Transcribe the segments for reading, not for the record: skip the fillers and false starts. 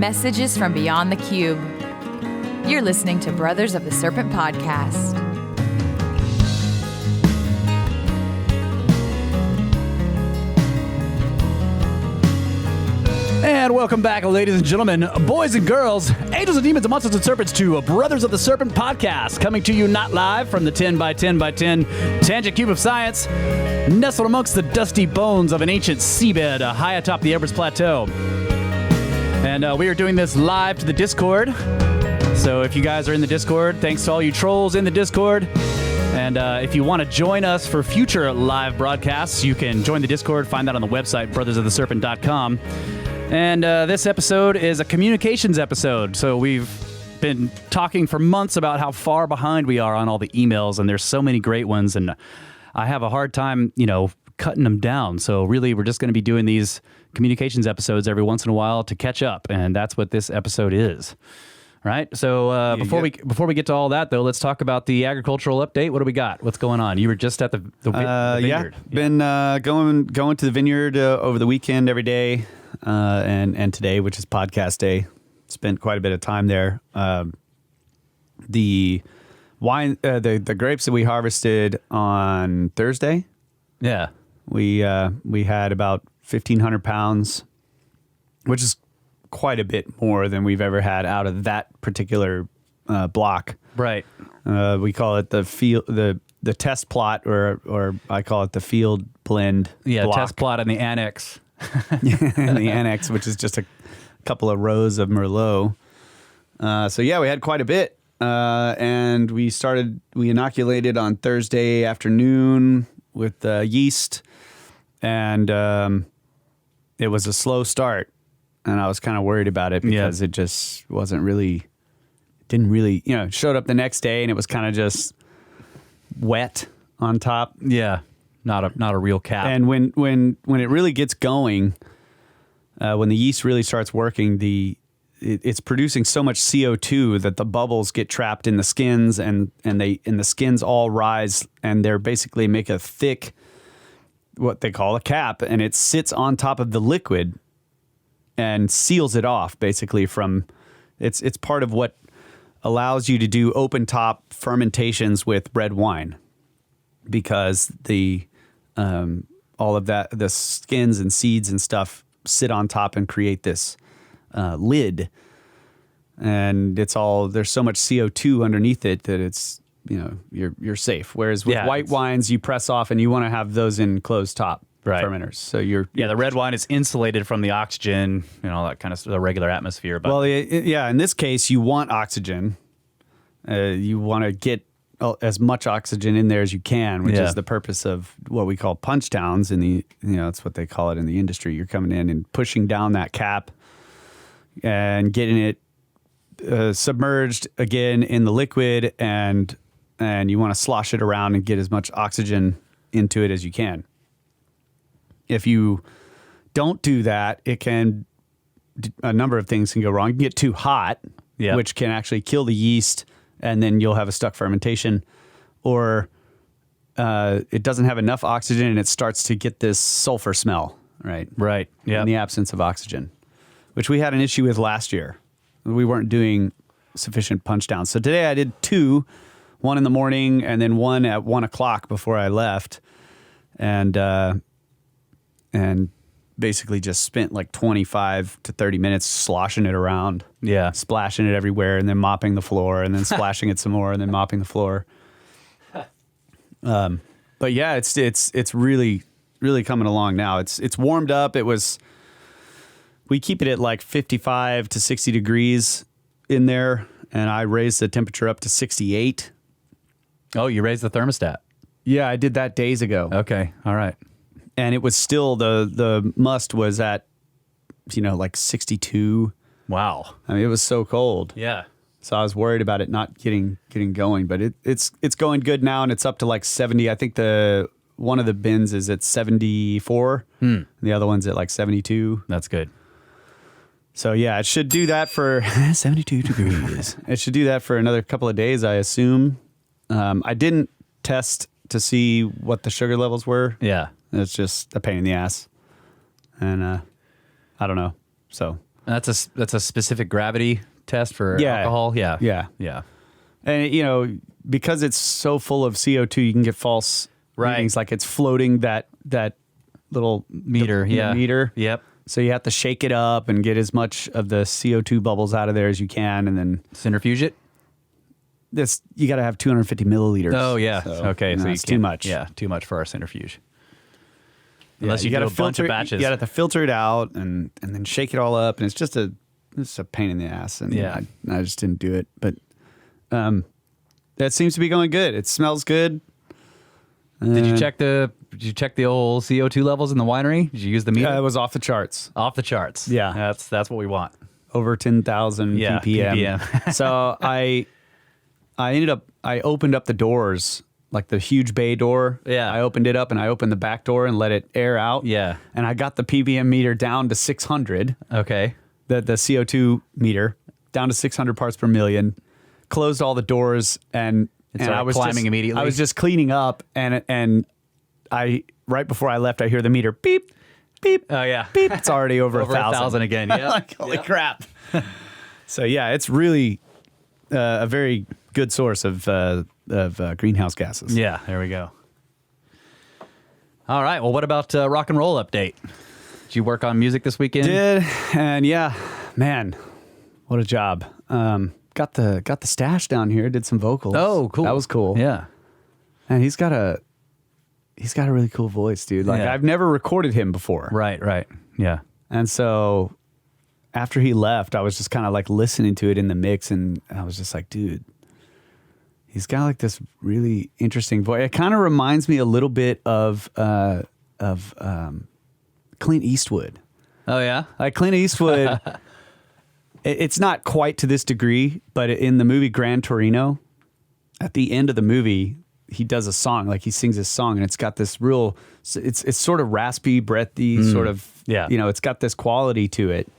Messages from Beyond the Cube. You're listening to Brothers of the Serpent podcast. And welcome back, ladies and gentlemen, boys and girls, angels and demons and monsters and serpents to Brothers of the Serpent podcast, coming to you not live from the 10 by 10 by 10 tangent cube of science, nestled amongst the dusty bones of an ancient seabed high atop the Everest Plateau. And we are doing this live to the Discord. So if you guys are in the Discord, thanks to all you trolls in the Discord. And if you want to join us for future live broadcasts, you can join the Discord. Find that on the website, brothersoftheserpent.com. And this episode is a communications episode. So we've been talking for months about how far behind we are on all the emails, and there's so many great ones, and I have a hard time, cutting them down. So really, we're just going to be doing these communications episodes every once in a while to catch up, and that's what this episode is. Right? So before we get to all that, though, let's talk about the agricultural update. What do we got? What's going on? You were just at the vineyard. Been going to the vineyard over the weekend every day. And today, which is podcast day, spent quite a bit of time there. The wine, the grapes that we harvested on Thursday. Yeah, we had about 1,500 pounds, which is quite a bit more than we've ever had out of that particular block. Right. We call it the field, the test plot, or I call it the field blend. Yeah, block. Test plot in the annex. In the annex, which is just a couple of rows of Merlot. So we had quite a bit. And we inoculated on Thursday afternoon with yeast. And it was a slow start. And I was kind of worried about it because it just didn't really, showed up the next day and it was kind of just wet on top. Yeah. Not a real cap. And when it really gets going, when the yeast really starts working, it's producing so much CO2 that the bubbles get trapped in the skins, and the skins all rise, and they're basically make a thick, what they call a cap, and it sits on top of the liquid and seals it off basically from. It's part of what allows you to do open top fermentations with red wine, because all of that, the skins and seeds and stuff sit on top and create this lid. And there's so much CO2 underneath it that it's, you're safe. Whereas with white wines, you press off and you want to have those in closed top fermenters. So the red wine is insulated from the oxygen, all that kind of the regular atmosphere. But in this case, you want oxygen. You want to get as much oxygen in there as you can, which is the purpose of what we call punch downs that's what they call it in the industry. You're coming in and pushing down that cap and getting it submerged again in the liquid, and you want to slosh it around and get as much oxygen into it as you can. If you don't do that, a number of things can go wrong. You can get too hot, which can actually kill the yeast, and then you'll have a stuck fermentation, or it doesn't have enough oxygen and it starts to get this sulfur smell, right? Right, yeah. In the absence of oxygen, which we had an issue with last year. We weren't doing sufficient punch downs. So today I did two, one in the morning and then one at 1 o'clock before I left, and basically just spent like 25 to 30 minutes sloshing it around. Yeah. Splashing it everywhere and then mopping the floor and then splashing it some more and then mopping the floor. But yeah, it's really, really coming along now. It's warmed up. We keep it at like 55 to 60 degrees in there, and I raised the temperature up to 68. Oh, you raised the thermostat? Yeah, I did that days ago. Okay. All right. And it was still, the must was at, like 62. Wow. I mean, it was so cold. Yeah. So I was worried about it not getting going, but it's going good now, and it's up to like 70. I think one of the bins is at 74. And the other one's at like 72. That's good. So yeah, it should do that for 72 degrees. It should do that for another couple of days, I assume. I didn't test to see what the sugar levels were. Yeah. It's just a pain in the ass. And I don't know. So That's a specific gravity test for alcohol. Yeah. And because it's so full of CO2, you can get false readings, like it's floating that little meter. meter. Yep. So you have to shake it up and get as much of the CO2 bubbles out of there as you can, and then centrifuge it. You got to have 250 milliliters. Oh yeah. So, okay. So it's too much. Yeah, too much for our centrifuge. Yeah, Unless you got a bunch of batches. You got to filter it out and then shake it all up, and it's just a pain in the ass. And I just didn't do it. But that seems to be going good. It smells good. Did you check the old CO2 levels in the winery? Did you use the meter? It was off the charts. Off the charts. Yeah, that's what we want. Over 10,000 ppm. So I opened up the doors, like the huge bay door. Yeah. I opened it up and I opened the back door and let it air out. Yeah. And I got the ppm meter down to 600. Okay. The CO2 meter down to 600 parts per million. Closed all the doors and I was climbing immediately. I was just cleaning up and I right before I left I hear the meter beep beep. Oh yeah. Beep. It's already over 1,000 again. Yeah. Like, holy crap. So yeah, it's really a very good source of greenhouse gases. Yeah, there we go. All right. Well, what about rock and roll update? Did you work on music this weekend? Did, and yeah, man, what a job. Got the stash down here. Did some vocals. Oh, cool. That was cool. Yeah. And he's got a really cool voice, dude. Like I've never recorded him before. Right. Yeah. And so after he left, I was just kind of like listening to it in the mix, and I was just like, dude, he's got like this really interesting voice. It kind of reminds me a little bit of Clint Eastwood. Oh yeah. Like Clint Eastwood. It's not quite to this degree, but in the movie Gran Torino, at the end of the movie, he does a song, like he sings this song, and it's got this real, it's sort of raspy, breathy, sort of, it's got this quality to it,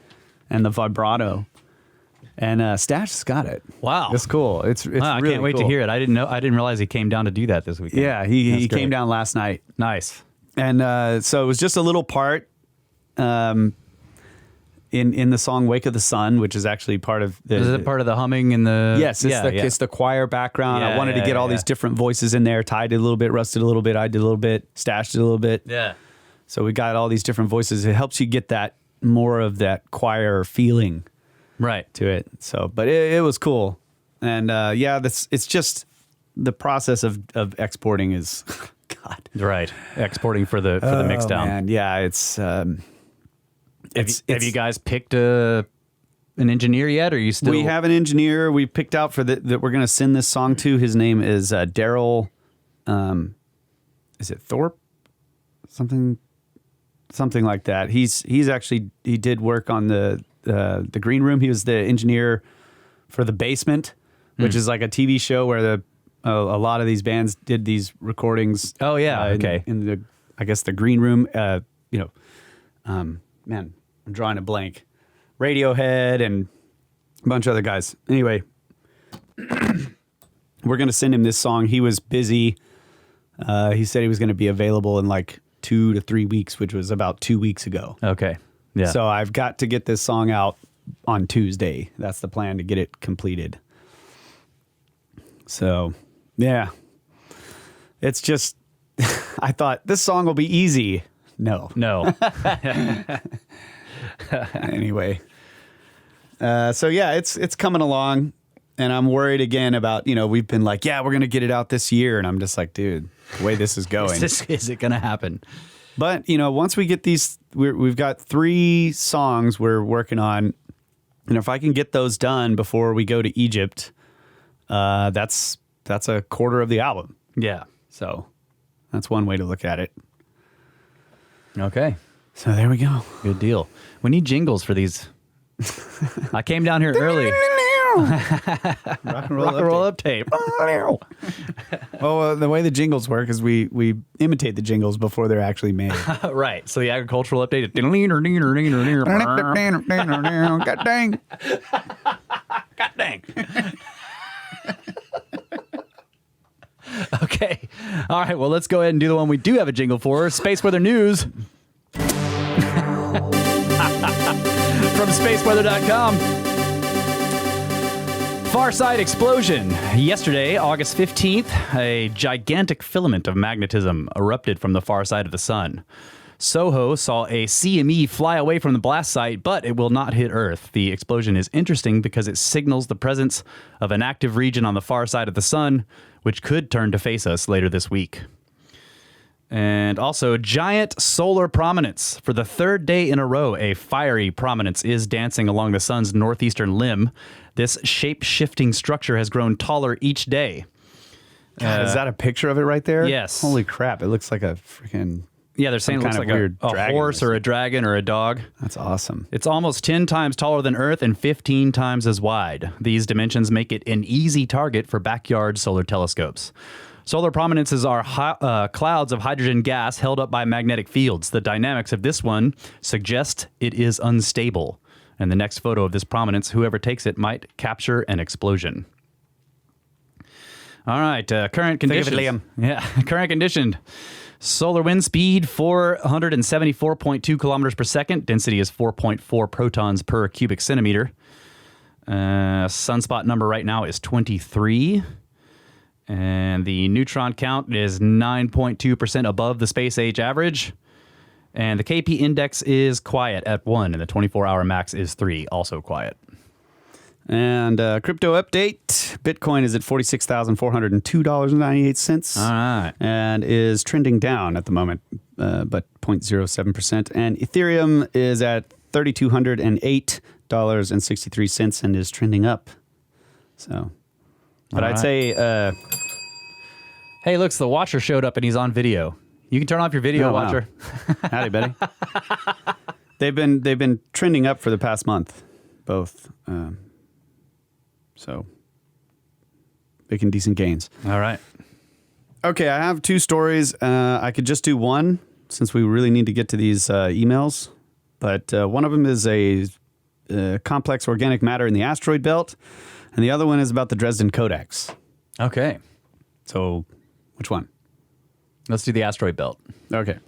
and the vibrato. And Stash has got it. Wow, it's cool. It's wow, I really can't wait cool. to hear it. I didn't realize he came down to do that this weekend. Yeah, he came down last night. Nice. And so it was just a little part. In the song "Wake of the Sun," which is actually part of the. Is it part of the humming and the? Yes, it's the choir background. I wanted to get all these different voices in there. Ty did a little bit, Russ did a little bit, I did a little bit, Stash did a little bit. Yeah. So we got all these different voices. It helps you get that more of that choir feeling, right, to it. So, but it was cool, and it's just the process of exporting is, God, right, exporting for the mix down. Man. Yeah, it's. Have you guys picked an engineer yet? Or are you still? We have an engineer we picked out that we're going to send this song to. His name is Daryl. Is it Thorpe? Something like that. He's actually he did work on the Green Room. He was the engineer for The Basement, which is like a TV show where a lot of these bands did these recordings. Oh yeah, okay. In the I guess the Green Room. Man, I'm drawing a blank. Radiohead and a bunch of other guys. Anyway, we're going to send him this song. He was busy. He said he was going to be available in like 2 to 3 weeks, which was about 2 weeks ago. Okay. Yeah. So I've got to get this song out on Tuesday. That's the plan, to get it completed. So, yeah. It's just, I thought this song will be easy. No. Anyway. So yeah, it's coming along, and I'm worried again about, we've been like, we're going to get it out this year. And I'm just like, dude, the way this is going. Is it going to happen? But, once we get these, we've got 3 songs we're working on. And if I can get those done before we go to Egypt, that's a quarter of the album. Yeah. So that's one way to look at it. Okay. So there we go. Good deal. We need jingles for these. I came down here early. Rock and roll update. Well, the way the jingles work is we imitate the jingles before they're actually made. Right. So the agricultural update. God dang. God dang. Okay. All right. Well, let's go ahead and do the one we do have a jingle for. Space Weather News. From spaceweather.com. Far side explosion. Yesterday, August 15th, a gigantic filament of magnetism erupted from the far side of the sun. SOHO saw a CME fly away from the blast site, but it will not hit Earth. The explosion is interesting because it signals the presence of an active region on the far side of the sun, which could turn to face us later this week. And also, giant solar prominence. For the third day in a row, a fiery prominence is dancing along the sun's northeastern limb. This shape-shifting structure has grown taller each day. God, is that a picture of it right there? Yes. Holy crap, it looks like a freaking... Yeah, they're saying it looks like a horse or a dragon or a dog. That's awesome. It's almost 10 times taller than Earth and 15 times as wide. These dimensions make it an easy target for backyard solar telescopes. Solar prominences are clouds of hydrogen gas held up by magnetic fields. The dynamics of this one suggest it is unstable. And the next photo of this prominence, whoever takes it, might capture an explosion. All right, current conditions. Liam. Yeah, current condition. Solar wind speed 474.2 kilometers per second. Density is 4.4 protons per cubic centimeter. Sunspot number right now is 23. And the neutron count is 9.2% above the space age average. And the KP index is quiet at 1, and the 24-hour max is 3, also quiet. And crypto update. Bitcoin is at $46,402.98. All right. And is trending down at the moment, but 0.07%. And Ethereum is at $3,208.63 and is trending up. So, but All I'd right. say... Hey, looks, the watcher showed up and he's on video. You can turn off your video, Oh, wow. watcher. Howdy, buddy. They've been trending up for the past month, both. So making decent gains. All right. Okay, I have two stories. I could just do one since we really need to get to these emails. But one of them is a complex organic matter in the asteroid belt, and the other one is about the Dresden Codex. Okay. So, which one? Let's do the asteroid belt. Okay.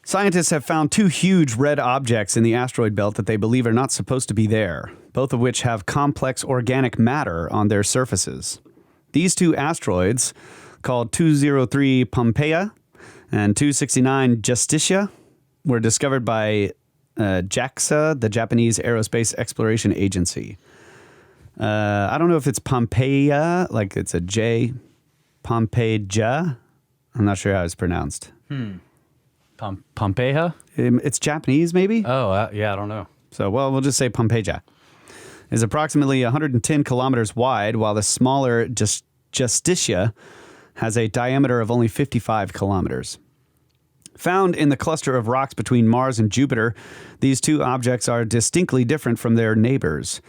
Scientists have found two huge red objects in the asteroid belt that they believe are not supposed to be there, both of which have complex organic matter on their surfaces. These two asteroids, called 203 Pompeia and 269 Justitia, were discovered by JAXA, the Japanese Aerospace Exploration Agency. I don't know if it's Pompeia, like it's a J, Pompeia. I'm not sure how it's pronounced. Pompeia? It's Japanese, maybe? Oh, yeah, I don't know. So, well, we'll just say Pompeia. Is approximately 110 kilometers wide, while the smaller Justitia has a diameter of only 55 kilometers. Found in the cluster of rocks between Mars and Jupiter, these two objects are distinctly different from their neighbors.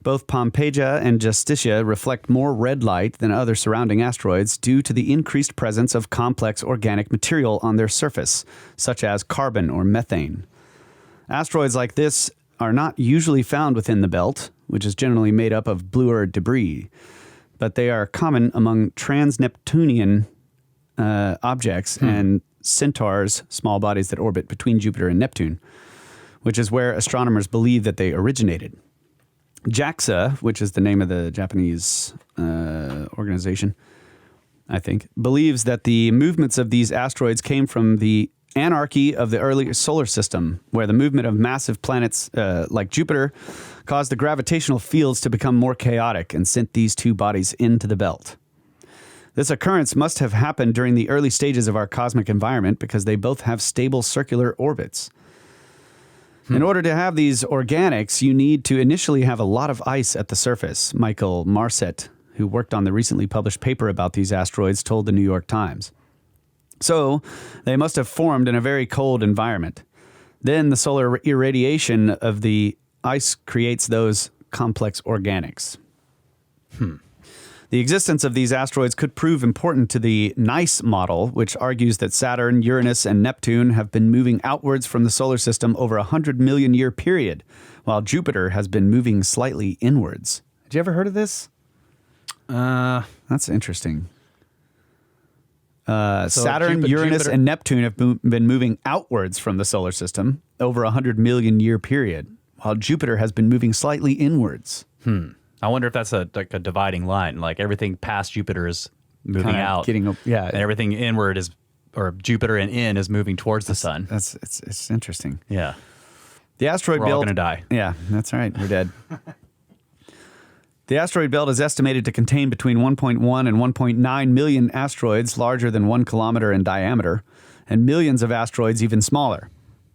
Both Pompeia and Justitia reflect more red light than other surrounding asteroids due to the increased presence of complex organic material on their surface, such as carbon or methane. Asteroids like this are not usually found within the belt, which is generally made up of bluer debris, but they are common among trans-Neptunian objects and centaurs, small bodies that orbit between Jupiter and Neptune, which is where astronomers believe that they originated. JAXA, which is the name of the Japanese organization, I think, believes that the movements of these asteroids came from the anarchy of the early solar system, where the movement of massive planets like Jupiter caused the gravitational fields to become more chaotic and sent these two bodies into the belt. This occurrence must have happened during the early stages of our cosmic environment because they both have stable circular orbits. In order to have these organics, you need to initially have a lot of ice at the surface, Michael Marset, who worked on the recently published paper about these asteroids, told the New York Times. So, they must have formed in a very cold environment. Then the solar irradiation of the ice creates those complex organics. The existence of these asteroids could prove important to the NICE model, which argues that Saturn, Uranus, and Neptune have been moving outwards from the solar system over a 100 million year period, while Jupiter has been moving slightly inwards. Had you ever heard of this? That's interesting. Saturn, Jupiter- Uranus, and Neptune have been moving outwards from the solar system over 100 million year period, while Jupiter has been moving slightly inwards. I wonder if that's like a dividing line. Like everything past Jupiter is moving Kinda out, and everything inward is, or Jupiter and in is moving towards the sun. It's interesting. Yeah, The asteroid we're belt. all gonna die. Yeah, that's right. We're dead. The asteroid belt is estimated to contain between 1.1 and 1.9 million asteroids larger than 1 kilometer in diameter, and millions of asteroids even smaller.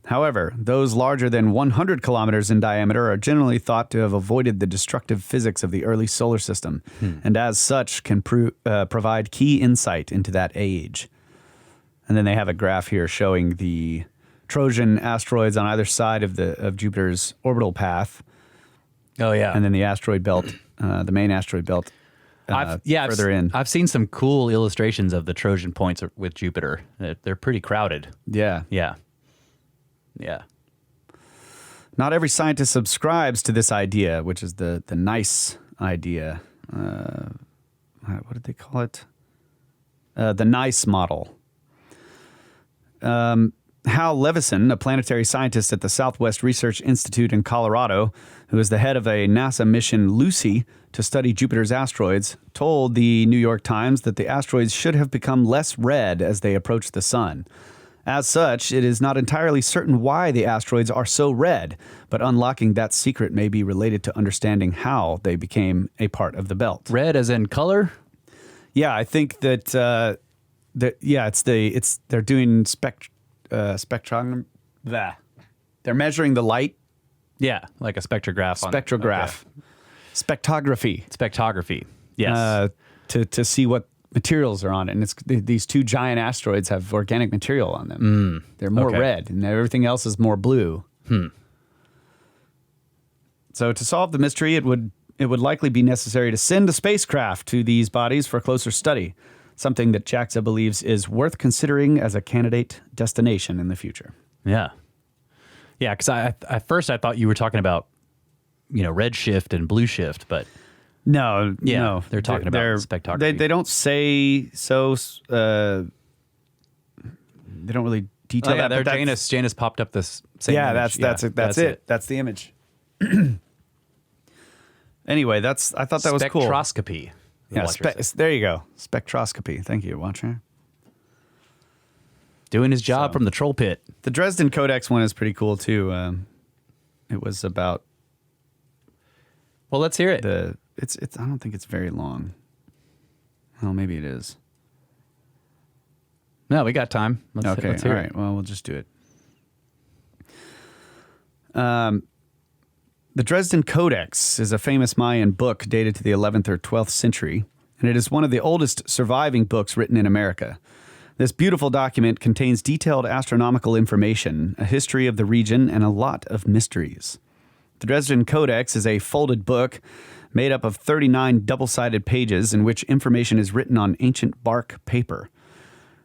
However, those larger than 100 kilometers in diameter are generally thought to have avoided the destructive physics of the early solar system, and as such can provide key insight into that age. And then they have a graph here showing the Trojan asteroids on either side of Jupiter's orbital path, Oh yeah, and then the asteroid belt, the main asteroid belt, further in. I've seen some cool illustrations of the Trojan points with Jupiter. They're pretty crowded. Yeah. Yeah. Not every scientist subscribes to this idea, which is the nice idea. What did they call it? The nice model. Hal Levison, a planetary scientist at the Southwest Research Institute in Colorado, who is the head of a NASA mission Lucy to study Jupiter's asteroids, told the New York Times that the asteroids should have become less red as they approached the sun. As such, it is not entirely certain why the asteroids are so red, but unlocking that secret may be related to understanding how they became a part of the belt. Red as in color? Yeah, I think that they're doing spectrum. They're measuring the light. Yeah, like a spectrograph. Spectrography. Spectrography. Yes. To see what materials are on it, and it's these two giant asteroids have organic material on them. They're more red, and everything else is more blue. So to solve the mystery, it would likely be necessary to send a spacecraft to these bodies for closer study, something that JAXA believes is worth considering as a candidate destination in the future. Yeah. Yeah, because at first I thought you were talking about, red shift and blue shift, but no, they're talking about spectrography. They don't say so. They don't really detail that. There, Janus popped up this same image. That's it. That's the image. Anyway, I thought that was cool. Spectroscopy. Yeah, there you go. Spectroscopy. Thank you, Watcher. Doing his job from the troll pit. The Dresden Codex one is pretty cool too. It was about. Well, let's hear it. It's. I don't think it's very long. Well, maybe it is. No, we got time. Let's hear all right. it. Well, we'll just do it. The Dresden Codex is a famous Mayan book dated to the 11th or 12th century, and it is one of the oldest surviving books written in America. This beautiful document contains detailed astronomical information, a history of the region, and a lot of mysteries. The Dresden Codex is a folded book made up of 39 double-sided pages in which information is written on ancient bark paper.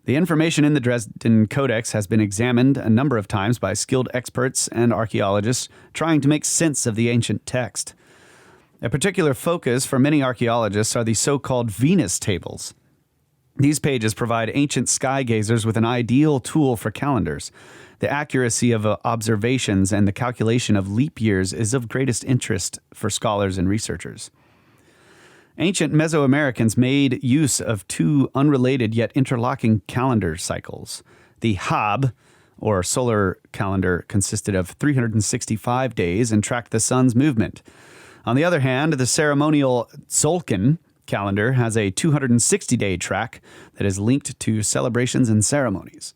The information in the Dresden Codex has been examined a number of times by skilled experts and archaeologists trying to make sense of the ancient text. A particular focus for many archaeologists are the so-called Venus tables. These pages provide ancient sky gazers with an ideal tool for calendars. The accuracy of observations and the calculation of leap years is of greatest interest for scholars and researchers. Ancient Mesoamericans made use of two unrelated yet interlocking calendar cycles. The Hab, or solar calendar, consisted of 365 days and tracked the sun's movement. On the other hand, the ceremonial Tzolk'in calendar has a 260-day track that is linked to celebrations and ceremonies.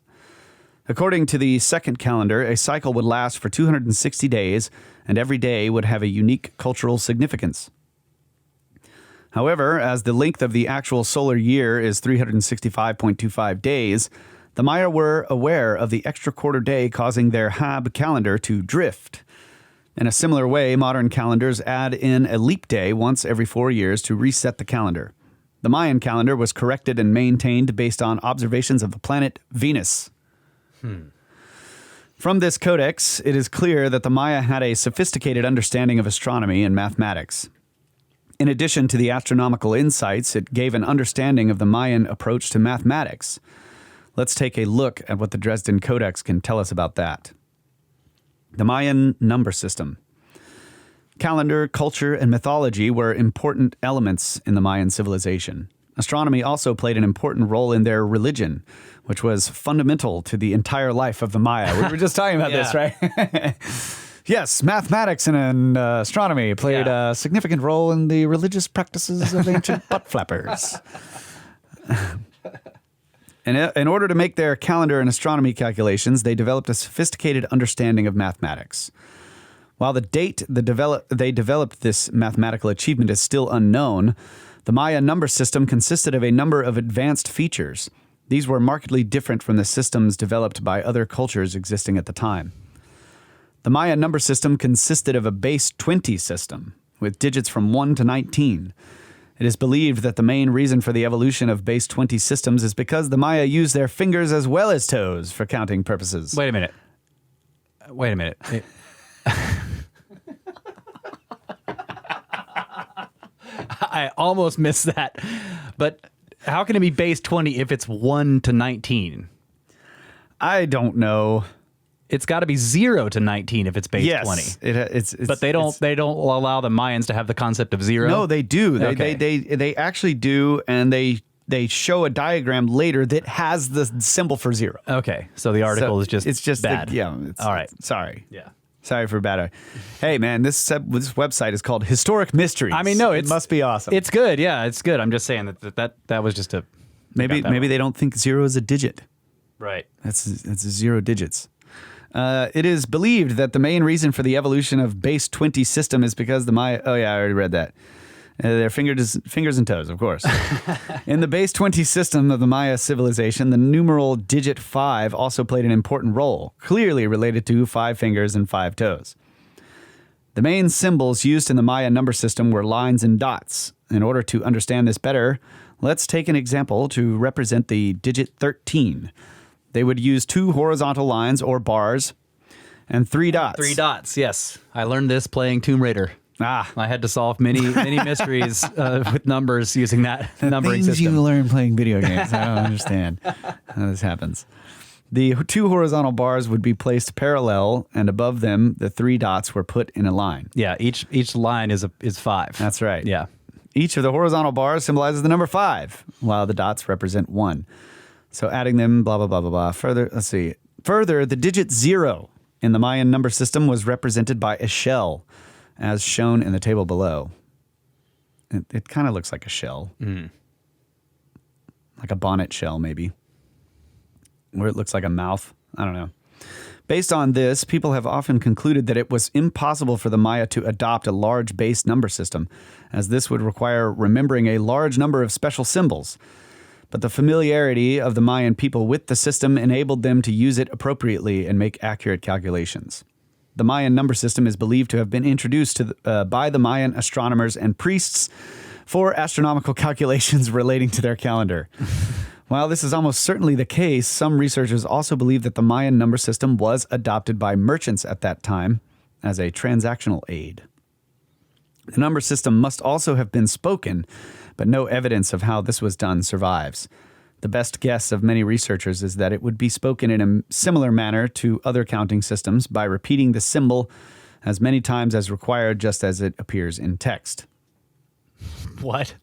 According to the second calendar, a cycle would last for 260 days, and every day would have a unique cultural significance. However, as the length of the actual solar year is 365.25 days, the Maya were aware of the extra quarter day causing their Hab calendar to drift. In a similar way, modern calendars add in a leap day once every 4 years to reset the calendar. The Mayan calendar was corrected and maintained based on observations of the planet Venus. From this codex, it is clear that the Maya had a sophisticated understanding of astronomy and mathematics. In addition to the astronomical insights, it gave an understanding of the Mayan approach to mathematics. Let's take a look at what the Dresden Codex can tell us about that. The Mayan number system. Calendar, culture, and mythology were important elements in the Mayan civilization. Astronomy also played an important role in their religion, which was fundamental to the entire life of the Maya. We were just talking about this, right? Yes, mathematics and astronomy played a significant role in the religious practices of ancient butt flappers. In order to make their calendar and astronomy calculations, they developed a sophisticated understanding of mathematics. While the date they developed this mathematical achievement is still unknown, the Maya number system consisted of a number of advanced features. These were markedly different from the systems developed by other cultures existing at the time. The Maya number system consisted of a base 20 system, with digits from 1 to 19. It is believed that the main reason for the evolution of base 20 systems is because the Maya used their fingers as well as toes for counting purposes. Wait a minute. I almost missed that. But how can it be base 20 if it's 1 to 19? I don't know. It's got to be 0 to 19 if it's base 20. It's but they don't allow the Mayans to have the concept of 0? No, they do. Okay. They actually do, and they show a diagram later that has the symbol for 0. Okay. So the article is just bad. All right. Sorry. Yeah. Sorry for bad. Hey, man, this website is called Historic Mysteries. I mean, no, it must be awesome. It's good. Yeah, it's good. I'm just saying that was just a... Maybe they don't think 0 is a digit. Right. That's 0 digits. It is believed that the main reason for the evolution of base 20 system is because the Maya... Oh, yeah, I already read that. Their fingers and toes, of course. In the base 20 system of the Maya civilization, the numeral digit 5 also played an important role, clearly related to 5 fingers and 5 toes. The main symbols used in the Maya number system were lines and dots. In order to understand this better, let's take an example to represent the digit 13. They would use 2 horizontal lines or bars and 3 dots. 3 dots, yes. I learned this playing Tomb Raider. I had to solve many mysteries with numbers using that numbering things system. You learn playing video games. I don't understand how this happens. The 2 horizontal bars would be placed parallel, and above them, the 3 dots were put in a line. Yeah, each line is 5. That's right. Yeah. Each of the horizontal bars symbolizes the number 5, while the dots represent 1. So adding them, blah, blah, blah, blah, blah. Further, the digit 0 in the Mayan number system was represented by a shell, as shown in the table below. It kind of looks like a shell. Like a bonnet shell, maybe. Or it looks like a mouth. I don't know. Based on this, people have often concluded that it was impossible for the Maya to adopt a large base number system, as this would require remembering a large number of special symbols. But the familiarity of the Mayan people with the system enabled them to use it appropriately and make accurate calculations. The Mayan number system is believed to have been introduced by the Mayan astronomers and priests for astronomical calculations relating to their calendar. While this is almost certainly the case, some researchers also believe that the Mayan number system was adopted by merchants at that time as a transactional aid. The number system must also have been spoken, but no evidence of how this was done survives. The best guess of many researchers is that it would be spoken in a similar manner to other counting systems by repeating the symbol as many times as required, just as it appears in text. What?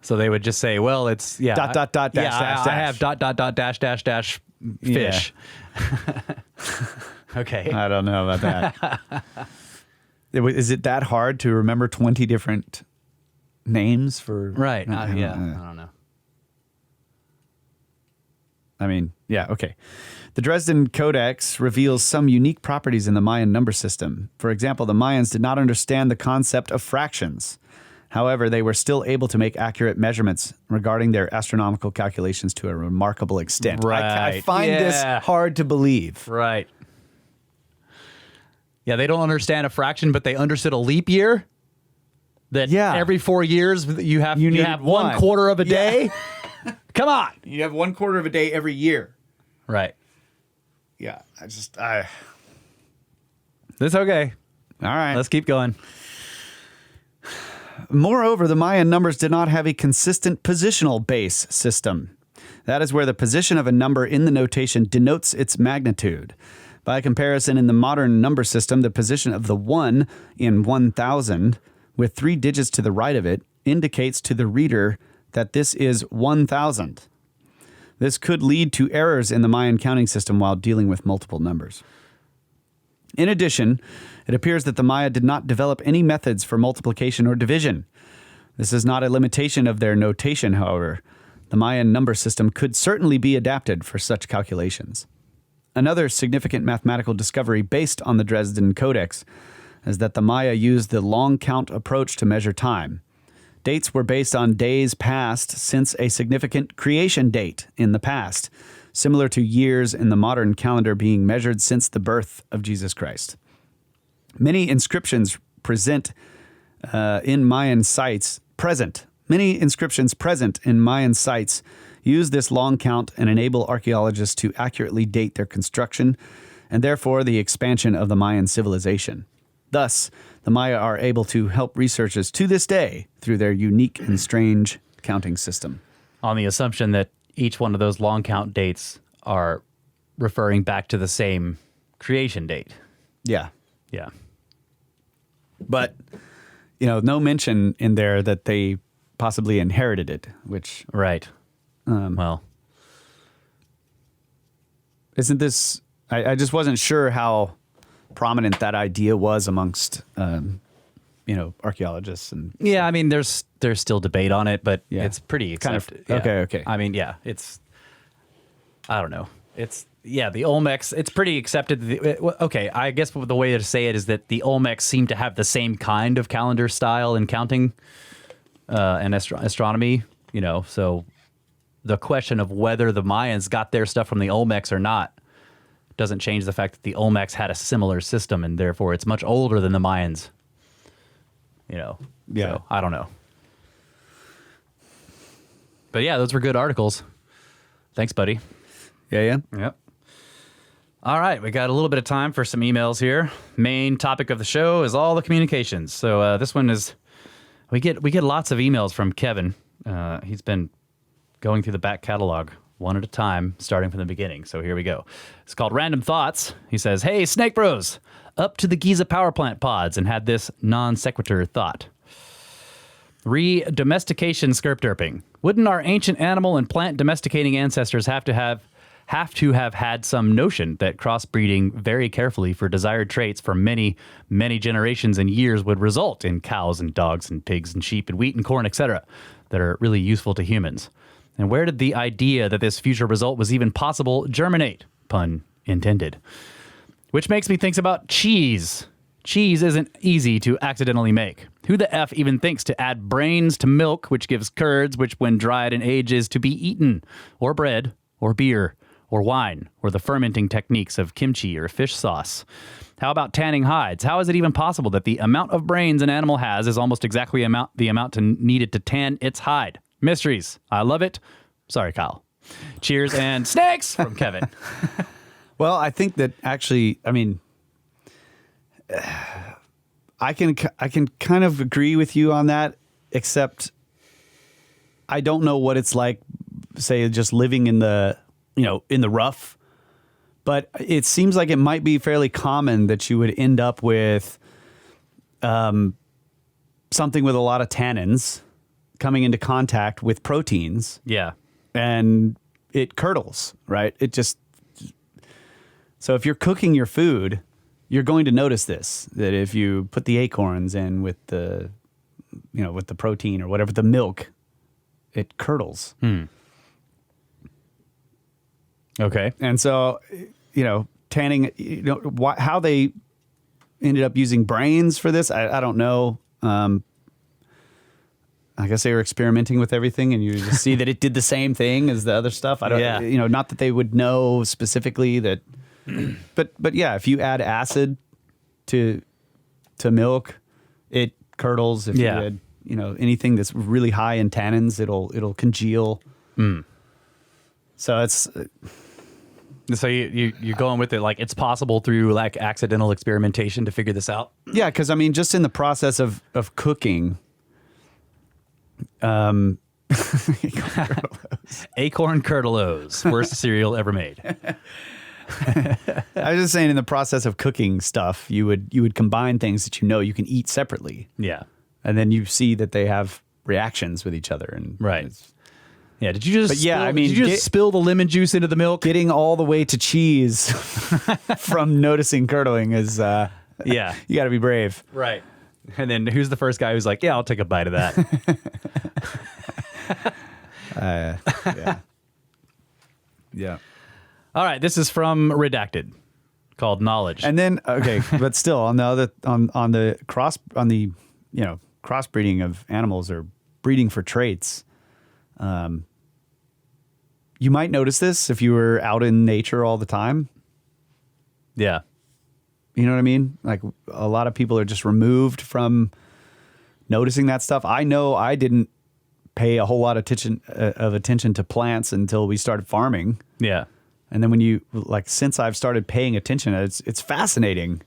So they would just say, well, it's, yeah. Dot, dot, dot, dash, dash, dash. I have dot, dot, dot, dash, dash, dash, fish. Yeah. Okay. I don't know about that. Is it that hard to remember 20 different names for... Right. I don't know. I mean, yeah, okay. The Dresden Codex reveals some unique properties in the Mayan number system. For example, the Mayans did not understand the concept of fractions. However, they were still able to make accurate measurements regarding their astronomical calculations to a remarkable extent. Right. I find this hard to believe. Right. Yeah, they don't understand a fraction, but they understood a leap year. That every 4 years you have 1 quarter of a day. Come on. You have 1 quarter of a day every year. Right. Yeah. It's okay. All right. Let's keep going. Moreover, the Mayan numbers did not have a consistent positional base system. That is where the position of a number in the notation denotes its magnitude. By comparison, in the modern number system, the position of the 1 in 1,000, with 3 digits to the right of it, indicates to the reader that this is 1,000. This could lead to errors in the Mayan counting system while dealing with multiple numbers. In addition, it appears that the Maya did not develop any methods for multiplication or division. This is not a limitation of their notation, however. The Mayan number system could certainly be adapted for such calculations. Another significant mathematical discovery based on the Dresden Codex is that the Maya used the long count approach to measure time. Dates were based on days passed since a significant creation date in the past, similar to years in the modern calendar being measured since the birth of Jesus Christ. Many inscriptions present in Mayan sites use this long count and enable archaeologists to accurately date their construction and therefore the expansion of the Mayan civilization. Thus, the Maya are able to help researchers to this day through their unique and strange counting system. On the assumption that each one of those long count dates are referring back to the same creation date. Yeah. Yeah. But, no mention in there that they possibly inherited it, which... Right. Well... Isn't this... I just wasn't sure how prominent that idea was amongst, archaeologists. And yeah, I mean, there's still debate on it, but yeah. It's pretty accepted. Kind of, yeah. Okay. I mean, yeah, it's... I don't know. The Olmecs, it's pretty accepted. Okay, I guess the way to say it is that the Olmecs seem to have the same kind of calendar style in counting and astronomy, so the question of whether the Mayans got their stuff from the Olmecs or not doesn't change the fact that the Olmecs had a similar system and therefore it's much older than the Mayans. Yeah. So, I don't know. But yeah, those were good articles. Thanks, buddy. Yeah. Yep. All right, we got a little bit of time for some emails here. Main topic of the show is all the communications. So this one is we get lots of emails from Kevin. He's been going through the back catalog one at a time, starting from the beginning. So here we go. It's called Random Thoughts. He says, "Hey, Snake Bros, up to the Giza power plant pods and had this non sequitur thought. Re-domestication skirpderping. Wouldn't our ancient animal and plant domesticating ancestors have to have had some notion that crossbreeding very carefully for desired traits for many, many generations and years would result in cows and dogs and pigs and sheep and wheat and corn, etc., that are really useful to humans? And where did the idea that this future result was even possible germinate? Pun intended. Which makes me think about cheese. Cheese isn't easy to accidentally make. Who the F even thinks to add brains to milk, which gives curds, which when dried and aged is to be eaten, or bread, or beer, or wine, or the fermenting techniques of kimchi or fish sauce? How about tanning hides? How is it even possible that the amount of brains an animal has is almost exactly the amount needed to tan its hide? Mysteries. I love it. Sorry, Kyle. Cheers and snakes from Kevin." Well, I think that actually, I can kind of agree with you on that, except I don't know what it's like, say, just living in the rough. But it seems like it might be fairly common that you would end up with something with a lot of tannins coming into contact with proteins. Yeah. And it curdles, right? So if you're cooking your food, you're going to notice this, that if you put the acorns in with the protein or whatever, the milk, it curdles. Okay. And so, tanning, how they ended up using brains for this, I don't know. I guess they were experimenting with everything, and you just see that it did the same thing as the other stuff. I don't, not that they would know specifically that, but yeah, if you add acid to milk, it curdles. If you add, anything that's really high in tannins, it'll congeal. So it's, So you're going with it like it's possible through like accidental experimentation to figure this out? Yeah, because I mean, just in the process of cooking, Acorn Curdleos, worst cereal ever made. I was just saying, in the process of cooking stuff, you would combine things that you can eat separately. Yeah. And then you see that they have reactions with each other. And Right. Yeah. Did you just? But yeah, spill, I mean, did you just spill the lemon juice into the milk? getting all the way to cheese from noticing curdling is Yeah. you got to be brave. Right. And then who's the first guy who's like, yeah, I'll take a bite of that? Yeah. Yeah. All right. This is from Redacted, called Knowledge. And then but still on the crossbreeding of animals or breeding for traits, you might notice this if you were out in nature all the time. yeah. You know what I mean? Like, a lot of people are just removed from noticing that stuff. I know I didn't pay a whole lot of attention to plants until we started farming. Yeah. And then since I've started paying attention, it's fascinating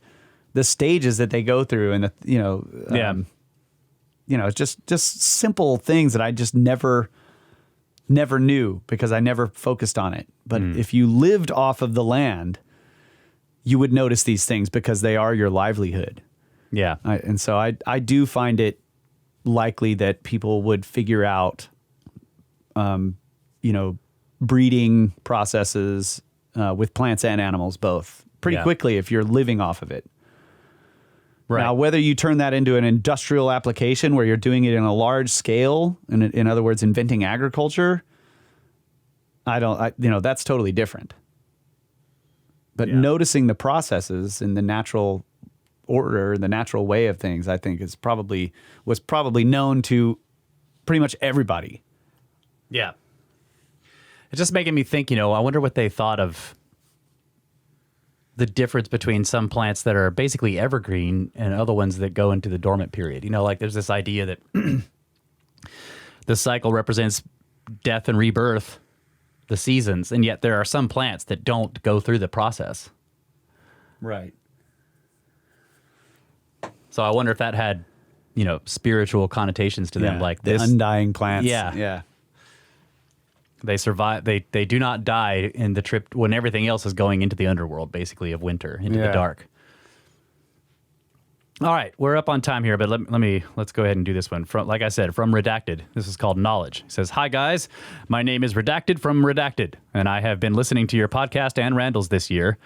the stages that they go through, and it's just simple things that I just never knew because I never focused on it. But if you lived off of the land, you would notice these things because they are your livelihood. Yeah. And so I do find it likely that people would figure out, breeding processes with plants and animals both pretty quickly if you're living off of it. Right. Now, whether you turn that into an industrial application where you're doing it in a large scale, in other words, inventing agriculture, that's totally different. But noticing the processes in the natural order, the natural way of things, I think was probably known to pretty much everybody. Yeah. It's just making me think, I wonder what they thought of the difference between some plants that are basically evergreen and other ones that go into the dormant period. Like there's this idea that the cycle represents death and rebirth, the seasons, and yet there are some plants that don't go through the process. Right. So I wonder if that had, spiritual connotations to them, like the this undying plants. Yeah. Yeah. They survive. They do not die in the trip when everything else is going into the underworld, basically, of winter, into the dark. All right, we're up on time here, but let's go ahead and do this one. Like I said, from Redacted. This is called Knowledge. It says, "Hi guys, my name is Redacted from Redacted, and I have been listening to your podcast and Randall's this year.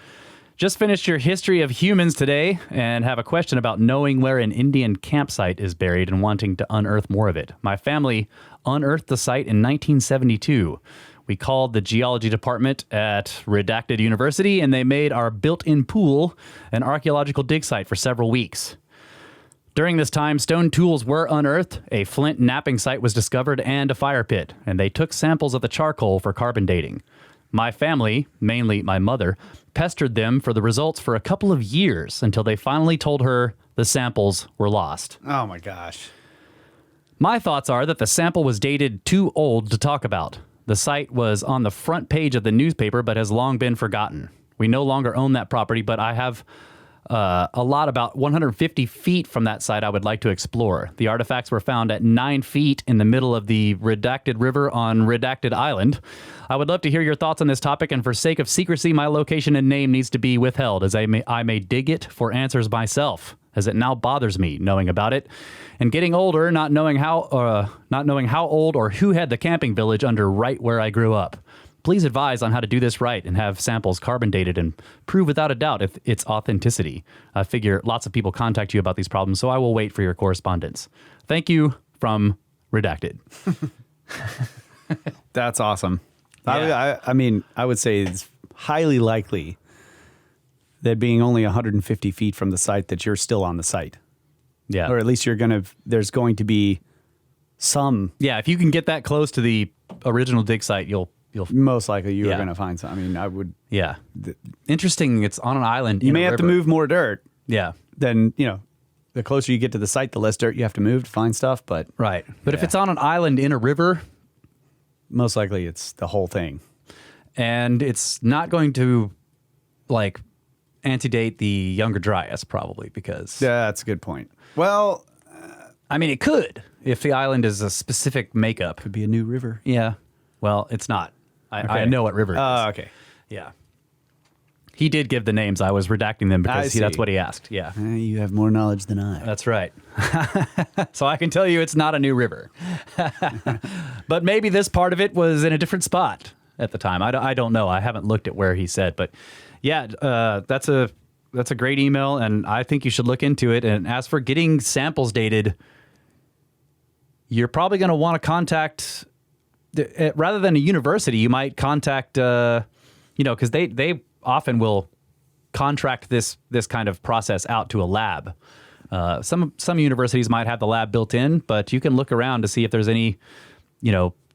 Just finished your history of humans today and have a question about knowing where an Indian campsite is buried and wanting to unearth more of it. My family unearthed the site in 1972. We called the geology department at Redacted University, and they made our built-in pool an archaeological dig site for several weeks. During this time, stone tools were unearthed, a flint napping site was discovered, and a fire pit, and they took samples of the charcoal for carbon dating. My family, mainly my mother, pestered them for the results for a couple of years until they finally told her the samples were lost. Oh my gosh. My thoughts are that the sample was dated too old to talk about. The site was on the front page of the newspaper but has long been forgotten. We no longer own that property, but I have a lot about 150 feet from that site I would like to explore. The artifacts were found at 9 feet in the middle of the Redacted River on Redacted Island. I would love to hear your thoughts on this topic, and for sake of secrecy, my location and name needs to be withheld, as I may dig it for answers myself, as it now bothers me knowing about it. And getting older, not knowing how old or who had the camping village under right where I grew up. Please advise on how to do this right and have samples carbon dated and prove without a doubt if its authenticity. I figure lots of people contact you about these problems, so I will wait for your correspondence. Thank you, from Redacted." That's awesome. Yeah. I mean, I would say it's highly likely that being only 150 feet from the site that you're still on the site. Yeah. Or at least there's going to be some. Yeah, if you can get that close to the original dig site, you'll Most likely you are Yeah. going to find some. I mean, I would. yeah. Interesting. It's on an island. You in may a have to river. move more dirt. Yeah. Then, the closer you get to the site, the less dirt you have to move to find stuff. But Right. But if Yeah. it's on an island in a river, most likely it's the whole thing. and it's not going to like antedate the Younger Dryas probably because That's a good point. Well, I mean it could if the island is a specific makeup. could be a new river. Yeah. Well, it's not. I Okay. know what river it is. Oh, okay. Yeah. He did give the names. I was redacting them I because see. that's what he asked. Yeah. You have more knowledge than I. That's right. So I can tell you it's not a new river. But maybe this part of it was in a different spot at the time. I don't know. I haven't looked at where he said. But yeah, that's a great email, and I think you should look into it. And as for getting samples dated, you're probably going to want to contact, rather than a university, you might contact, because they often will contract this kind of process out to a lab. Some universities might have the lab built in, but you can look around to see if there's any,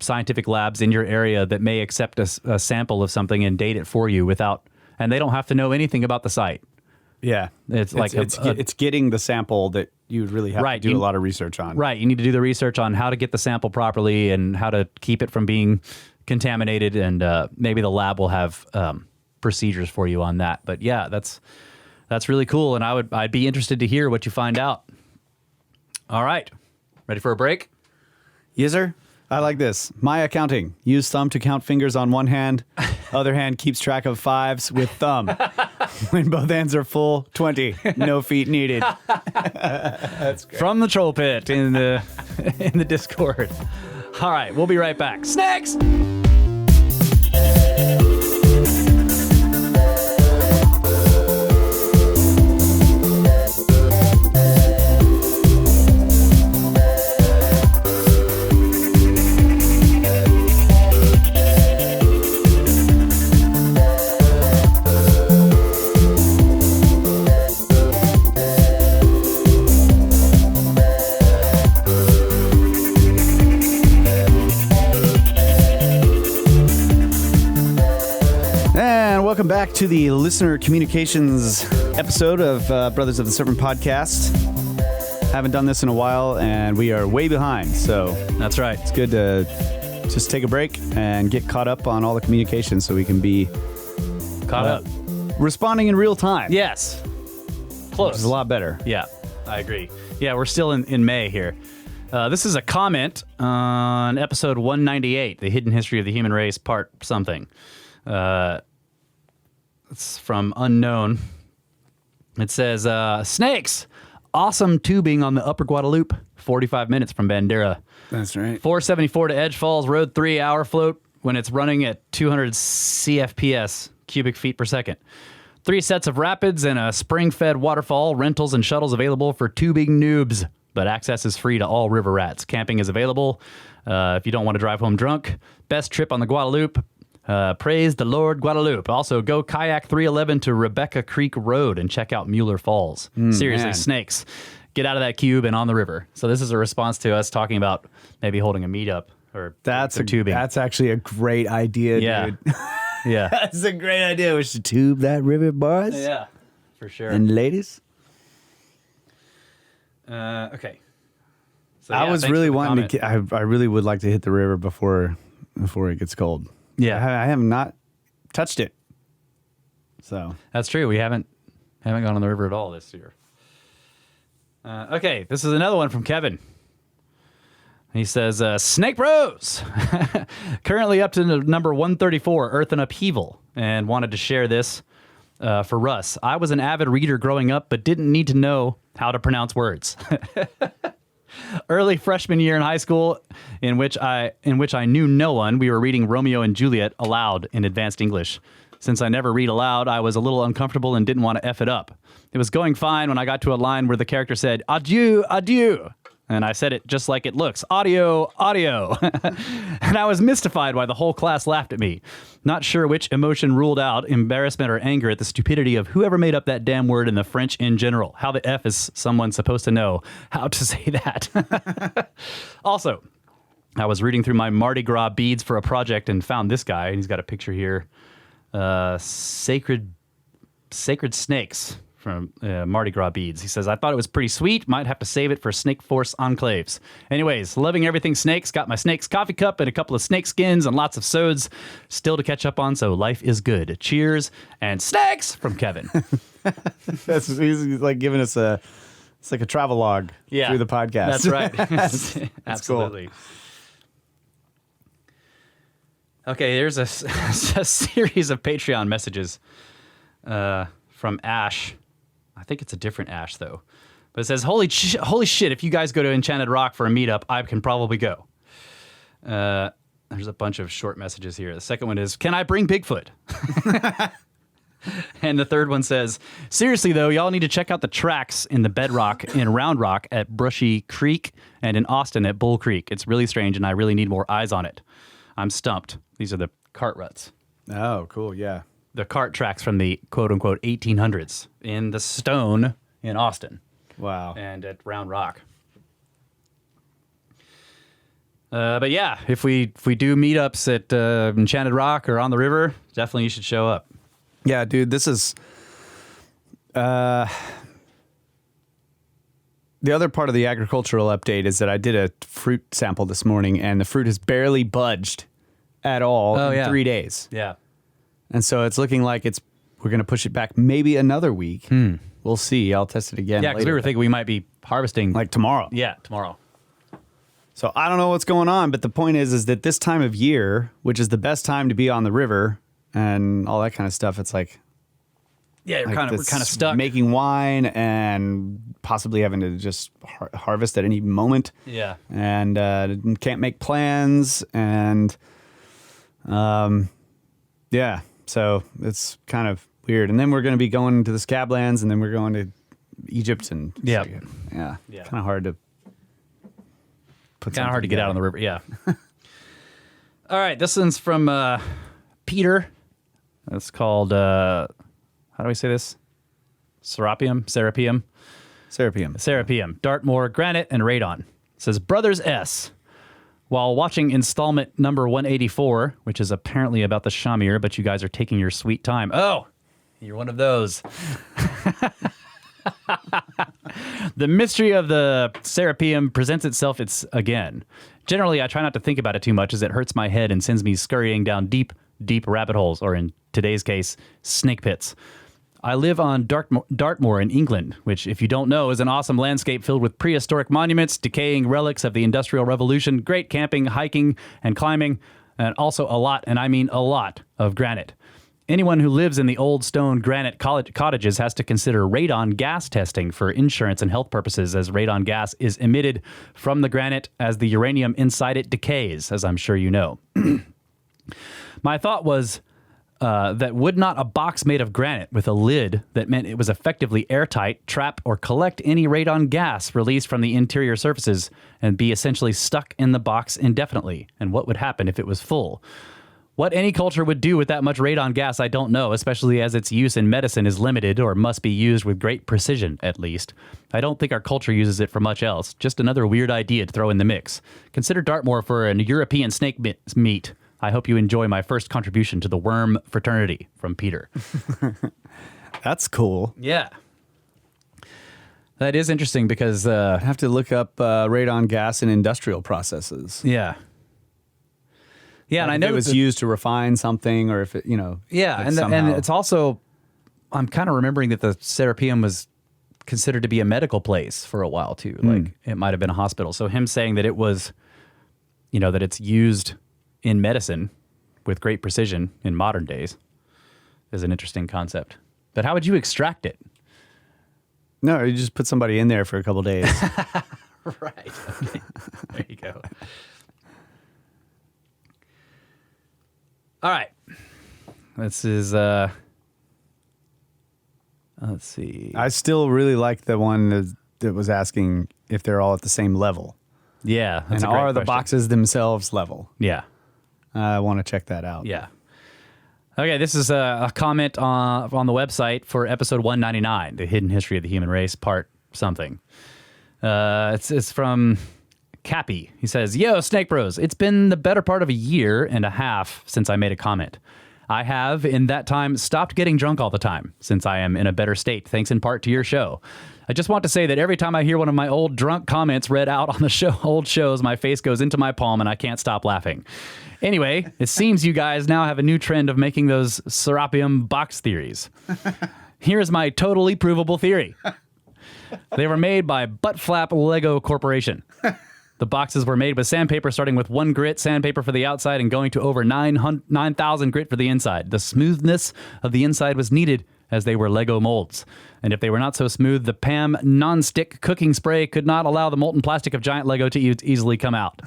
scientific labs in your area that may accept a sample of something and date it for you and they don't have to know anything about the site. Yeah. It's like it's getting the sample that you would really have to do a lot of research on. Right. You need to do the research on how to get the sample properly and how to keep it from being contaminated. And maybe the lab will have procedures for you on that. But yeah, that's really cool. And I'd be interested to hear what you find out. All right. Ready for a break? Yes, sir. I like this. My accounting. Use thumb to count fingers on one hand. Other hand keeps track of fives with thumb. When both hands are full, 20. No feet needed. That's great. From the troll pit in the Discord. All right, we'll be right back. Snakes! Welcome back to the listener communications episode of Brothers of the Serpent podcast. Haven't done this in a while, and we are way behind. So that's right. It's good to just take a break and get caught up on all the communications so we can be caught up, responding in real time. Yes, close. Which is a lot better. Yeah, I agree. Yeah, we're still in May here. This is a comment on episode 198, The Hidden History of the Human Race, part something. It's from Unknown. It says, Snakes, awesome tubing on the Upper Guadalupe, 45 minutes from Bandera. That's right. 474 to Edge Falls Road, 3-hour float when it's running at 200 CFPS, cubic feet per second. 3 sets of rapids and a spring-fed waterfall, rentals and shuttles available for tubing noobs, but access is free to all river rats. Camping is available if you don't want to drive home drunk. Best trip on the Guadalupe. Praise the Lord Guadalupe. Also, go kayak 311 to Rebecca Creek Road and check out Mueller Falls. Seriously, man. Snakes, get out of that cube and on the river. So this is a response to us talking about maybe holding a meetup or some tubing. That's actually a great idea, dude. Yeah. That's a great idea. We should tube that river, boys. Yeah, for sure. And ladies. Okay. So, I was thanks really for the wanting comment. to. I really would like to hit the river before it gets cold. Yeah. I have not touched it. So That's true. We haven't gone on the river at all this year. Okay, this is another one from Kevin. He says, Snake Bros! Currently up to number 134, Earth in Upheaval, and wanted to share this for Russ. I was an avid reader growing up, but didn't need to know how to pronounce words. Early freshman year in high school, in which I knew no one, we were reading Romeo and Juliet aloud in advanced English. Since I never read aloud, I was a little uncomfortable and didn't want to F it up. It was going fine when I got to a line where the character said, adieu, adieu. And I said it just like it looks, audio, audio. And I was mystified why the whole class laughed at me. Not sure which emotion ruled out, embarrassment or anger at the stupidity of whoever made up that damn word in the French in general. How the F is someone supposed to know how to say that? Also, I was reading through my Mardi Gras beads for a project and found this guy, and he's got a picture here. Sacred Snakes from Mardi Gras Beads. He says, I thought it was pretty sweet. Might have to save it for Snake Force Enclaves. Anyways, loving everything snakes. Got my Snakes coffee cup and a couple of SnakeSkins and lots of sods still to catch up on, so life is good. Cheers and snakes from Kevin. He's like giving us it's like a travel log through the podcast. That's right. Absolutely. Cool. Okay, here's a series of Patreon messages from Ash. I think it's a different Ash, though. But it says, holy shit, if you guys go to Enchanted Rock for a meetup, I can probably go. There's a bunch of short messages here. The second one is, can I bring Bigfoot? And the third one says, seriously, though, y'all need to check out the tracks in the bedrock in Round Rock at Brushy Creek and in Austin at Bull Creek. It's really strange, and I really need more eyes on it. I'm stumped. These are the cart ruts. Oh, cool. Yeah. The cart tracks from the quote-unquote 1800s in the stone in Austin. Wow. And at Round Rock. But yeah, if we do meetups at Enchanted Rock or on the river, definitely you should show up. Yeah, dude, this is the other part of the agricultural update is that I did a fruit sample this morning, and the fruit has barely budged at all in 3 days. Yeah. And so it's looking like we're going to push it back maybe another week. We'll see. I'll test it again. Yeah, because we were thinking we might be harvesting like tomorrow. Yeah, tomorrow. So I don't know what's going on, but the point is that this time of year, which is the best time to be on the river and all that kind of stuff, it's like, yeah, we're kind of stuck making wine and possibly having to just harvest at any moment. Yeah, and can't make plans, and yeah, so it's kind of weird. And then we're going to be going to the Scablands, and then we're going to Egypt, and yeah, kind of hard to put. Kind of hard to get out on the river. Yeah. All right, this one's from Peter. It's called, how do we say this? Serapeum? Dartmoor, Granite, and Radon. It says, Brothers S. While watching installment number 184, which is apparently about the Shamir, but you guys are taking your sweet time. Oh, you're one of those. The mystery of the Serapeum presents itself again. Generally, I try not to think about it too much as it hurts my head and sends me scurrying down deep rabbit holes, or in today's case, snake pits. I live on Dartmoor in England, which, if you don't know, is an awesome landscape filled with prehistoric monuments, decaying relics of the Industrial Revolution, great camping, hiking, and climbing, and also a lot, and I mean a lot, of granite. Anyone who lives in the old stone granite cottages has to consider radon gas testing for insurance and health purposes, as radon gas is emitted from the granite as the uranium inside it decays, as I'm sure you know. My thought was that would not a box made of granite with a lid that meant it was effectively airtight trap or collect any radon gas released from the interior surfaces and be essentially stuck in the box indefinitely? And what would happen if it was full? What any culture would do with that much radon gas, I don't know, especially as its use in medicine is limited or must be used with great precision, at least. I don't think our culture uses it for much else. Just another weird idea to throw in the mix. Consider Dartmoor for an European snake meat. I hope you enjoy my first contribution to the worm fraternity, from Peter. That's cool. Yeah. That is interesting because... I have to look up radon gas in industrial processes. Yeah. Yeah, and I know it was used to refine something, or if it, Yeah, and it's also, I'm kind of remembering that the Serapeum was considered to be a medical place for a while too. Like it might have been a hospital. So him saying that it was, that it's used in medicine with great precision in modern days is an interesting concept. But how would you extract it? No, you just put somebody in there for a couple days. Right. Okay. There you go. All right. This is, let's see. I still really like the one that was asking if they're all at the same level. Yeah. And are the boxes themselves level? Yeah. I want to check that out. Yeah. Okay, this is a comment on the website for episode 199, The Hidden History of the Human Race, part something. It's from Cappy. He says, Yo, Snake Bros, it's been the better part of a year and a half since I made a comment. I have, in that time, stopped getting drunk all the time, since I am in a better state, thanks in part to your show. I just want to say that every time I hear one of my old drunk comments read out on the old shows, my face goes into my palm and I can't stop laughing. Anyway, it seems you guys now have a new trend of making those Serapium box theories. Here's my totally provable theory. They were made by Butt Flap Lego Corporation. The boxes were made with sandpaper, starting with 1 grit sandpaper for the outside and going to over 9,000 grit for the inside. The smoothness of the inside was needed as they were Lego molds. And if they were not so smooth, the PAM non-stick cooking spray could not allow the molten plastic of giant Lego to easily come out.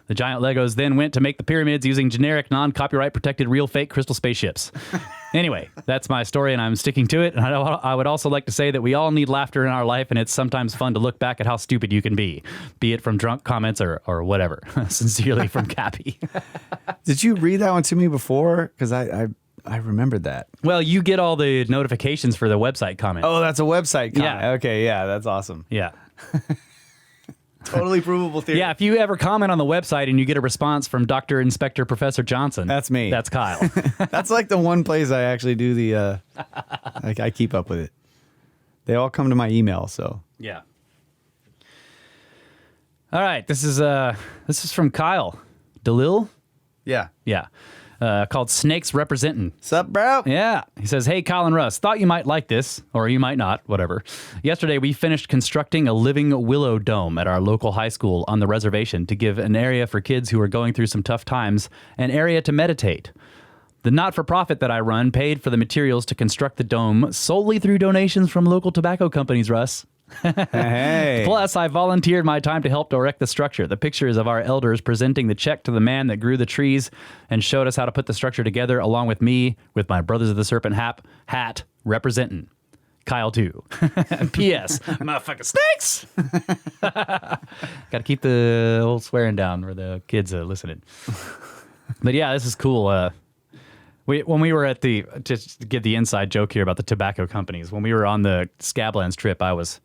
The giant Legos then went to make the pyramids using generic, non-copyright protected real fake crystal spaceships. Anyway, that's my story and I'm sticking to it. And I would also like to say that we all need laughter in our life, and it's sometimes fun to look back at how stupid you can be it from drunk comments or whatever. Sincerely, from Cappy. Did you read that one to me before? Because I remembered that. Well, you get all the notifications for the website comments. Oh, that's a website comment. Yeah. Okay, yeah, that's awesome. Yeah. Totally provable theory. Yeah, if you ever comment on the website and you get a response from Dr. Inspector Professor Johnson. That's me. That's Kyle. That's like the one place I actually do the, I keep up with it. They all come to my email, so. Yeah. All right, this is from Kyle. Dalil? Yeah. Yeah. Called Snakes Representin'. Sup, bro? Yeah. He says, hey, Kyle and Russ, thought you might like this, or you might not, whatever. Yesterday, we finished constructing a living willow dome at our local high school on the reservation to give an area for kids who are going through some tough times, an area to meditate. The not-for-profit that I run paid for the materials to construct the dome solely through donations from local tobacco companies, Russ. Hey. Plus, I volunteered my time to help erect the structure. The pictures of our elders presenting the check to the man that grew the trees and showed us how to put the structure together, along with me, with my Brothers of the Serpent hat representing. Kyle too. P.S. Motherfucking snakes! Got to keep the old swearing down where the kids are listening. But yeah, this is cool. When we were at just to give the inside joke here about the tobacco companies, when we were on the Scablands trip, I was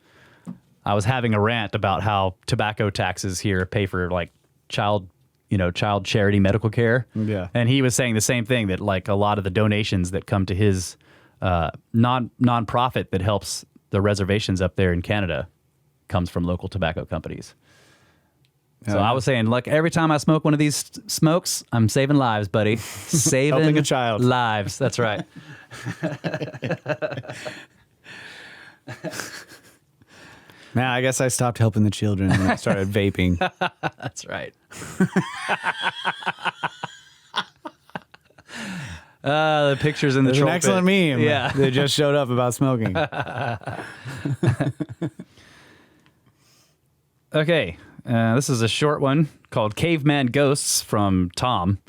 having a rant about how tobacco taxes here pay for like child charity medical care. Yeah. And he was saying the same thing, that like a lot of the donations that come to his non-profit that helps the reservations up there in Canada comes from local tobacco companies. So I was saying, like, every time I smoke one of these smokes, I'm saving lives, buddy. Saving Helping a child. lives. That's right. Man, I guess I stopped helping the children when I started vaping. That's right. The pictures in the There's an troll excellent pit. meme. Yeah. They just showed up about smoking. Okay. This is a short one called Caveman Ghosts from Tom.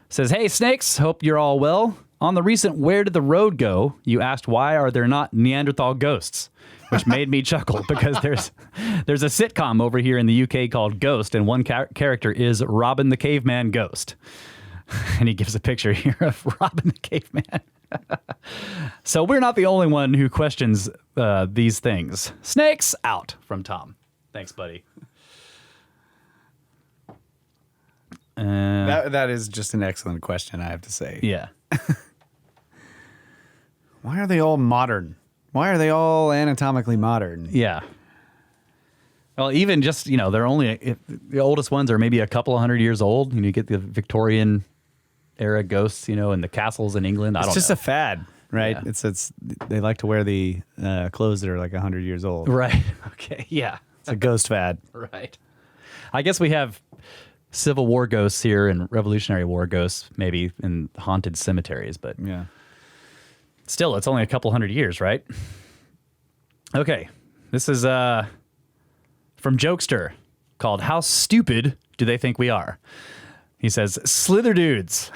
Says, hey, Snakes, hope you're all well. On the recent Where Did the Road Go, you asked why are there not Neanderthal ghosts, which made me chuckle because there's a sitcom over here in the UK called Ghost, and one character is Robin the Caveman Ghost. And he gives a picture here of Robin the Caveman. So we're not the only one who questions these things. Snakes out from Tom. Thanks, buddy. That is just an excellent question, I have to say. Yeah. Why are they all modern? Why are they all anatomically modern? Yeah. Well, even just, they're only, the oldest ones are maybe a couple of 100 years old. You get the Victorian era ghosts, in the castles in England. I don't know. It's just a fad, right? Yeah. It's they like to wear the clothes that are like 100 years old. Right. Okay. Yeah. It's a ghost fad. Right. I guess we have Civil War ghosts here and Revolutionary War ghosts maybe in haunted cemeteries, but Yeah. still, it's only a couple 100 years, right? Okay. This is from Jokester called How Stupid Do They Think We Are? He says, Slither dudes.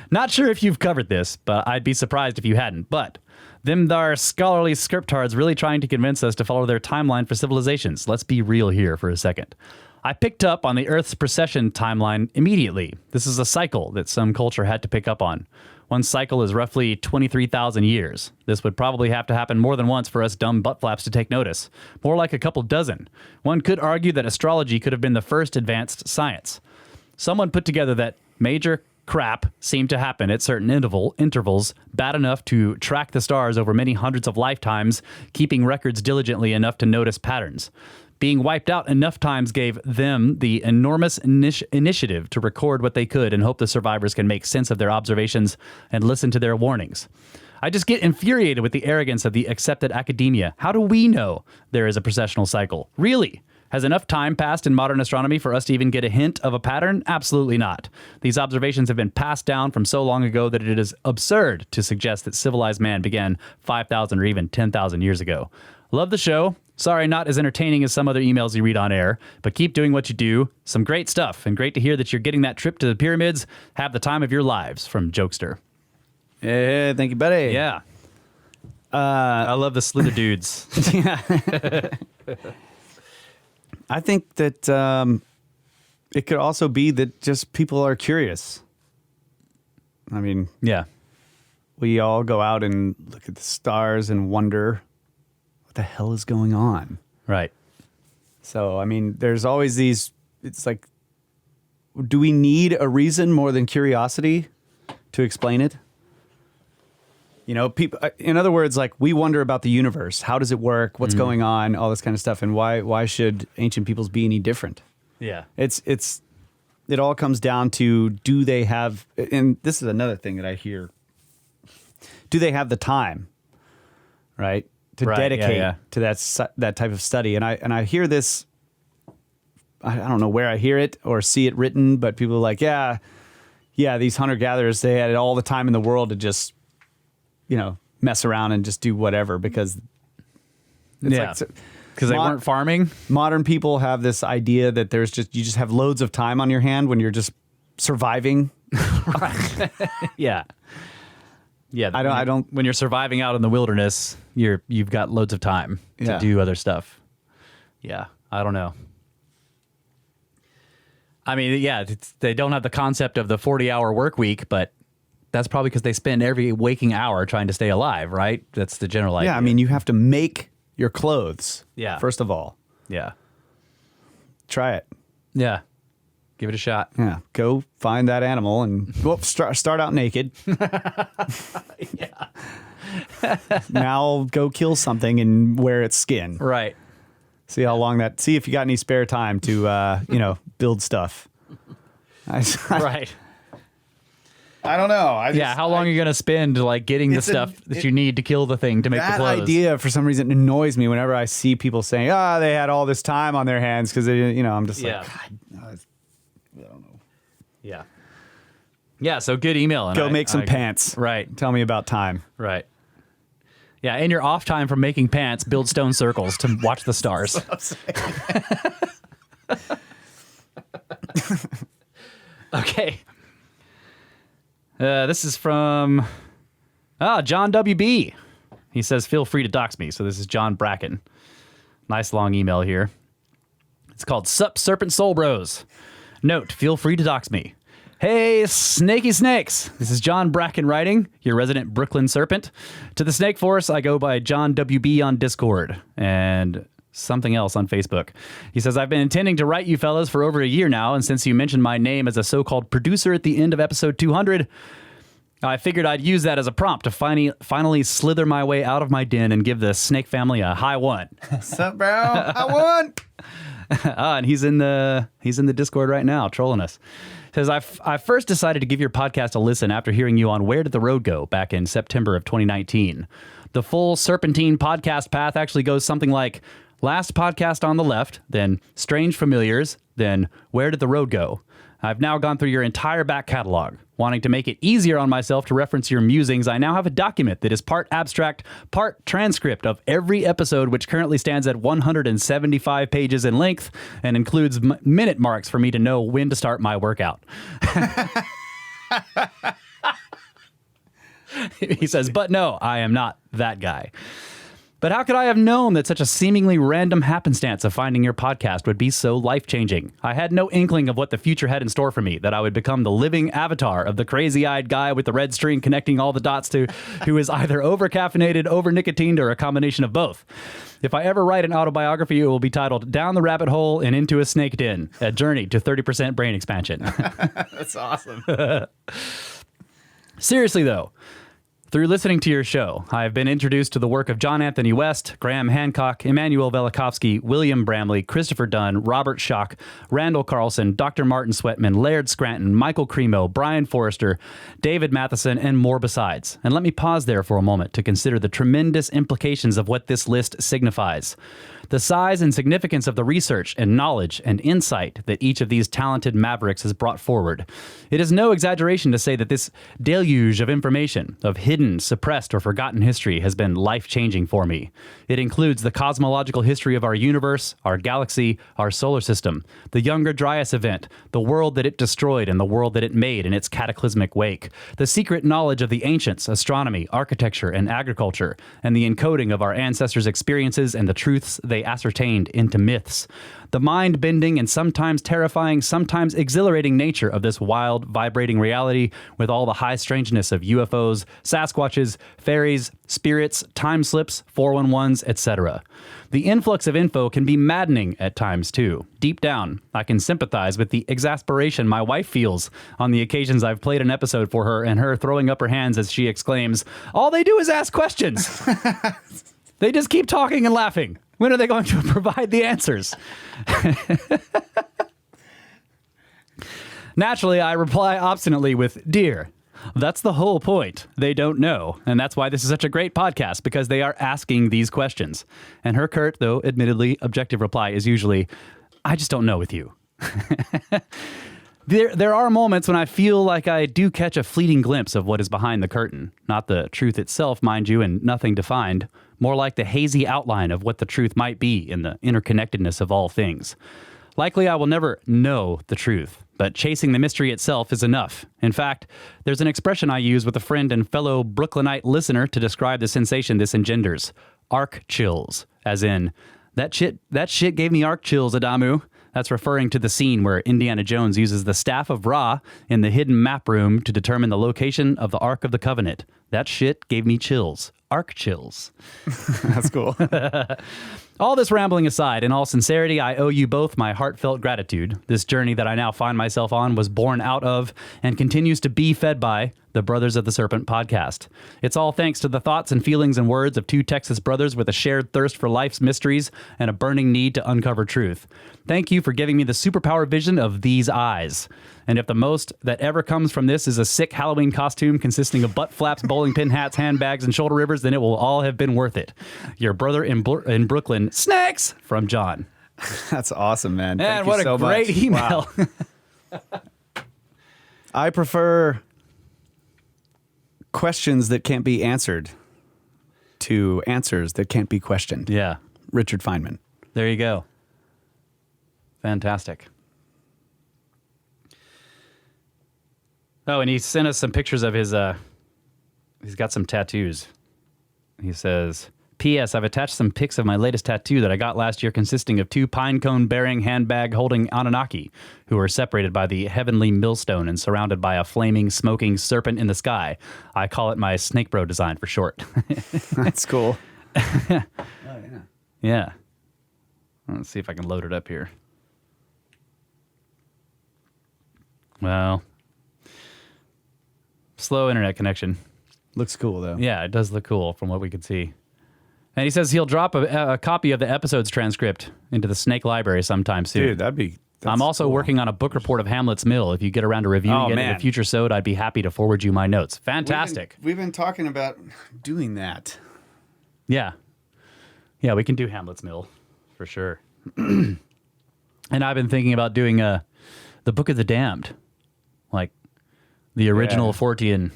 Not sure if you've covered this, but I'd be surprised if you hadn't. But them thar scholarly scriptards really trying to convince us to follow their timeline for civilizations. Let's be real here for a second. I picked up on the Earth's precession timeline immediately. This is a cycle that some culture had to pick up on. One cycle is roughly 23,000 years. This would probably have to happen more than once for us dumb butt flaps to take notice. More like a couple dozen. One could argue that astrology could have been the first advanced science. Someone put together that major crap seem to happen at certain intervals, bad enough to track the stars over many hundreds of lifetimes, keeping records diligently enough to notice patterns. Being wiped out enough times gave them the enormous initiative to record what they could and hope the survivors can make sense of their observations and listen to their warnings. I just get infuriated with the arrogance of the accepted academia. How do we know there is a precessional cycle? Really? Has enough time passed in modern astronomy for us to even get a hint of a pattern? Absolutely not. These observations have been passed down from so long ago that it is absurd to suggest that civilized man began 5,000 or even 10,000 years ago. Love the show. Sorry, not as entertaining as some other emails you read on air, but keep doing what you do. Some great stuff, and great to hear that you're getting that trip to the pyramids. Have the time of your lives, from Jokester. Yeah, thank you, buddy. Yeah. I love the slither dudes. I think that it could also be that just people are curious. I mean, Yeah. we all go out and look at the stars and wonder what the hell is going on. Right. So, I mean, there's always these, it's like, do we need a reason more than curiosity to explain it? You know, people, in other words, like, we wonder about the universe. How does it work? What's going on? All this kind of stuff. And why should ancient peoples be any different? Yeah. It all comes down to, do they have, and this is another thing that I hear, do they have the time, right, to dedicate to that type of study? And I hear this, I don't know where I hear it or see it written, but people are like, yeah, these hunter-gatherers, they had all the time in the world to just, mess around and just do whatever, because Because they weren't farming. Modern people have this idea that you just have loads of time on your hand when you're just surviving. Yeah. Yeah. I don't. When you're surviving out in the wilderness, you've got loads of time to do other stuff. Yeah. I don't know. I mean, yeah, they don't have the concept of the 40-hour work week, but that's probably because they spend every waking hour trying to stay alive, right? That's the general idea. Yeah, I mean, you have to make your clothes. Yeah. First of all. Yeah. Try it. Yeah. Give it a shot. Yeah. Go find that animal and start out naked. Yeah. Now go kill something and wear its skin. Right. See if you got any spare time to, build stuff. Right. I don't know. How long are you going to spend getting the stuff that you need to kill the thing to make the clothes? That idea, for some reason, annoys me whenever I see people saying, they had all this time on their hands because they, I'm just like, God, I don't know. Yeah. Yeah, so good email. Go make some pants. Right. Tell me about time. Right. Yeah, in your off time from making pants, build stone circles to watch the stars. Okay. This is from John WB. He says, feel free to dox me. So this is John Bracken. Nice long email here. It's called Sup Serpent Soul Bros. Note, feel free to dox me. Hey, snaky snakes. This is John Bracken writing, your resident Brooklyn Serpent. To the Snake Force, I go by John WB on Discord and something else on Facebook. He says, I've been intending to write you fellas for over a year now, and since you mentioned my name as a so-called producer at the end of episode 200, I figured I'd use that as a prompt to finally slither my way out of my den and give the Snake family a high one. What's up, bro? I won. And he's in the Discord right now, trolling us. Says, I first decided to give your podcast a listen after hearing you on Where Did the Road Go back in September of 2019. The full Serpentine podcast path actually goes something like last podcast on the left, then Strange Familiars, then Where Did the Road Go? I've now gone through your entire back catalog. Wanting to make it easier on myself to reference your musings, I now have a document that is part abstract, part transcript of every episode, which currently stands at 175 pages in length and includes minute marks for me to know when to start my workout. He says, but no, I am not that guy. But how could I have known that such a seemingly random happenstance of finding your podcast would be so life-changing? I had no inkling of what the future had in store for me, that I would become the living avatar of the crazy-eyed guy with the red string connecting all the dots to who is either over-caffeinated, over-nicotined, or a combination of both. If I ever write an autobiography, it will be titled Down the Rabbit Hole and Into a Snake Den, a journey to 30% brain expansion. That's awesome. Seriously, though, through listening to your show, I have been introduced to the work of John Anthony West, Graham Hancock, Emmanuel Velikovsky, William Bramley, Christopher Dunn, Robert Schock, Randall Carlson, Dr. Martin Sweatman, Laird Scranton, Michael Cremo, Brian Forrester, David Matheson, and more besides. And let me pause there for a moment to consider the tremendous implications of what this list signifies. The size and significance of the research and knowledge and insight that each of these talented mavericks has brought forward. It is no exaggeration to say that this deluge of information, of hidden, suppressed, or forgotten history has been life-changing for me. It includes the cosmological history of our universe, our galaxy, our solar system, the Younger Dryas event, the world that it destroyed and the world that it made in its cataclysmic wake, the secret knowledge of the ancients, astronomy, architecture, and agriculture, and the encoding of our ancestors' experiences and the truths they ascertained into myths. The mind-bending and sometimes terrifying, sometimes exhilarating nature of this wild, vibrating reality with all the high strangeness of UFOs, Sasquatches, fairies, spirits, time slips, 411s, etc. The influx of info can be maddening at times, too. Deep down, I can sympathize with the exasperation my wife feels on the occasions I've played an episode for her and her throwing up her hands as she exclaims, "All they do is ask questions. They just keep talking and laughing. When are they going to provide the answers?" Naturally, I reply obstinately with, "Dear, that's the whole point. They don't know. And that's why this is such a great podcast, because they are asking these questions." And her curt, though admittedly objective reply is usually, "I just don't know with you." There are moments when I feel like I do catch a fleeting glimpse of what is behind the curtain. Not the truth itself, mind you, and nothing defined. More like the hazy outline of what the truth might be in the interconnectedness of all things. Likely I will never know the truth, but chasing the mystery itself is enough. In fact, there's an expression I use with a friend and fellow Brooklynite listener to describe the sensation this engenders. Arc chills, as in, that shit gave me arc chills, Adamu. That's referring to the scene where Indiana Jones uses the Staff of Ra in the hidden map room to determine the location of the Ark of the Covenant. That shit gave me chills. Arc chills. That's cool. All this rambling aside, in all sincerity, I owe you both my heartfelt gratitude. This journey that I now find myself on was born out of and continues to be fed by the Brothers of the Serpent podcast. It's all thanks to the thoughts and feelings and words of two Texas brothers with a shared thirst for life's mysteries and a burning need to uncover truth. Thank you for giving me the superpower vision of these eyes. And if the most that ever comes from this is a sick Halloween costume consisting of butt flaps, bowling pin hats, handbags, and shoulder rivers, then it will all have been worth it. Your brother in Brooklyn, Snacks, from John. That's awesome, man. Man, Thank you what so a great much. email. Wow. I prefer questions that can't be answered to answers that can't be questioned. Yeah. Richard Feynman. There you go. Fantastic. Oh, and he sent us some pictures of his, he's got some tattoos. He says, P.S. I've attached some pics of my latest tattoo that I got last year consisting of two pine cone bearing handbag holding Anunnaki who are separated by the heavenly millstone and surrounded by a flaming, smoking serpent in the sky. I call it my Snake Bro design for short. That's cool. Yeah. Let's see if I can load it up here. Well, slow internet connection. Looks cool, though. Yeah, it does look cool from what we could see. And he says he'll drop a copy of the episode's transcript into the Snake Library sometime soon. Dude, I'm also cool. working on a book report of Hamlet's Mill. If you get around to reviewing it in a future sode, I'd be happy to forward you my notes. Fantastic. We've been talking about doing that. Yeah. Yeah, we can do Hamlet's Mill for sure. And I've been thinking about doing the Book of the Damned, like the original Fortean,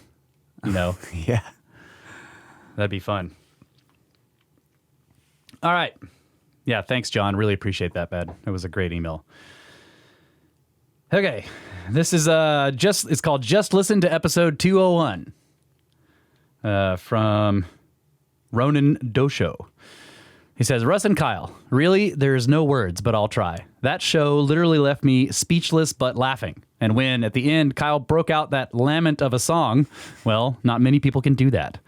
you know. Yeah. That'd be fun. All right. Yeah, thanks, John. Really appreciate that, bud. It was a great email. Okay. This is it's called Just Listen to Episode 201 from Ronan Dosho. He says, Russ and Kyle, really, there's no words, but I'll try. That show literally left me speechless but laughing. And when, at the end, Kyle broke out that lament of a song, well, not many people can do that.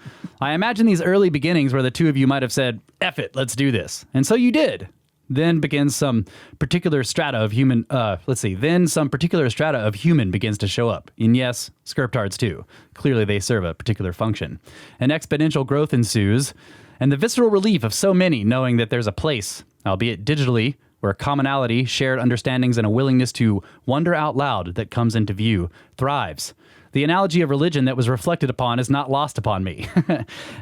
I imagine these early beginnings where the two of you might have said, F it, let's do this. And so you did. Then begins some particular strata of human, then some particular strata of human begins to show up. And yes, Scriptards too. Clearly they serve a particular function. An exponential growth ensues, and the visceral relief of so many knowing that there's a place, albeit digitally, where commonality, shared understandings, and a willingness to wonder out loud that comes into view thrives. The analogy of religion that was reflected upon is not lost upon me.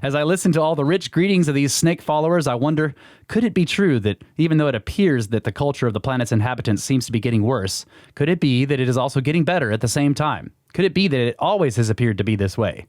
As I listen to all the rich greetings of these snake followers, I wonder, could it be true that even though it appears that the culture of the planet's inhabitants seems to be getting worse, could it be that it is also getting better at the same time? Could it be that it always has appeared to be this way?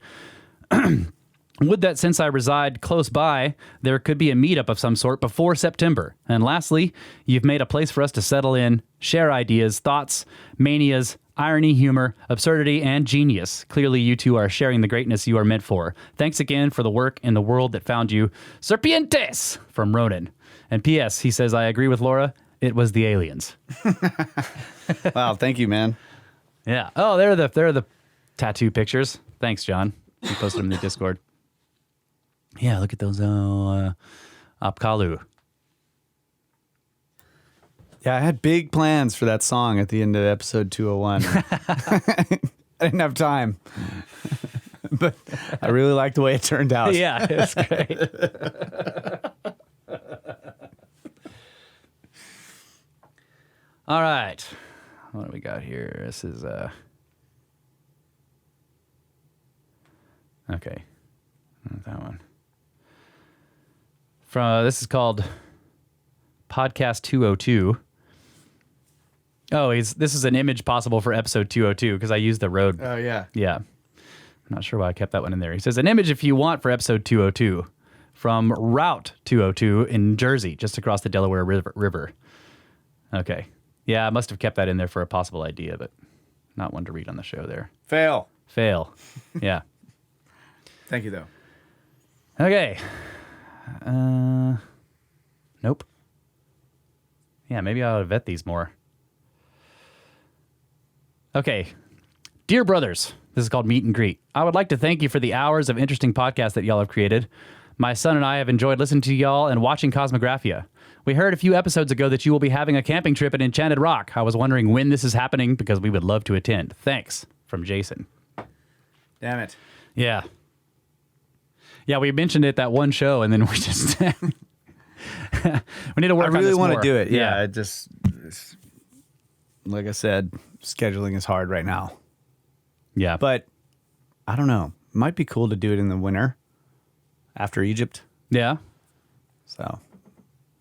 Would that since I reside close by, there could be a meetup of some sort before September. And lastly, you've made a place for us to settle in, share ideas, thoughts, manias, irony, humor, absurdity, and genius. Clearly, you two are sharing the greatness you are meant for. Thanks again for the work in the world that found you. Serpientes! From Ronan. And P.S., he says, I agree with Laura. It was the aliens. Wow, thank you, man. Yeah. Oh, there are the tattoo pictures. Thanks, John. He posted them in the Discord. Yeah, look at those Apkalu. Yeah, I had big plans for that song at the end of episode 201. I didn't have time. But I really liked the way it turned out. Yeah, it's great. All right. What do we got here? This is okay. Not that one. This is called Podcast 202. Oh, this is an image possible for episode 202 because I used the road. Oh, yeah. Yeah. I'm not sure why I kept that one in there. He says, an image if you want for episode 202 from Route 202 in Jersey, just across the Delaware River. Okay. Yeah, I must have kept that in there for a possible idea, but not one to read on the show there. Fail. Yeah. Thank you, though. Okay. Nope. Yeah, maybe I ought to vet these more. Okay. Dear brothers, this is called Meet and Greet. I would like to thank you for the hours of interesting podcasts that y'all have created. My son and I have enjoyed listening to y'all and watching Cosmographia. We heard a few episodes ago that you will be having a camping trip at Enchanted Rock. I was wondering when this is happening because we would love to attend. Thanks. From Jason. Damn it. Yeah. Yeah, we mentioned it that one show, and then we just... we need to work on this more. I really want to do it. Yeah, it's, like I said, scheduling is hard right now. Yeah. But I don't know. It might be cool to do it in the winter after Egypt. Yeah. So.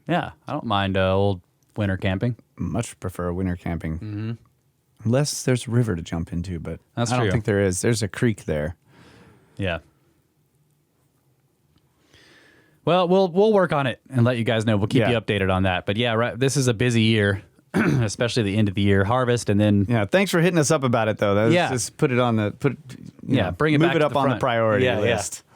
Yeah, I don't mind old winter camping. Much prefer winter camping. Mm-hmm. Unless there's a river to jump into, but I don't think there is. There's a creek there. Yeah. Well, we'll work on it and let you guys know. We'll keep you updated on that. But yeah, right. This is a busy year, especially the end of the year harvest, and then thanks for hitting us up about it though. Just put it on the bring it back move it up on the priority list. Yeah.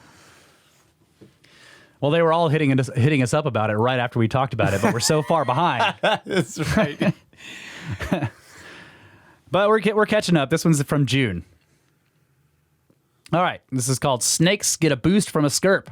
Well, they were all hitting us up about it right after we talked about it, but we're so far behind. That's right. But we're catching up. This one's from June. All right, this is called Snakes Get a Boost from a Skirp.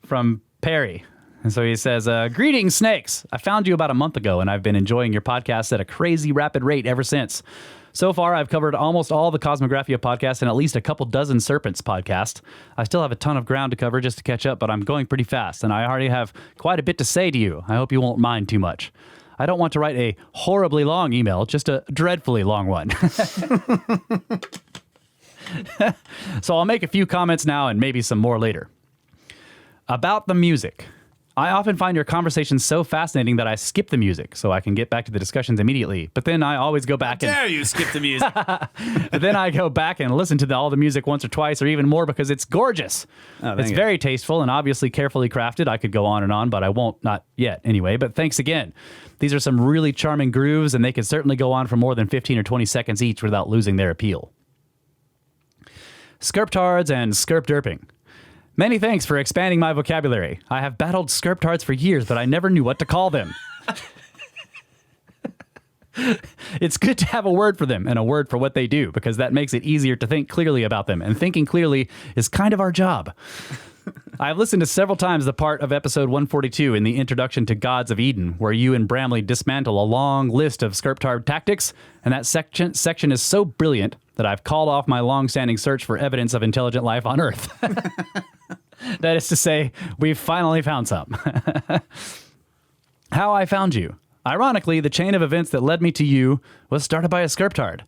from Perry. And so he says, greetings, snakes. I found you about a month ago, and I've been enjoying your podcast at a crazy rapid rate ever since. So far, I've covered almost all the Cosmographia podcasts and at least a couple dozen Serpents podcasts. I still have a ton of ground to cover just to catch up, but I'm going pretty fast, and I already have quite a bit to say to you. I hope you won't mind too much. I don't want to write a horribly long email, just a dreadfully long one. So I'll make a few comments now and maybe some more later. About the music. I often find your conversations so fascinating that I skip the music so I can get back to the discussions immediately. But then I always go back How dare you skip the music? But then I go back and listen to all the music once or twice or even more because it's gorgeous. It's very tasteful and obviously carefully crafted. I could go on, but I won't, not yet anyway. But thanks again. These are some really charming grooves, and they can certainly go on for more than 15 or 20 seconds each without losing their appeal. Skurptards and skirpderping. Many thanks for expanding my vocabulary. I have battled skirptards for years, but I never knew what to call them. It's good to have a word for them and a word for what they do, because that makes it easier to think clearly about them. And thinking clearly is kind of our job. I've listened to several times the part of episode 142 in the introduction to Gods of Eden, where you and Bramley dismantle a long list of skirptard tactics, and that section is so brilliant that I've called off my long-standing search for evidence of intelligent life on Earth. That is to say, we've finally found some. How I found you. Ironically, the chain of events that led me to you was started by a skirptard.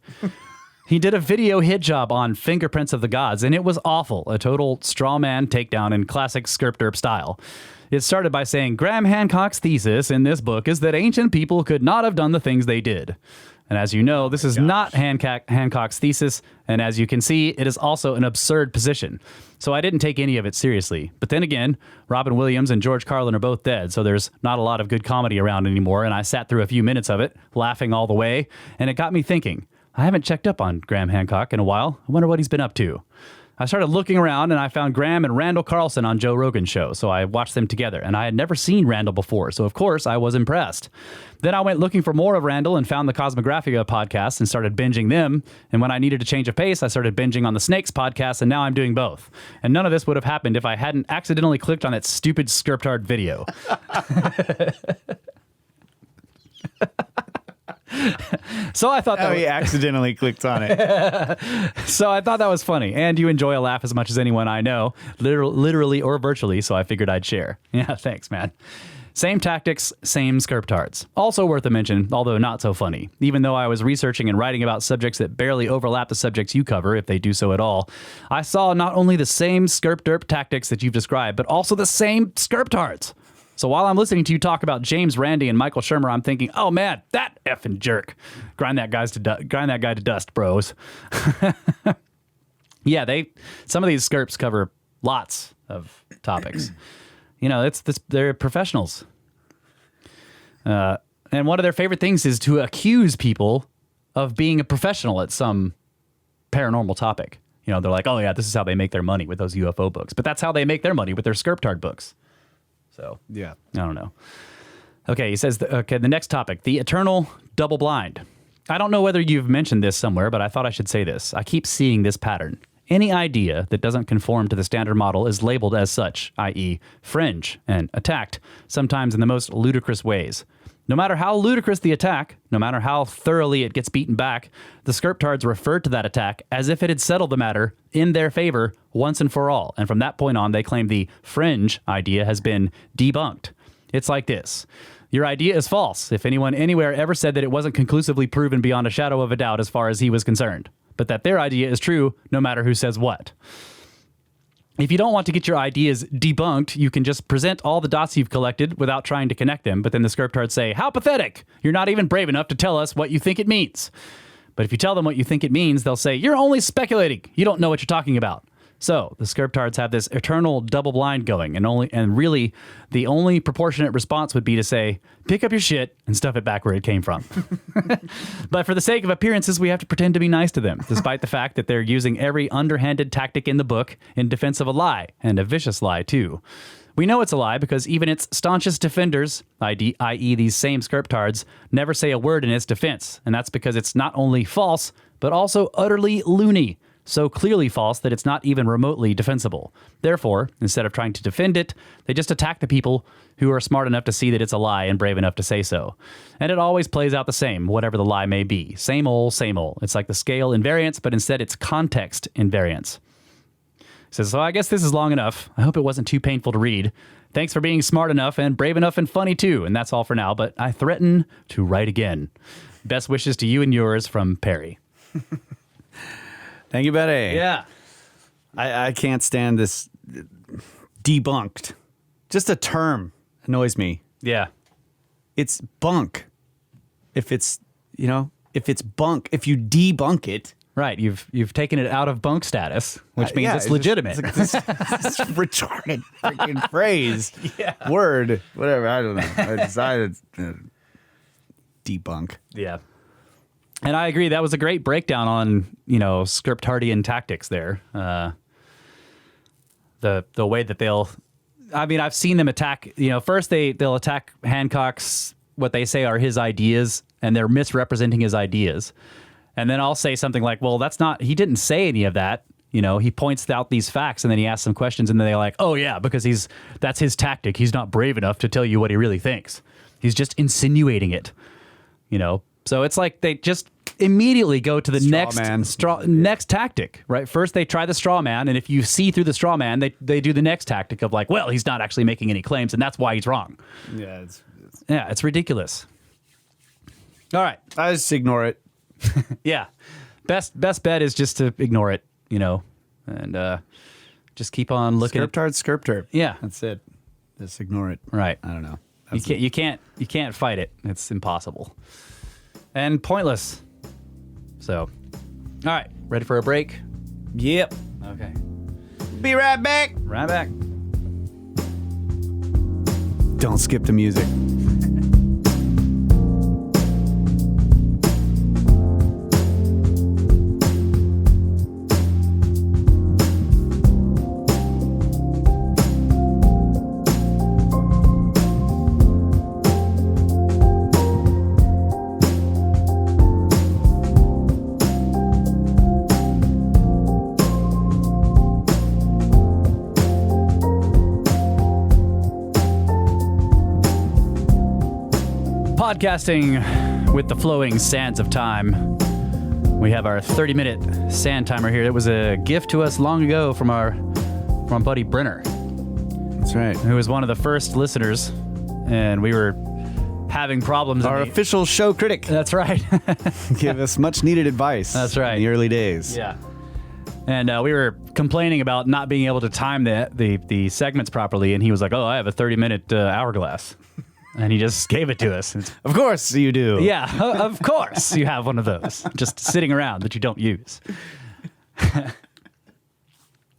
He did a video hit job on Fingerprints of the Gods, and it was awful. A total straw man takedown in classic skirpderp style. It started by saying Graham Hancock's thesis in this book is that ancient people could not have done the things they did. And as you know, this is not Hancock's thesis, and as you can see, it is also an absurd position. So I didn't take any of it seriously. But then again, Robin Williams and George Carlin are both dead, so there's not a lot of good comedy around anymore, and I sat through a few minutes of it, laughing all the way, and it got me thinking, I haven't checked up on Graham Hancock in a while. I wonder what he's been up to. I started looking around, and I found Graham and Randall Carlson on Joe Rogan's show, so I watched them together, and I had never seen Randall before, so of course I was impressed. Then I went looking for more of Randall and found the Cosmographia podcast and started binging them, and when I needed a change of pace, I started binging on the Snakes podcast, and now I'm doing both. And none of this would have happened if I hadn't accidentally clicked on that stupid skirptard video. So I thought he accidentally clicked on it. So I thought that was funny. And you enjoy a laugh as much as anyone I know, literally or virtually, so I figured I'd share. Yeah, thanks, man. Same tactics, same skirptards. Also worth a mention, although not so funny. Even though I was researching and writing about subjects that barely overlap the subjects you cover, if they do so at all, I saw not only the same skirpderp tactics that you've described, but also the same skirptards. So while I'm listening to you talk about James Randi and Michael Shermer, I'm thinking, oh man, that effing jerk. Grind that guy to dust, bros. Yeah, some of these skirps cover lots of topics. You know, they're professionals. And one of their favorite things is to accuse people of being a professional at some paranormal topic. You know, they're like, oh yeah, this is how they make their money with those UFO books. But that's how they make their money with their skirptard books. So, yeah, I don't know. Okay, he says, the next topic, the eternal double blind. I don't know whether you've mentioned this somewhere, but I thought I should say this. I keep seeing this pattern. Any idea that doesn't conform to the standard model is labeled as such, i.e. fringe, and attacked, sometimes in the most ludicrous ways. No matter how ludicrous the attack, no matter how thoroughly it gets beaten back, the skirptards refer to that attack as if it had settled the matter in their favor once and for all. And from that point on, they claim the fringe idea has been debunked. It's like this. Your idea is false if anyone anywhere ever said that it wasn't conclusively proven beyond a shadow of a doubt as far as he was concerned, but that their idea is true no matter who says what. If you don't want to get your ideas debunked, you can just present all the dots you've collected without trying to connect them, but then the skirptards say, how pathetic! You're not even brave enough to tell us what you think it means. But if you tell them what you think it means, they'll say, you're only speculating. You don't know what you're talking about. So the skirptards have this eternal double blind going, and really the only proportionate response would be to say, pick up your shit and stuff it back where it came from. But for the sake of appearances, we have to pretend to be nice to them, despite the fact that they're using every underhanded tactic in the book in defense of a lie, and a vicious lie too. We know it's a lie because even its staunchest defenders, i.e. these same skirptards, never say a word in its defense, and that's because it's not only false, but also utterly loony. So clearly false that it's not even remotely defensible. Therefore, instead of trying to defend it, they just attack the people who are smart enough to see that it's a lie and brave enough to say so. And it always plays out the same, whatever the lie may be. Same old, same old. It's like the scale invariance, but instead it's context invariance. Says, so I guess this is long enough. I hope it wasn't too painful to read. Thanks for being smart enough and brave enough and funny too. And that's all for now, but I threaten to write again. Best wishes to you and yours from Perry. Thank you, Betty. Yeah. I can't stand this debunked. Just a term annoys me. Yeah. It's bunk. If it's bunk, if you debunk it. Right. You've taken it out of bunk status, which means it's legitimate. It's like this retarded freaking phrase. Yeah. Word. Whatever. I don't know. I decided to debunk. Yeah. And I agree. That was a great breakdown on, Scriptardian tactics there. The way that I've seen them attack, first they'll attack Hancock's, what they say are his ideas, and they're misrepresenting his ideas. And then I'll say something like, well, he didn't say any of that. He points out these facts and then he asks some questions and then they're like, oh yeah, because that's his tactic. He's not brave enough to tell you what he really thinks. He's just insinuating it, So it's like they just immediately go to the next tactic, right? First they try the straw man, and if you see through the straw man, they do the next tactic of like, well, he's not actually making any claims, and that's why he's wrong. Yeah, it's ridiculous. All right, I just ignore it. Yeah, best bet is just to ignore it, and just keep on looking. Scriptard. Yeah, that's it. Just ignore it. Right. I don't know. You can't fight it. It's impossible and pointless. So, all right, ready for a break? Yep. Okay. Be right back. Right back. Don't skip the music. Podcasting with the flowing sands of time. We have our 30-minute sand timer here. It was a gift to us long ago from our buddy Brenner. That's right. Who was one of the first listeners, and we were having problems. Our official show critic. That's right. Give us much needed advice. That's right. In the early days. Yeah. And we were complaining about not being able to time the segments properly, and he was like, "Oh, I have a 30-minute hourglass." And he just gave it to us. Of course you do. Yeah, of course you have one of those just sitting around that you don't use. And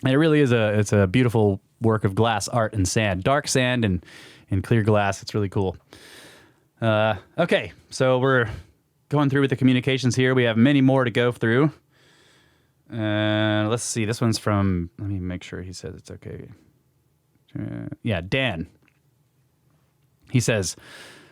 it really is it's a beautiful work of glass art and sand, dark sand and clear glass. It's really cool. Okay, so we're going through with the communications here. We have many more to go through. Let's see. This one's from. Let me make sure he says it's okay. Yeah, Dan. He says,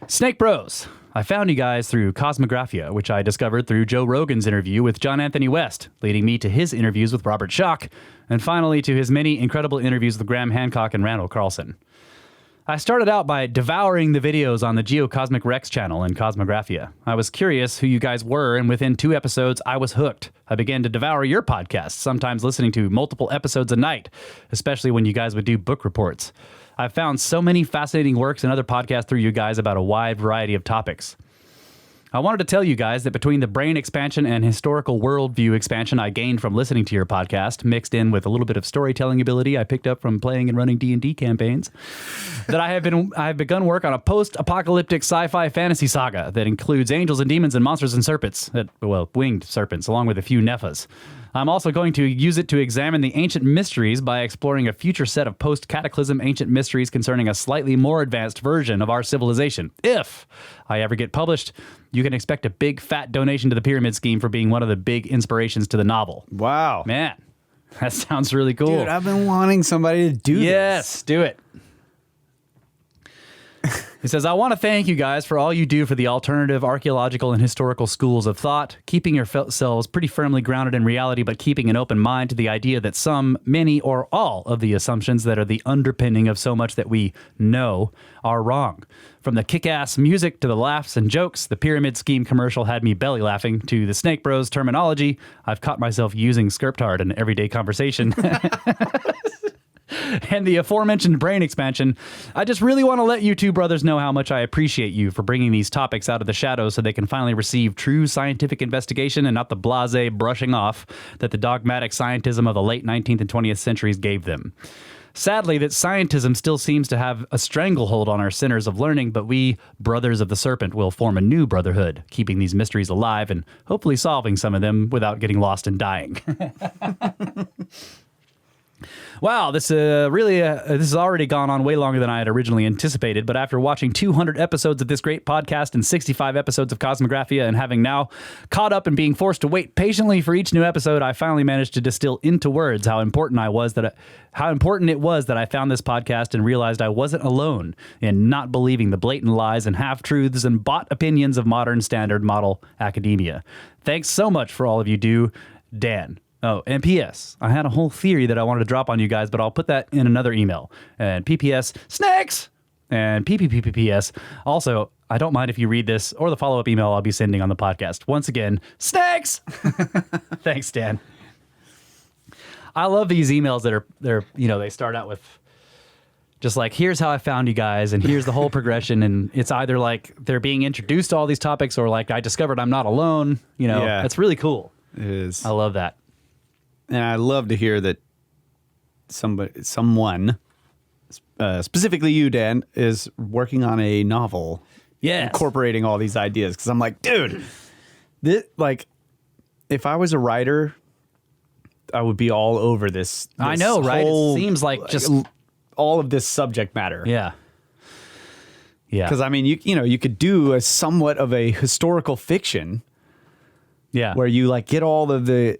Snake Bros, I found you guys through Cosmographia, which I discovered through Joe Rogan's interview with John Anthony West, leading me to his interviews with Robert Schoch, and finally to his many incredible interviews with Graham Hancock and Randall Carlson. I started out by devouring the videos on the Geocosmic Rex channel in Cosmographia. I was curious who you guys were, and within 2 episodes, I was hooked. I began to devour your podcast, sometimes listening to multiple episodes a night, especially when you guys would do book reports. I've found so many fascinating works and other podcasts through you guys about a wide variety of topics. I wanted to tell you guys that between the brain expansion and historical worldview expansion I gained from listening to your podcast, mixed in with a little bit of storytelling ability I picked up from playing and running D&D campaigns, that I have begun work on a post-apocalyptic sci-fi fantasy saga that includes angels and demons and monsters and serpents, winged serpents, along with a few Nephas. I'm also going to use it to examine the ancient mysteries by exploring a future set of post-cataclysm ancient mysteries concerning a slightly more advanced version of our civilization. If I ever get published, you can expect a big fat donation to the pyramid scheme for being one of the big inspirations to the novel. Wow. Man, that sounds really cool. Dude, I've been wanting somebody to do this. Yes, do it. He says, I want to thank you guys for all you do for the alternative archaeological and historical schools of thought, keeping yourselves pretty firmly grounded in reality, but keeping an open mind to the idea that some, many, or all of the assumptions that are the underpinning of so much that we know are wrong. From the kick-ass music to the laughs and jokes, the pyramid scheme commercial had me belly laughing, to the Snake Bros terminology I've caught myself using Scriptard in everyday conversation. And the aforementioned brain expansion, I just really want to let you two brothers know how much I appreciate you for bringing these topics out of the shadows so they can finally receive true scientific investigation and not the blasé brushing off that the dogmatic scientism of the late 19th and 20th centuries gave them. Sadly, that scientism still seems to have a stranglehold on our centers of learning, but we, Brothers of the Serpent, will form a new brotherhood, keeping these mysteries alive and hopefully solving some of them without getting lost and dying. Wow, this has already gone on way longer than I had originally anticipated, but after watching 200 episodes of this great podcast and 65 episodes of Cosmographia and having now caught up and being forced to wait patiently for each new episode, I finally managed to distill into words how important it was that I found this podcast and realized I wasn't alone in not believing the blatant lies and half-truths and bought opinions of modern standard model academia. Thanks so much for all of you do, Dan. Oh, and P.S. I had a whole theory that I wanted to drop on you guys, but I'll put that in another email. And P.P.S. Snakes! And P.P.P.P.P.S. Also, I don't mind if you read this or the follow-up email I'll be sending on the podcast. Once again, snakes! Thanks, Dan. I love these emails that they start out with just like, here's how I found you guys, and here's the whole progression, and it's either like they're being introduced to all these topics or like I discovered I'm not alone. It's really cool. It is. I love that. And I love to hear that someone, specifically you, Dan, is working on a novel. Yes. Incorporating all these ideas. Because I'm like, dude, if I was a writer, I would be all over this I know, right? It seems like just all of this subject matter. Yeah. Yeah. Because, I mean, you could do a somewhat of a historical fiction. Yeah. Where you like get all of the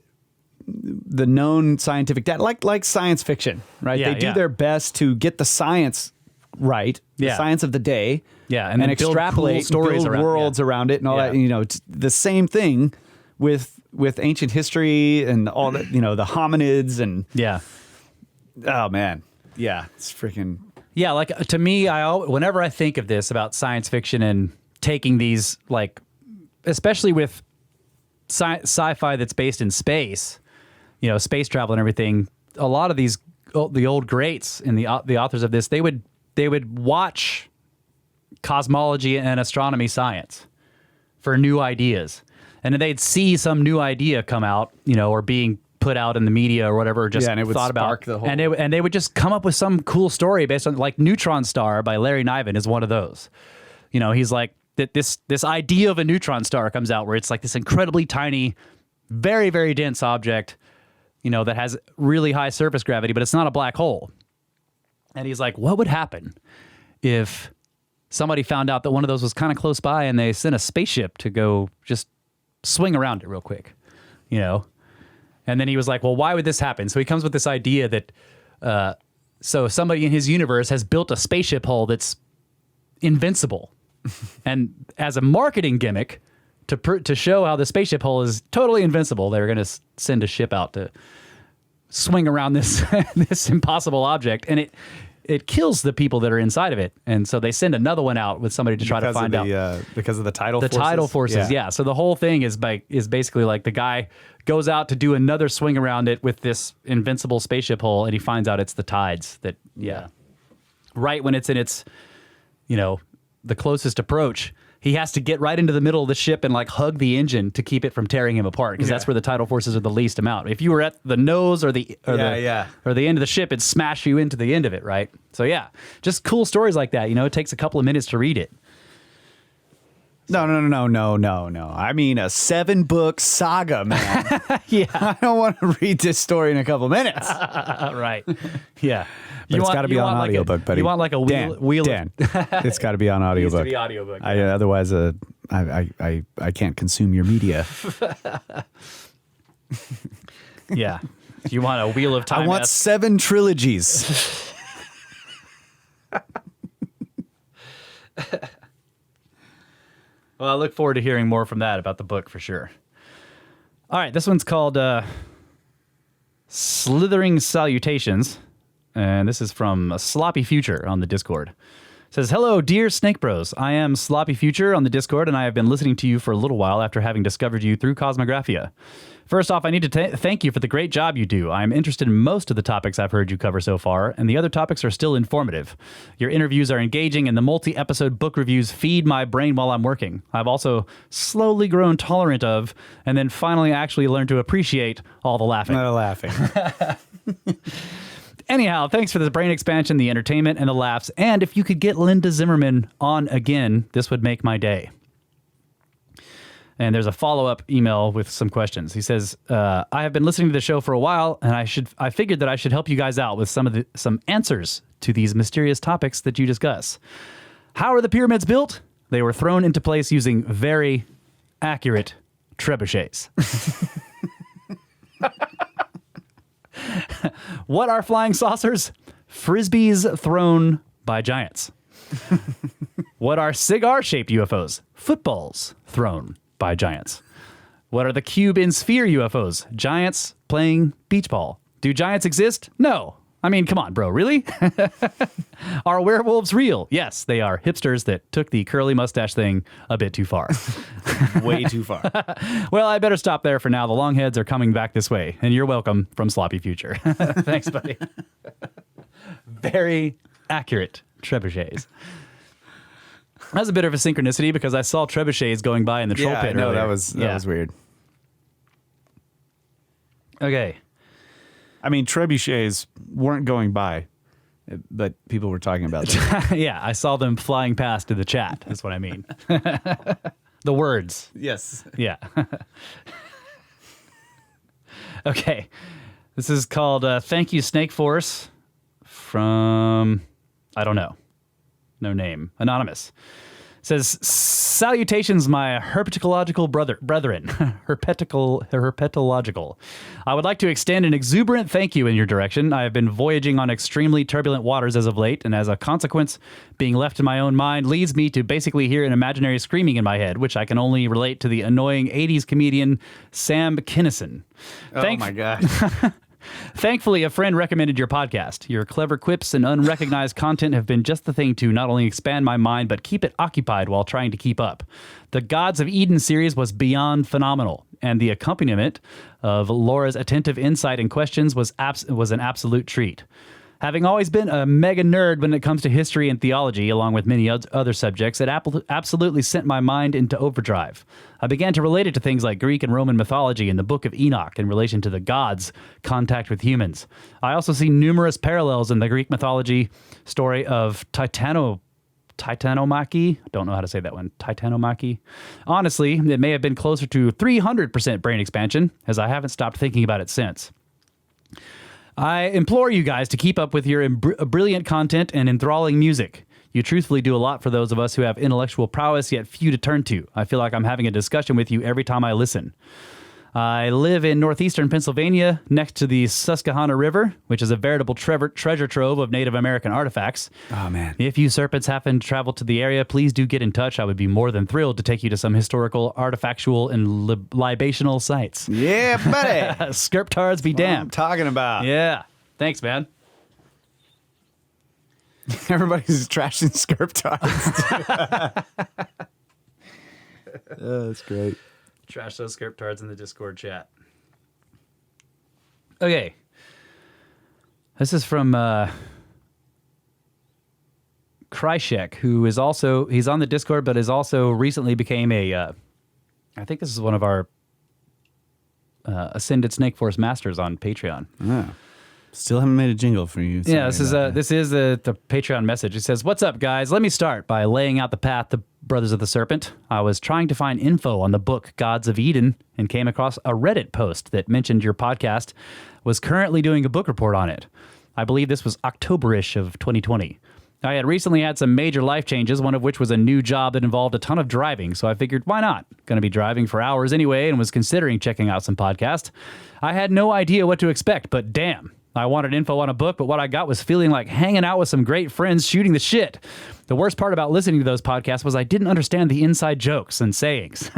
known scientific data, like science fiction, right? Yeah, they do their best to get the science right, the science of the day, and then extrapolate cool stories build around worlds around it and all that. It's the same thing with ancient history and all that. The hominids and oh man, it's freaking like to me. Whenever I think of this about science fiction and taking these especially with sci-fi that's based in space. Space travel and everything. A lot of the old greats and the authors of this, they would watch cosmology and astronomy science for new ideas, and then they'd see some new idea come out, or being put out in the media or whatever. Just and it would thought spark about, the whole. and they would just come up with some cool story based on like Neutron Star by Larry Niven is one of those. He's like that. This idea of a neutron star comes out where it's like this incredibly tiny, very very dense object. That has really high surface gravity, but it's not a black hole. And he's like, what would happen if somebody found out that one of those was kind of close by and they sent a spaceship to go just swing around it real quick, And then he was like, well, why would this happen? So he comes with this idea that so somebody in his universe has built a spaceship hull that's invincible. And as a marketing gimmick, to show how the spaceship hull is totally invincible, they're going to send a ship out to swing around this this impossible object, and it kills the people that are inside of it. And so they send another one out with somebody to try to find out because of the tidal forces. The tidal forces, yeah. So the whole thing is basically like the guy goes out to do another swing around it with this invincible spaceship hull, and he finds out it's the tides that right when it's in its the closest approach. He has to get right into the middle of the ship and like hug the engine to keep it from tearing him apart, because that's where the tidal forces are the least amount. If you were at the nose or the end of the ship, it'd smash you into the end of it, right? So just cool stories like that. It takes a couple of minutes to read it. No. I mean, a 7-book saga, man. I don't want to read this story in a couple minutes. Right. Yeah. But it's got to be on audiobook, buddy. You want like a wheel Dan. It's got to be on audiobook. It needs to be audiobook. Otherwise, I can't consume your media. Yeah. You want a Wheel of Time? I want 7 trilogies. Well, I look forward to hearing more from that about the book for sure. All right, this one's called Slithering Salutations, and this is from Sloppy Future on the Discord. It says, hello, dear Snake Bros. I am Sloppy Future on the Discord, and I have been listening to you for a little while after having discovered you through Cosmographia. First off, I need to thank you for the great job you do. I am interested in most of the topics I've heard you cover so far, and the other topics are still informative. Your interviews are engaging, and the multi-episode book reviews feed my brain while I'm working. I've also slowly grown tolerant of, and then finally actually learned to appreciate all the laughing. Anyhow, thanks for the brain expansion, the entertainment, and the laughs. And if you could get Linda Zimmerman on again, this would make my day. And there's a follow-up email with some questions. He says, I have been listening to the show for a while, and I figured that I should help you guys out with some answers to these mysterious topics that you discuss. How are the pyramids built? They were thrown into place using very accurate trebuchets. What are flying saucers? Frisbees thrown by giants. What are cigar-shaped UFOs? Footballs thrown by giants. What are the cube and sphere UFOs? Giants playing beach ball. Do giants exist? No. I mean, come on, bro, really? Are werewolves real? Yes, they are hipsters that took the curly mustache thing a bit too far. Way too far. Well, I better stop there for now. The longheads are coming back this way, and you're welcome from Sloppy Future. Thanks, buddy. Very accurate trebuchets. That's a bit of a synchronicity because I saw trebuchets going by in the troll pit. No, earlier. that was weird. Okay. I mean, trebuchets weren't going by, but people were talking about them. Yeah, I saw them flying past in the chat. That's what I mean. The words. Yes. Yeah. Okay. This is called Thank You, Snake Force from, I don't know. No name. Anonymous. Says, salutations, my herpetological brethren. Herpetological. I would like to extend an exuberant thank you in your direction. I have been voyaging on extremely turbulent waters as of late, and as a consequence, being left in my own mind leads me to basically hear an imaginary screaming in my head, which I can only relate to the annoying 80s comedian Sam Kinison. Oh my gosh. Thankfully, a friend recommended your podcast. Your clever quips and unrecognized content have been just the thing to not only expand my mind, but keep it occupied while trying to keep up. The Gods of Eden series was beyond phenomenal, and the accompaniment of Laura's attentive insight and questions was an absolute treat. Having always been a mega nerd when it comes to history and theology, along with many other subjects, it absolutely sent my mind into overdrive. I began to relate it to things like Greek and Roman mythology and the Book of Enoch in relation to the gods' contact with humans. I also see numerous parallels in the Greek mythology story of Titanomachy. Don't know how to say that one. Titanomachy. Honestly, it may have been closer to 300% brain expansion, as I haven't stopped thinking about it since. I implore you guys to keep up with your brilliant content and enthralling music. You truthfully do a lot for those of us who have intellectual prowess yet few to turn to. I feel like I'm having a discussion with you every time I listen. I live in northeastern Pennsylvania next to the Susquehanna River, which is a veritable treasure trove of Native American artifacts. Oh, man. If you serpents happen to travel to the area, please do get in touch. I would be more than thrilled to take you to some historical, artifactual, and libational sites. Yeah, buddy. Scriptards be damned. I'm talking about. Yeah. Thanks, man. Everybody's trashing Scriptards. Oh, that's great. Trash those scriptards in the Discord chat. Okay. This is from Kryshek, who is also, he's on the Discord, but is also recently became I think this is one of our Ascended Snake Force Masters on Patreon. Oh. Still haven't made a jingle for you. Yeah, this is the Patreon message. It says, "What's up, guys? Let me start by laying out the path to Brothers of the Serpent. I was trying to find info on the book Gods of Eden and came across a Reddit post that mentioned your podcast was currently doing a book report on it. I believe this was October-ish of 2020. I had recently had some major life changes, one of which was a new job that involved a ton of driving, so I figured, why not? Going to be driving for hours anyway and was considering checking out some podcasts. I had no idea what to expect, but damn. I wanted info on a book, but what I got was feeling like hanging out with some great friends shooting the shit. The worst part about listening to those podcasts was I didn't understand the inside jokes and sayings.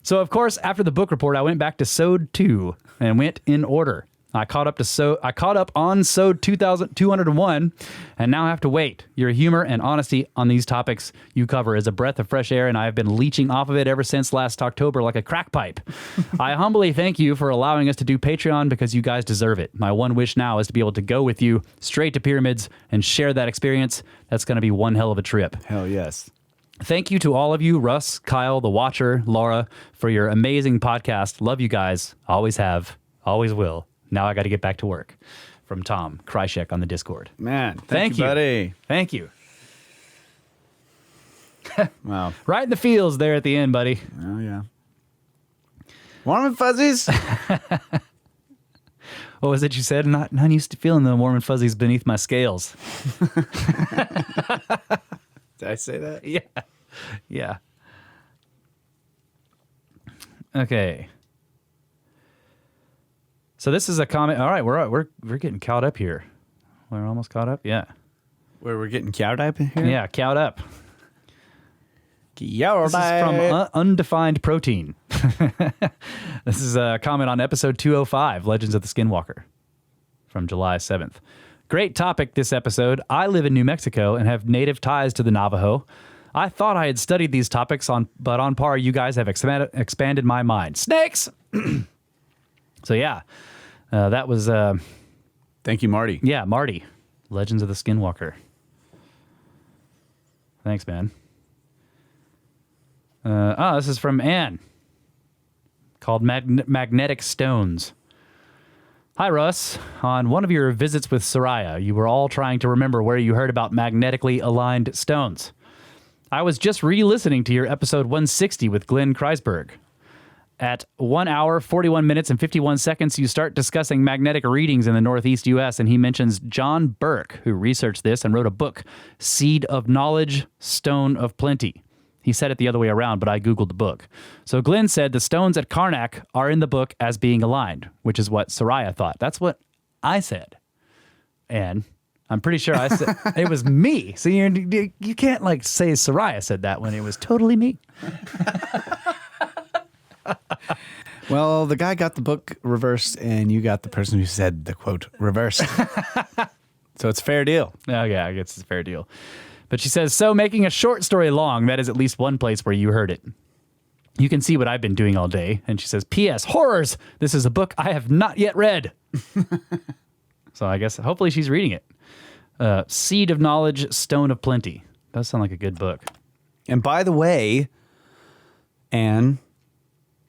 So, of course, after the book report, I went back to Sode 2 and went in order. I caught up on Sode 2201 and now have to wait. Your humor and honesty on these topics you cover is a breath of fresh air, and I have been leeching off of it ever since last October like a crack pipe. I humbly thank you for allowing us to do Patreon because you guys deserve it. My one wish now is to be able to go with you straight to pyramids and share that experience. That's going to be one hell of a trip. Hell yes. Thank you to all of you, Russ, Kyle, The Watcher, Laura, for your amazing podcast. Love you guys. Always have. Always will. Now I got to get back to work. From Tom Kryshek on the Discord. Man, Thank you, buddy. Thank you. Wow. Right in the feels there at the end, buddy. Oh, yeah. Warm and fuzzies? What was it you said? Not used to feeling the warm and fuzzies beneath my scales. Did I say that? Yeah. Yeah. Okay. So this is a comment. All right, we're getting caught up here. We're almost caught up. Yeah. Where we're getting cowed up in here? Yeah, caught up. Cowed This is from Undefined Protein. This is a comment on episode 205, Legends of the Skinwalker, from July 7th. Great topic this episode. I live in New Mexico and have native ties to the Navajo. I thought I had studied these topics, but on par, you guys have expanded my mind. Snakes! So yeah, that was... Thank you, Marty. Yeah, Marty. Legends of the Skinwalker. Thanks, man. This is from Anne. Called Magnetic Stones. Hi, Russ. On one of your visits with Soraya, you were all trying to remember where you heard about magnetically aligned stones. I was just re-listening to your episode 160 with Glenn Kreisberg. At 1 hour, 41 minutes, and 51 seconds, you start discussing magnetic readings in the Northeast U.S., and he mentions John Burke, who researched this and wrote a book, Seed of Knowledge, Stone of Plenty. He said it the other way around, but I Googled the book. So Glenn said the stones at Karnak are in the book as being aligned, which is what Soraya thought. That's what I said. And I'm pretty sure I said it was me. So you can't like say Soraya said that when it was totally me. Well, the guy got the book reversed, and you got the person who said the quote reversed. So it's a fair deal. Oh, yeah, I guess it's a fair deal. But she says, so making a short story long, that is at least one place where you heard it. You can see what I've been doing all day. And she says, P.S. Horrors! This is a book I have not yet read. So I guess hopefully she's reading it. Seed of Knowledge, Stone of Plenty. Does sound like a good book. And by the way, Anne,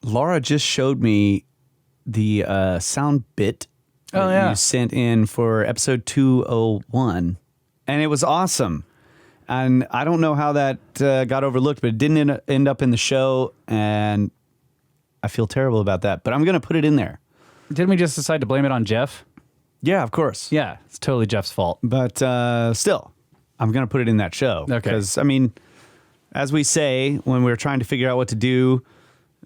Laura just showed me the sound bit that you sent in for episode 201, and it was awesome. And I don't know how that got overlooked, but it didn't end up in the show, and I feel terrible about that. But I'm going to put it in there. Didn't we just decide to blame it on Jeff? Yeah, of course. Yeah, it's totally Jeff's fault. But still, I'm going to put it in that show. Okay. Because, I mean, as we say, when we're trying to figure out what to do,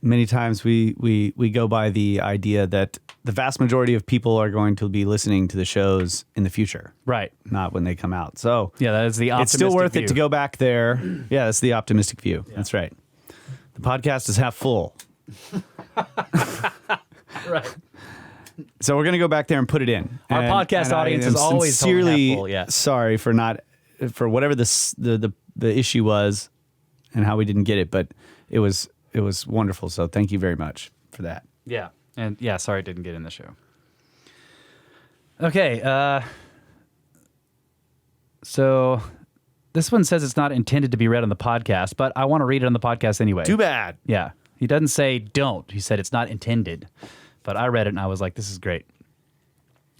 many times we go by the idea that the vast majority of people are going to be listening to the shows in the future. Right. Not when they come out. So yeah, that is the optimistic it's still worth view. it to go back there. Yeah, that's the optimistic view. Yeah. That's right. The podcast is half full. Right. So we're going to go back there and put it in. Our podcast audience is always sincerely half full, yeah. sorry for whatever the issue was and how we didn't get it, but it was wonderful. So thank you very much for that. Yeah. And yeah, sorry it didn't get in the show. Okay. So this one says it's not intended to be read on the podcast, but I want to read it on the podcast anyway. Too bad. Yeah. He doesn't say don't. He said it's not intended. But I read it and I was like, this is great.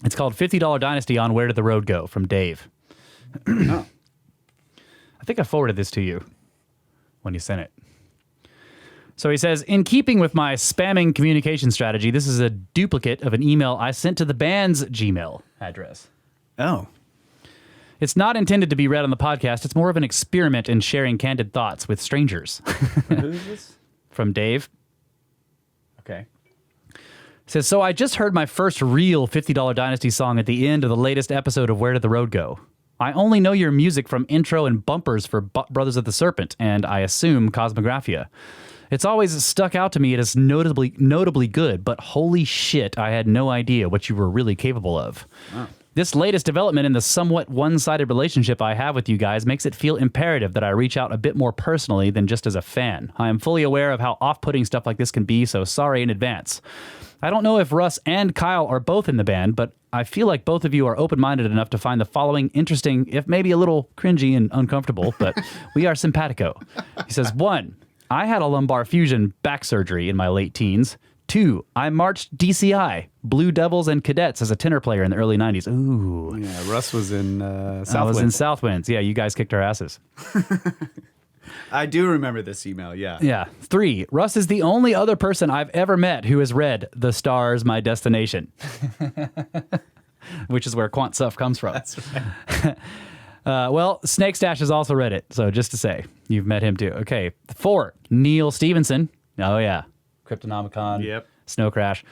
It's called $50 Dynasty on Where Did the Road Go from Dave. Oh. I think I forwarded this to you when you sent it. So he says, in keeping with my spamming communication strategy, this is a duplicate of an email I sent to the band's Gmail address. Oh. It's not intended to be read on the podcast. It's more of an experiment in sharing candid thoughts with strangers. Who is this? From Dave. Okay. Says, so I just heard my first real $50 Dynasty song at the end of the latest episode of Where Did the Road Go? I only know your music from intro and bumpers for Brothers of the Serpent, and I assume Cosmographia. It's always stuck out to me as notably good, but holy shit, I had no idea what you were really capable of. Wow. This latest development in the somewhat one-sided relationship I have with you guys makes it feel imperative that I reach out a bit more personally than just as a fan. I am fully aware of how off-putting stuff like this can be, so sorry in advance. I don't know if Russ and Kyle are both in the band, but I feel like both of you are open-minded enough to find the following interesting, if maybe a little cringy and uncomfortable, but we are simpatico. He says, 1, I had a lumbar fusion back surgery in my late teens. 2, I marched DCI, Blue Devils and Cadets as a tenor player in the early 90s. Ooh. Yeah, Russ was in Southwinds. I was in Southwinds. Yeah, you guys kicked our asses. I do remember this email. Yeah. Yeah. 3, Russ is the only other person I've ever met who has read The Stars, My Destination, which is where Quant Stuff comes from. That's right. Well, Snake Stash has also read it. So just to say, you've met him too. Okay. 4, Neil Stevenson. Oh, yeah. Cryptonomicon. Yep. Snow Crash.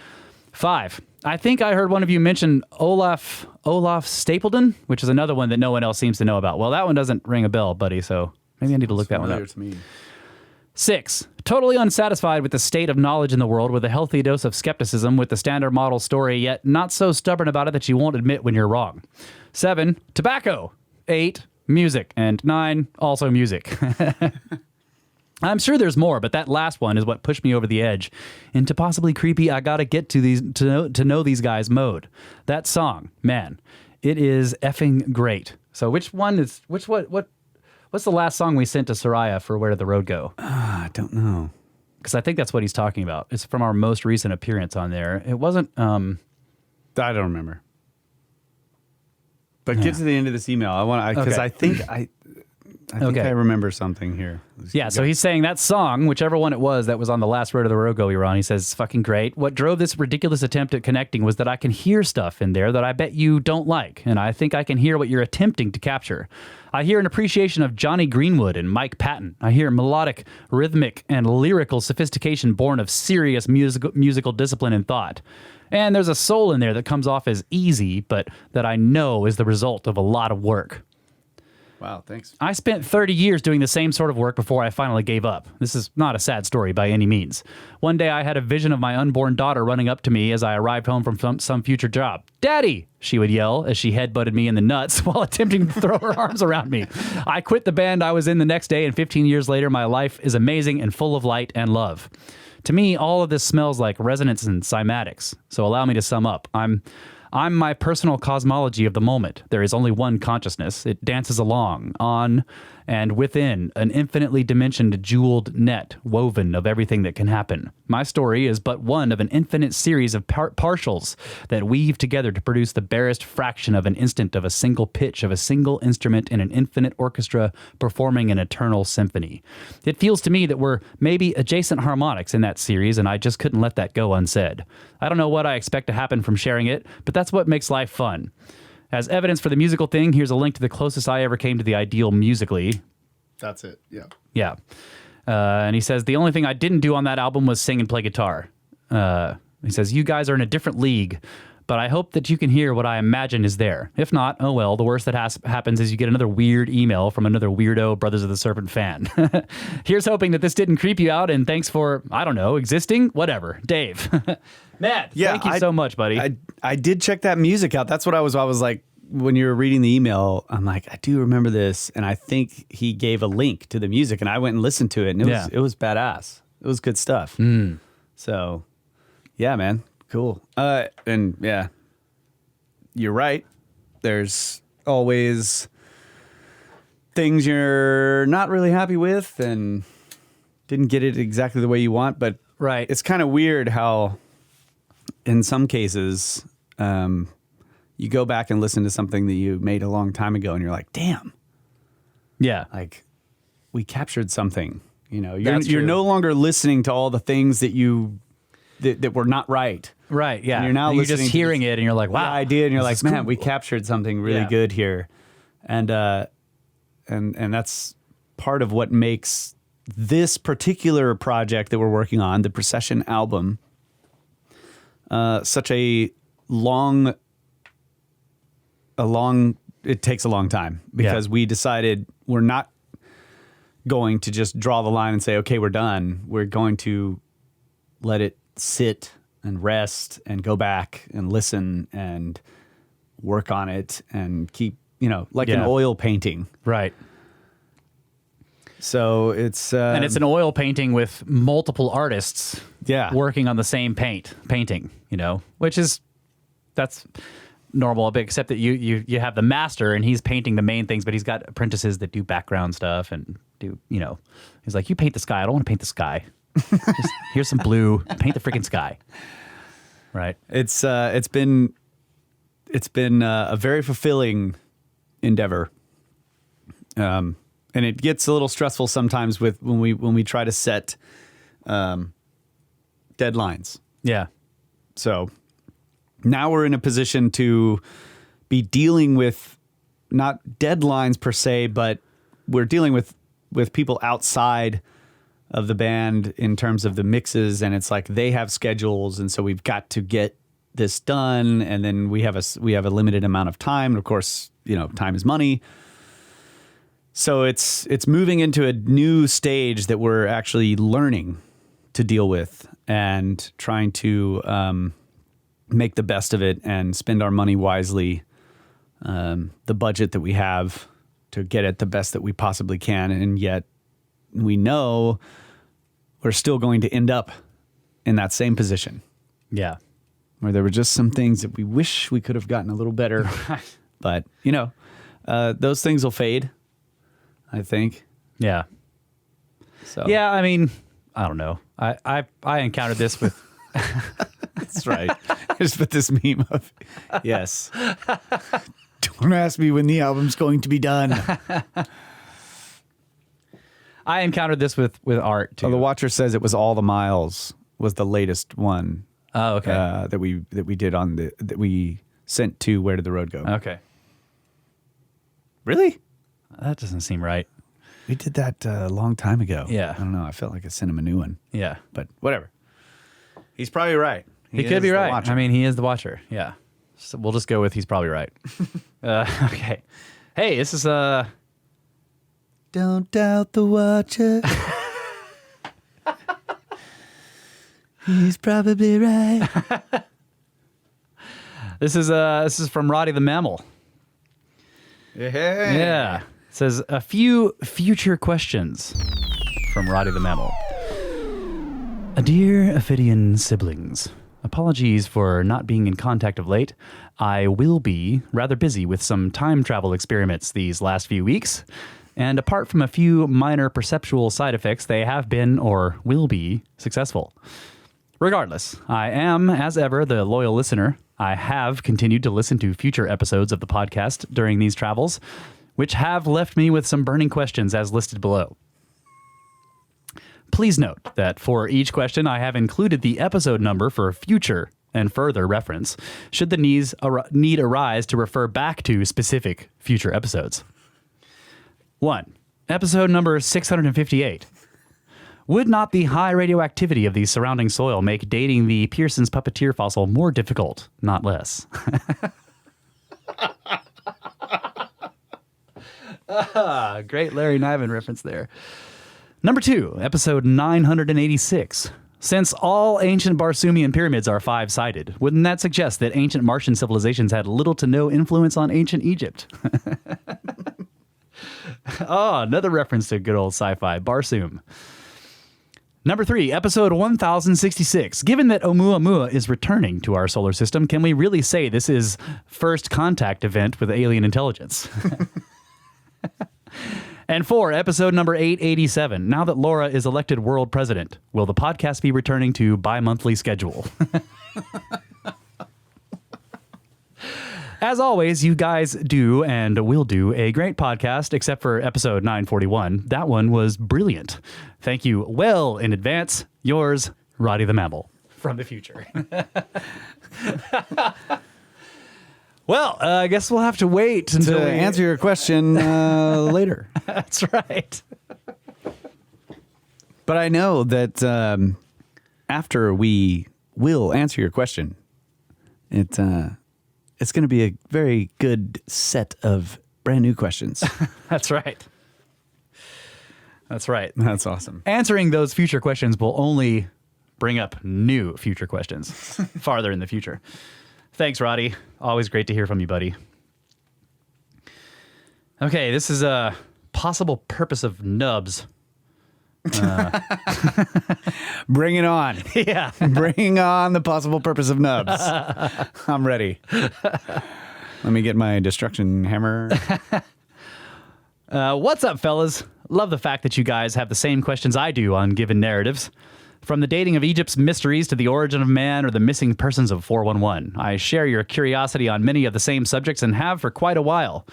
5, I think I heard one of you mention Olaf Stapledon, which is another one that no one else seems to know about. Well, that one doesn't ring a bell, buddy, so maybe I need to look that one up. To me. 6, totally unsatisfied with the state of knowledge in the world with a healthy dose of skepticism with the standard model story, yet not so stubborn about it that you won't admit when you're wrong. 7, tobacco. 8, music. And 9, also music. I'm sure there's more, but that last one is what pushed me over the edge into possibly creepy. I gotta get to these to know these guys mode. That song, man, it is effing great. So what's the last song we sent to Soraya for Where Did the Road Go? I don't know, because I think that's what he's talking about. It's from our most recent appearance on there. It wasn't. I don't remember. But get to the end of this email. I want because Okay. I think I remember something here. Yeah, so he's saying that song, whichever one it was that was on the last Road to the Road Go we were on, he says, fucking great. What drove this ridiculous attempt at connecting was that I can hear stuff in there that I bet you don't like, and I think I can hear what you're attempting to capture. I hear an appreciation of Johnny Greenwood and Mike Patton. I hear melodic, rhythmic, and lyrical sophistication born of serious musical discipline and thought. And there's a soul in there that comes off as easy, but that I know is the result of a lot of work. Wow, thanks. I spent 30 years doing the same sort of work before I finally gave up. This is not a sad story by any means. One day I had a vision of my unborn daughter running up to me as I arrived home from some future job. "Daddy!" she would yell as she headbutted me in the nuts while attempting to throw her arms around me. I quit the band I was in the next day, and 15 years later, my life is amazing and full of light and love. To me, all of this smells like resonance and cymatics. So allow me to sum up. I'm my personal cosmology of the moment. There is only one consciousness. It dances along, on, and within an infinitely dimensioned jeweled net woven of everything that can happen. My story is but one of an infinite series of partials that weave together to produce the barest fraction of an instant of a single pitch of a single instrument in an infinite orchestra performing an eternal symphony. It feels to me that we're maybe adjacent harmonics in that series, and I just couldn't let that go unsaid. I don't know what I expect to happen from sharing it, but that's what makes life fun. As evidence for the musical thing, here's a link to the closest I ever came to the ideal musically. That's it. Yeah. Yeah. And he says, the only thing I didn't do on that album was sing and play guitar. He says, you guys are in a different league, but I hope that you can hear what I imagine is there. If not, oh well, the worst that happens is you get another weird email from another weirdo Brothers of the Serpent fan. Here's hoping that this didn't creep you out, and thanks for, I don't know, existing? Whatever. Dave. Matt, thank you so much, buddy. I did check that music out. That's what I was like, when you were reading the email, I'm like, I do remember this. And I think he gave a link to the music, and I went and listened to it, and it was badass. It was good stuff. So, yeah, man. Cool. And yeah, you're right. There's always things you're not really happy with and didn't get it exactly the way you want. But right. It's kind of weird how in some cases you go back and listen to something that you made a long time ago and you're like, damn. Yeah. Like we captured something, you know, That's you're true. no longer listening to all the things that that were not right. Right, yeah. And you're now you're listening just to hearing it and you're like, wow. the idea, and you're this like, is man, cool. we captured something really good here. And that's part of what makes this particular project that we're working on, the Procession album, such it takes a long time because we decided we're not going to just draw the line and say, okay, we're done. We're going to let it sit and rest and go back and listen and work on it and keep, like an oil painting. Right. So it's... and it's an oil painting with multiple artists working on the same painting, which that's normal a bit, except that you have the master and he's painting the main things, but he's got apprentices that do background stuff and do, he's like, you paint the sky. I don't want to paint the sky. Here's some blue. Paint the freaking sky. Right. It's been a very fulfilling endeavor. And And it gets a little stressful sometimes with when we try to set deadlines. Yeah. So now we're in a position to be dealing with not deadlines per se, but we're dealing with people outside of the band in terms of the mixes, and it's like they have schedules, and so we've got to get this done, and then we have a limited amount of time. And of course, time is money. So it's moving into a new stage that we're actually learning to deal with and trying to make the best of it and spend our money wisely. The budget that we have to get it the best that we possibly can, and yet we know we're still going to end up in that same position. Yeah. Where there were just some things that we wish we could have gotten a little better. But, those things will fade, I think. Yeah. So Yeah, I mean, I don't know. I encountered this with... that's right. Just put this meme of, yes. Don't ask me when the album's going to be done. I encountered this with art, too. Oh, the Watcher says it was All the Miles was the latest one. Oh, okay. That we did that we sent to Where Did the Road Go? Okay. Really? That doesn't seem right. We did that a long time ago. Yeah. I don't know. I felt like I sent him a new one. Yeah. But whatever. He's probably right. He could be is the right. Watcher. I mean, he is the Watcher. Yeah. So we'll just go with he's probably right. Okay. Hey, this is Don't doubt the Watcher. He's probably right. this is from Roddy the Mammal. Hey. Yeah. It says a few future questions from Roddy the Mammal. Dear Ophidian siblings, apologies for not being in contact of late. I will be rather busy with some time travel experiments these last few weeks. And apart from a few minor perceptual side effects, they have been or will be successful. Regardless, I am, as ever, the loyal listener. I have continued to listen to future episodes of the podcast during these travels, which have left me with some burning questions as listed below. Please note that for each question, I have included the episode number for future and further reference, should the need arise to refer back to specific future episodes. 1. Episode number 658. Would not the high radioactivity of the surrounding soil make dating the Pearson's puppeteer fossil more difficult, not less? Great Larry Niven reference there. Number 2, episode 986. Since all ancient Barsoomian pyramids are 5-sided, wouldn't that suggest that ancient Martian civilizations had little to no influence on ancient Egypt? Oh, another reference to good old sci-fi, Barsoom. Number 3, episode 1066. Given that Oumuamua is returning to our solar system, can we really say this is first contact event with alien intelligence? And 4, episode number 887. Now that Laura is elected world president, will the podcast be returning to bi-monthly schedule? As always, you guys do and will do a great podcast, except for episode 941. That one was brilliant. Thank you well in advance. Yours, Roddy the Mammal, from the future. Well, I guess we'll have to wait until To answer your question later. That's right. But I know that after we will answer your question, it's going to be a very good set of brand new questions. That's right. That's right. That's awesome. Answering those future questions will only bring up new future questions farther in the future. Thanks, Roddy. Always great to hear from you, buddy. Okay, this is a possible purpose of nubs. Bring it on. Yeah. Bring on the possible purpose of nubs. I'm ready. Let me get my destruction hammer. What's up, fellas? Love the fact that you guys have the same questions I do on given narratives. From the dating of Egypt's mysteries to the origin of man or the missing persons of 411. I share your curiosity on many of the same subjects and have for quite a while.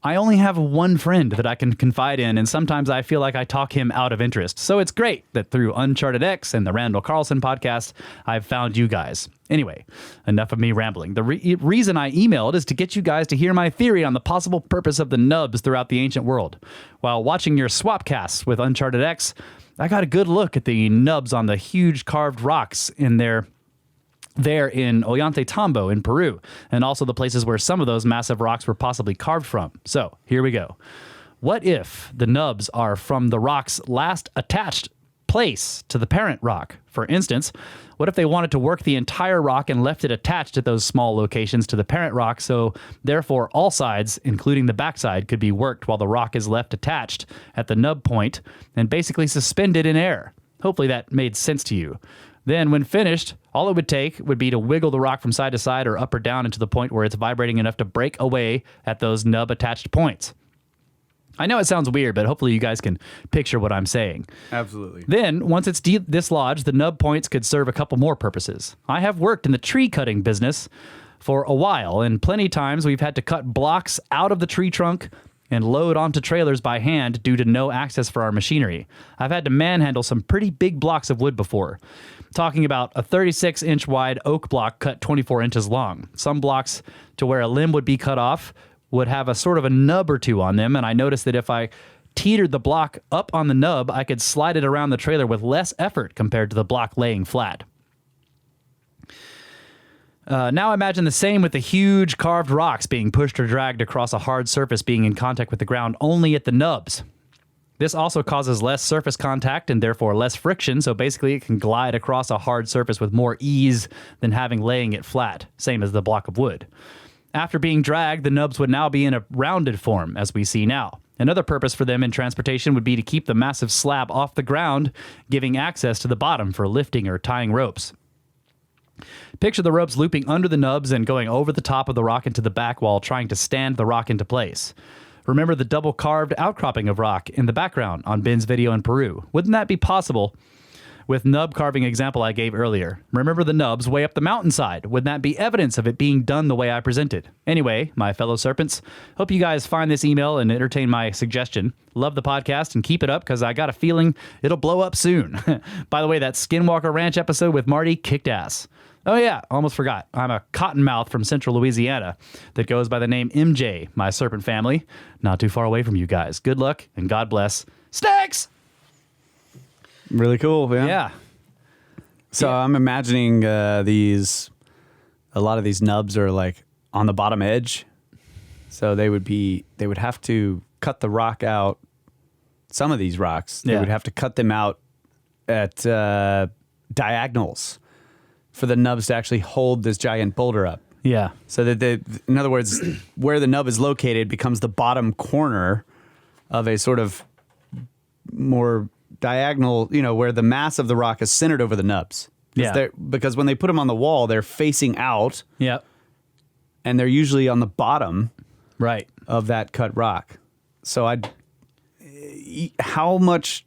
I only have one friend that I can confide in, and sometimes I feel like I talk him out of interest. So it's great that through Uncharted X and the Randall Carlson podcast, I've found you guys. Anyway, enough of me rambling. The reason I emailed is to get you guys to hear my theory on the possible purpose of the nubs throughout the ancient world. While watching your swapcasts with Uncharted X, I got a good look at the nubs on the huge carved rocks in there in Ollantaytambo in Peru, and also the places where some of those massive rocks were possibly carved from. So here we go. What if the nubs are from the rock's last attached place to the parent rock? For instance, what if they wanted to work the entire rock and left it attached at those small locations to the parent rock, so therefore all sides, including the backside, could be worked while the rock is left attached at the nub point and basically suspended in air? Hopefully that made sense to you. Then, when finished, all it would take would be to wiggle the rock from side to side or up or down into the point where it's vibrating enough to break away at those nub-attached points. I know it sounds weird, but hopefully you guys can picture what I'm saying. Absolutely. Then, once it's dislodged, the nub points could serve a couple more purposes. I have worked in the tree cutting business for a while, and plenty of times we've had to cut blocks out of the tree trunk and load onto trailers by hand due to no access for our machinery. I've had to manhandle some pretty big blocks of wood before. Talking about a 36-inch wide oak block cut 24 inches long. Some blocks to where a limb would be cut off would have a sort of a nub or two on them, and I noticed that if I teetered the block up on the nub, I could slide it around the trailer with less effort compared to the block laying flat. Now imagine the same with the huge carved rocks being pushed or dragged across a hard surface being in contact with the ground only at the nubs. This also causes less surface contact and therefore less friction, so basically it can glide across a hard surface with more ease than laying it flat, same as the block of wood. After being dragged, the nubs would now be in a rounded form, as we see now. Another purpose for them in transportation would be to keep the massive slab off the ground, giving access to the bottom for lifting or tying ropes. Picture the ropes looping under the nubs and going over the top of the rock into the back while trying to stand the rock into place. Remember the double carved outcropping of rock in the background on Ben's video in Peru? Wouldn't that be possible with nub carving example I gave earlier? Remember the nubs way up the mountainside? Wouldn't that be evidence of it being done the way I presented? Anyway, my fellow serpents, hope you guys find this email and entertain my suggestion. Love the podcast and keep it up because I got a feeling it'll blow up soon. By the way, that Skinwalker Ranch episode with Marty kicked ass. Oh yeah, almost forgot. I'm a cottonmouth from central Louisiana that goes by the name MJ, my serpent family. Not too far away from you guys. Good luck and God bless. Snakes! Really cool, yeah. Yeah. So I'm imagining a lot of these nubs are like on the bottom edge. So they would have to cut the rock out. Some of these rocks, they would have to cut them out at diagonals for the nubs to actually hold this giant boulder up. Yeah. So that in other words, where the nub is located becomes the bottom corner of a sort of more diagonal, where the mass of the rock is centered over the nubs. Yeah. Because when they put them on the wall, they're facing out. Yep. And they're usually on the bottom Right. of that cut rock. So how much,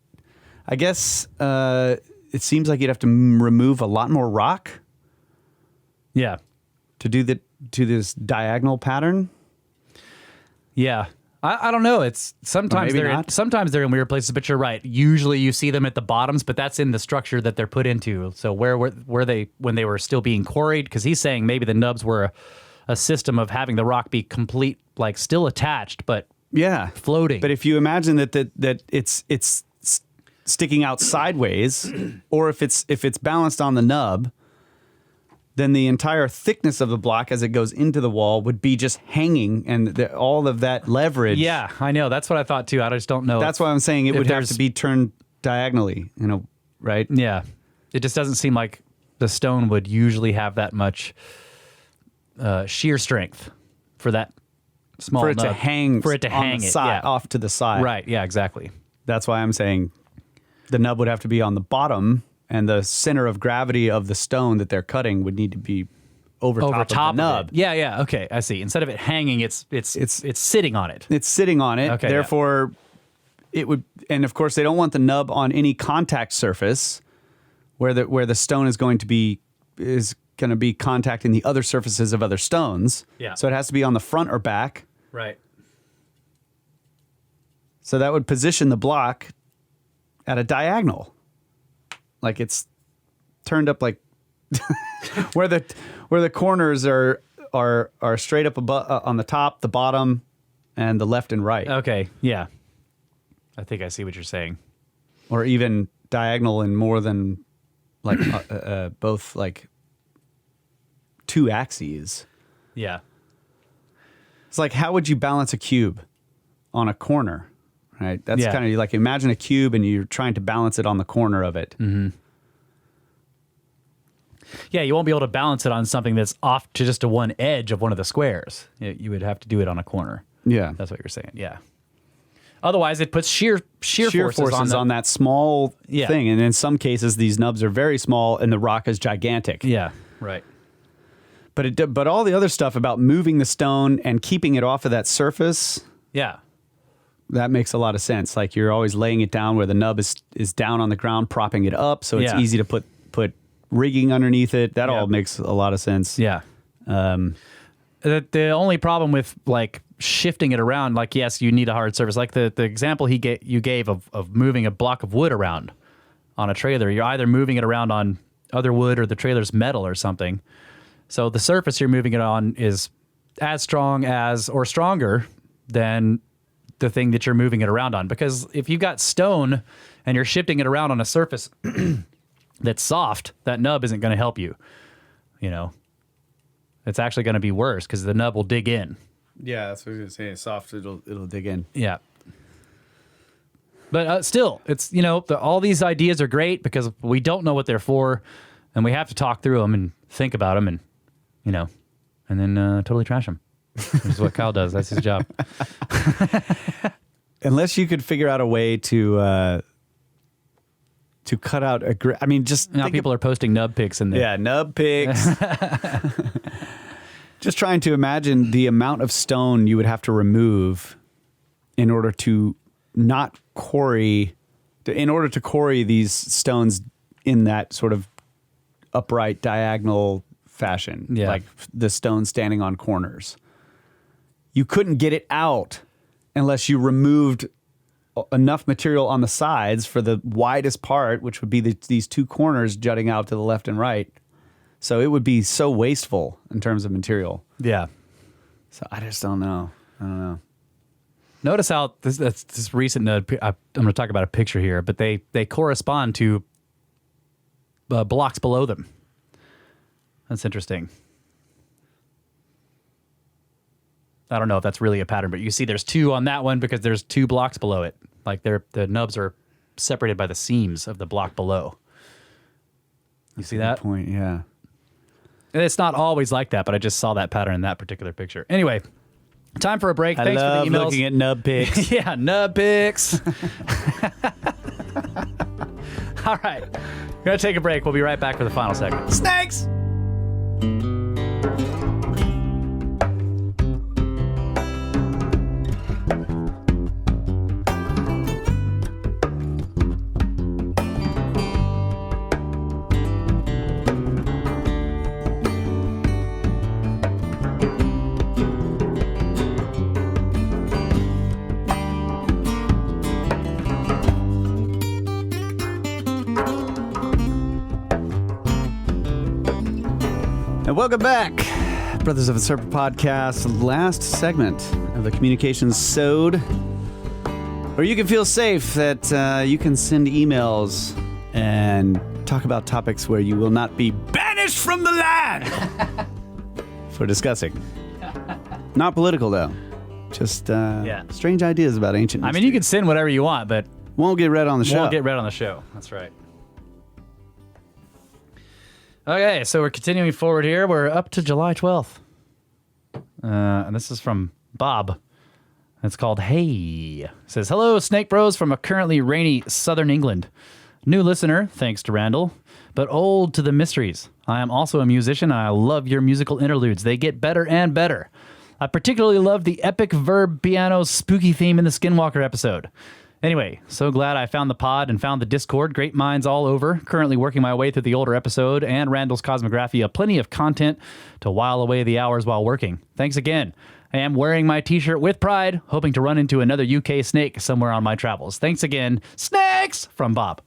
I guess, it seems like you'd have to remove a lot more rock. Yeah. To do this diagonal pattern. Yeah. I don't know. It's sometimes they're in weird places, but you're right. Usually you see them at the bottoms, but that's in the structure that they're put into. So where were they when they were still being quarried? Because he's saying maybe the nubs were a system of having the rock be complete, like still attached, but floating. But if you imagine that it's sticking out sideways, or if it's balanced on the nub, then the entire thickness of the block as it goes into the wall would be just hanging, and all of that leverage. Yeah, I know. That's what I thought too. I just don't know. That's why I'm saying it would have to be turned diagonally, right? Yeah. It just doesn't seem like the stone would usually have that much shear strength for that small for it nub. to hang For it to hang the it, side, yeah. off to the side. Right, yeah, exactly. That's why I'm saying the nub would have to be on the bottom, and the center of gravity of the stone that they're cutting would need to be over top of the nub. Yeah, okay, I see. Instead of it hanging, it's sitting on it. It's sitting on it. Okay, therefore, it would, and of course, they don't want the nub on any contact surface where the stone is going to be contacting the other surfaces of other stones. Yeah. So it has to be on the front or back. Right. So that would position the block at a diagonal. Like it's turned up like where the corners are straight up above on the top, the bottom, and the left and right. Okay, yeah. I think I see what you're saying. Or even diagonal in more than like both like two axes. Yeah. It's like, how would you balance a cube on a corner, right? That's kind of like, imagine a cube and you're trying to balance it on the corner of it. Mm-hmm. Yeah, you won't be able to balance it on something that's off to just to one edge of one of the squares. You would have to do it on a corner. Yeah. That's what you're saying, yeah. Otherwise, it puts shear forces on that small thing. And in some cases, these nubs are very small and the rock is gigantic. Yeah, right. But all the other stuff about moving the stone and keeping it off of that surface, yeah, that makes a lot of sense. Like you're always laying it down where the nub is down on the ground, propping it up, so it's easy to put rigging underneath it. That all makes a lot of sense. Yeah. The only problem with like shifting it around, like yes, you need a hard surface. Like the example you gave of moving a block of wood around on a trailer, you're either moving it around on other wood or the trailer's metal or something. So the surface you're moving it on is as strong as or stronger than the thing that you're moving it around on. Because if you've got stone and you're shifting it around on a surface that's soft, that nub isn't going to help you. You know, it's actually going to be worse because the nub will dig in. Yeah, that's what I was going to say. It's soft, it'll dig in. Yeah. But still, it's, you know, all these ideas are great because we don't know what they're for and we have to talk through them and think about them and, you know, and then totally trash them. Which is what Kyle does. That's his job. Unless you could figure out a way to cut out I mean, just now people are posting nub pics in there. Yeah, nub pics. Just trying to imagine the amount of stone you would have to remove in order to not quarry, in order to quarry these stones in that sort of upright diagonal fashion, like the stone standing on corners. You couldn't get it out unless you removed enough material on the sides for the widest part, which would be these two corners jutting out to the left and right. So it would be so wasteful in terms of material. Yeah. So I just don't know. I don't know. Notice how this recent, I'm going to talk about a picture here, but they correspond to blocks below them. That's interesting. I don't know if that's really a pattern, but you see there's two on that one because there's two blocks below it. Like the nubs are separated by the seams of the block below. You see that? Good point, yeah. And it's not always like that, but I just saw that pattern in that particular picture. Anyway, time for a break. Thanks for the emails. Looking at nub pics. Yeah, nub pics. All right. We're going to take a break. We'll be right back for the final segment. Snakes! Welcome back, Brothers of the Serpent podcast, last segment of the Communications Sode, where you can feel safe that you can send emails and talk about topics where you will not be banished from the land for discussing. Not political, though. Just strange ideas about ancient history. I mean, you can send whatever you want, but won't get read on the show. Won't get read on the show. That's right. Okay, so we're continuing forward here. We're up to July 12th. And this is from Bob. It's called Hey. It says, hello, Snake Bros from a currently rainy southern England. New listener, thanks to Randall, but old to the mysteries. I am also a musician, and I love your musical interludes. They get better and better. I particularly love the epic verb piano spooky theme in the Skinwalker episode. Anyway, so glad I found the pod and found the Discord. Great minds all over. Currently working my way through the older episode and Randall's Cosmographia. Plenty of content to while away the hours while working. Thanks again. I am wearing my t-shirt with pride, hoping to run into another UK snake somewhere on my travels. Thanks again, Snakes, from Bob.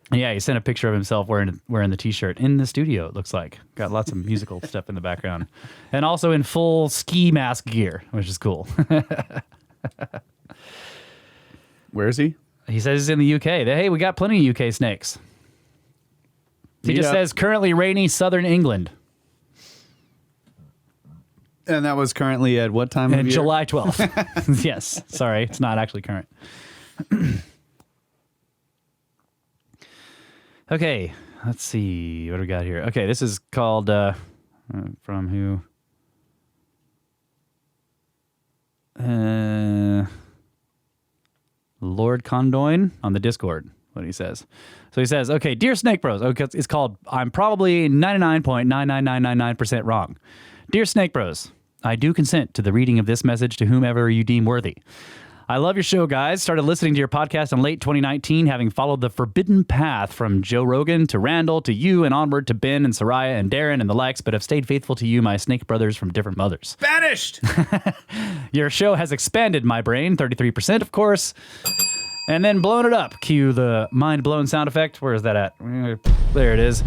And yeah, he sent a picture of himself wearing the t-shirt in the studio, it looks like. Got lots of musical stuff in the background. And also in full ski mask gear, which is cool. Where is he? He says he's in the UK. Hey, we got plenty of UK snakes. He just says currently rainy southern England. And that was currently at what time of year? July 12th. Yes. Sorry, it's not actually current. Okay, let's see. What do we got here? Okay, this is called, from who? Lord Condoin on the Discord, what he says. So he says, okay, dear Snake Bros. Okay, it's called, I'm probably 99.99999% wrong. Dear Snake Bros, I do consent to the reading of this message to whomever you deem worthy. I love your show, guys. Started listening to your podcast in late 2019, having followed the forbidden path from Joe Rogan to Randall to you and onward to Ben and Soraya and Darren and the likes, but have stayed faithful to you, my snake brothers from different mothers. Banished! Your show has expanded my brain, 33%, of course, and then blown it up. Cue the mind-blown sound effect. Where is that at? There it is.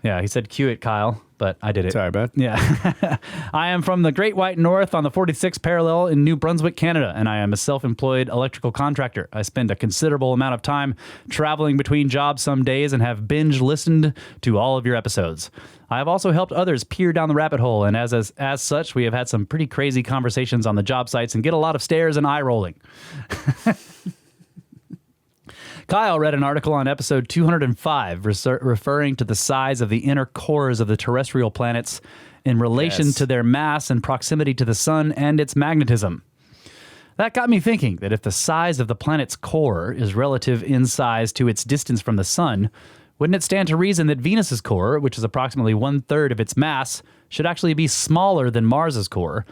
Yeah, he said cue it, Kyle, but I did it. Sorry, bud. Yeah. I am from the Great White North on the 46th parallel in New Brunswick, Canada, and I am a self-employed electrical contractor. I spend a considerable amount of time traveling between jobs some days and have binge listened to all of your episodes. I have also helped others peer down the rabbit hole, and as such, we have had some pretty crazy conversations on the job sites and get a lot of stares and eye rolling. Kyle read an article on episode 205 referring to the size of the inner cores of the terrestrial planets in relation to their mass and proximity to the sun and its magnetism. That got me thinking that if the size of the planet's core is relative in size to its distance from the sun, wouldn't it stand to reason that Venus's core, which is approximately 1/3 of its mass, should actually be smaller than Mars's core,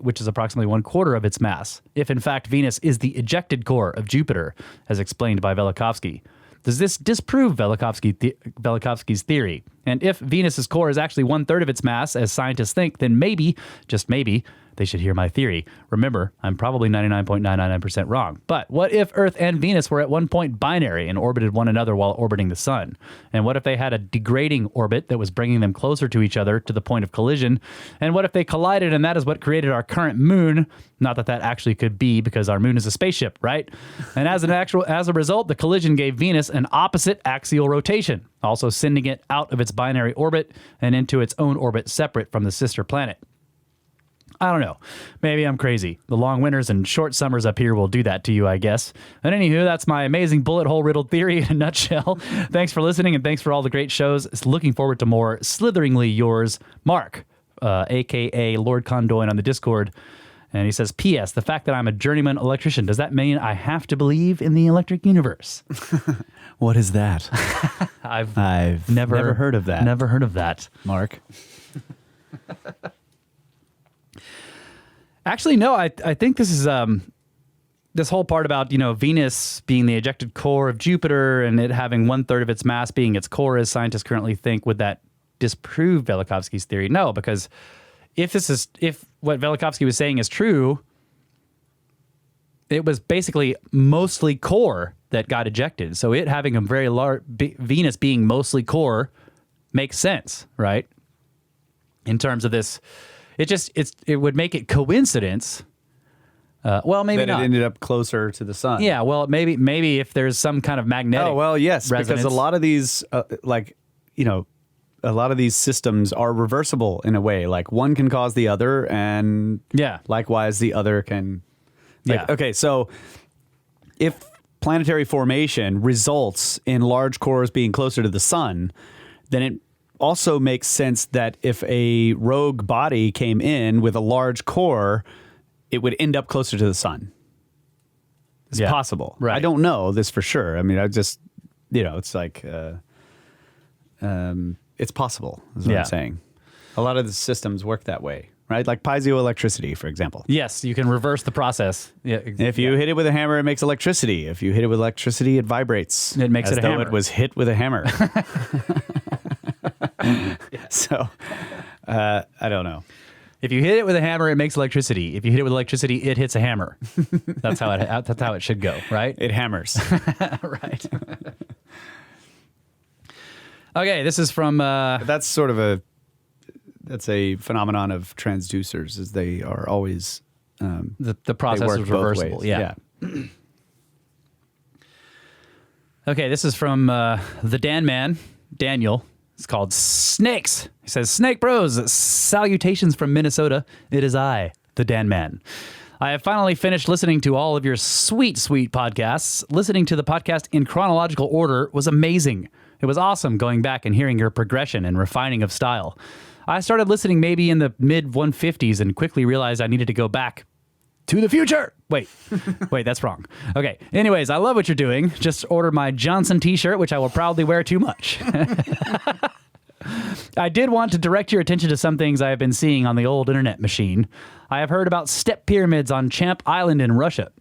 which is approximately 1/4 of its mass, if in fact Venus is the ejected core of Jupiter, as explained by Velikovsky? Does this disprove Velikovsky's theory? And if Venus's core is actually 1/3 of its mass, as scientists think, then maybe, just maybe, they should hear my theory. Remember, I'm probably 99.999% wrong. But what if Earth and Venus were at one point binary and orbited one another while orbiting the sun? And what if they had a degrading orbit that was bringing them closer to each other to the point of collision? And what if they collided and that is what created our current moon? Not that that actually could be, because our moon is a spaceship, right? And as a result, the collision gave Venus an opposite axial rotation, also sending it out of its binary orbit and into its own orbit separate from the sister planet. I don't know. Maybe I'm crazy. The long winters and short summers up here will do that to you, I guess. And anywho, that's my amazing bullet hole riddled theory in a nutshell. Thanks for listening, and thanks for all the great shows. Looking forward to more. Slitheringly yours, Mark, a.k.a. Lord Condoin on the Discord. And he says, P.S. The fact that I'm a journeyman electrician, does that mean I have to believe in the electric universe? What is that? I've never heard of that. Never heard of that. Mark. Actually, no, I think this is this whole part about, Venus being the ejected core of Jupiter and it having 1/3 of its mass being its core, as scientists currently think. Would that disprove Velikovsky's theory? No, because if what Velikovsky was saying is true, it was basically mostly core that got ejected. So it having a very large Venus being mostly core makes sense, right? In terms of this. It would make it coincidence. Well, maybe that not. It ended up closer to the sun. Yeah, well, maybe if there's some kind of magnetic. Oh well, yes, resonance. because a lot of these, a lot of these systems are reversible in a way. Like one can cause the other, and likewise the other can. Okay, so if planetary formation results in large cores being closer to the sun, then it also makes sense that if a rogue body came in with a large core, it would end up closer to the sun. It's possible. Right. I don't know this for sure. I mean, I just, it's like, it's possible, is what I'm saying. A lot of the systems work that way, right? Like piezoelectricity, for example. Yes, you can reverse the process. Yeah, if you hit it with a hammer, it makes electricity. If you hit it with electricity, it vibrates. It makes it a hammer. It was hit with a hammer. So, I don't know. If you hit it with a hammer, it makes electricity. If you hit it with electricity, it hits a hammer. That's how it should go, right? It hammers. Right. Okay, this is from That's a phenomenon of transducers, is they are always the process work is both reversible. ways. Yeah. Okay, this is from the Dan Man, Daniel. It's called Snakes. He says, Snake Bros, salutations from Minnesota. It is I, the Dan Man. I have finally finished listening to all of your sweet, sweet podcasts. Listening to the podcast in chronological order was amazing. It was awesome going back and hearing your progression and refining of style. I started listening maybe in the mid 150s and quickly realized I needed to go back to the future. Wait, that's wrong. Okay. Anyways, I love what you're doing. Just ordered my Johnson t-shirt, which I will probably wear too much. I did want to direct your attention to some things I have been seeing on the old internet machine. I have heard about step pyramids on Champ Island in Russia.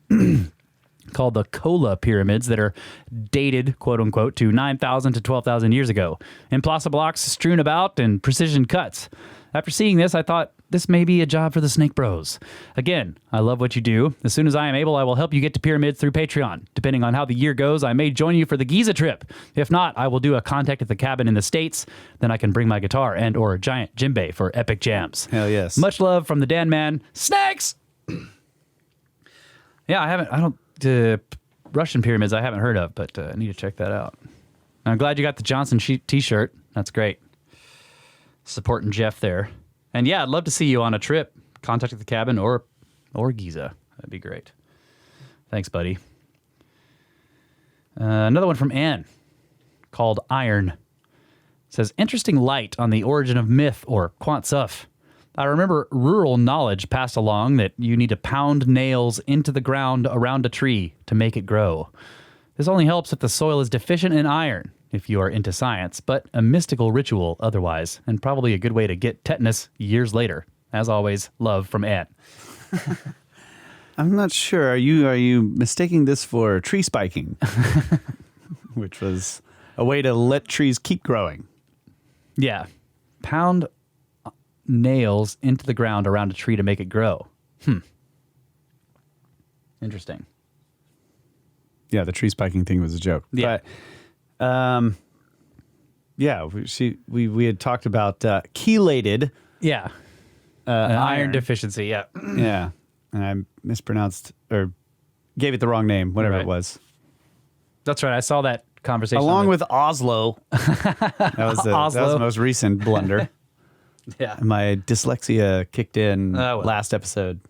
Called the Kola pyramids that are dated, quote unquote, to 9,000 to 12,000 years ago. Impossible blocks strewn about and precision cuts. After seeing this, I thought this may be a job for the Snake Bros. Again, I love what you do. As soon as I am able, I will help you get to pyramids through Patreon. Depending on how the year goes, I may join you for the Giza trip. If not, I will do a contact at the cabin in the States. Then I can bring my guitar and or giant djembe for epic jams. Hell yes. Much love from the Dan Man. Snakes! Yeah, Russian pyramids I haven't heard of, but I need to check that out. I'm glad you got the Johnson t-shirt. That's great. Supporting Jeff there. And yeah, I'd love to see you on a trip. Contact at the cabin or Giza. That'd be great. Thanks, buddy. Another one from Anne called Iron. It says, interesting light on the origin of myth or quant stuff. I remember rural knowledge passed along that you need to pound nails into the ground around a tree to make it grow. This only helps if the soil is deficient in iron, if you are into science, but a mystical ritual otherwise, and probably a good way to get tetanus years later. As always, love from Ann. I'm not sure. Are you mistaking this for tree spiking? Which was a way to let trees keep growing. Yeah. Pound nails into the ground around a tree to make it grow. Interesting. Yeah, the tree spiking thing was a joke. Yeah. But, yeah, we had talked about chelated. Yeah. Iron deficiency, yeah. Yeah. And I mispronounced or gave it the wrong name, whatever Right. it was. That's right. I saw that conversation. Along with Oslo. That was the most recent blunder. Yeah. My dyslexia kicked in Oh, well. last episode.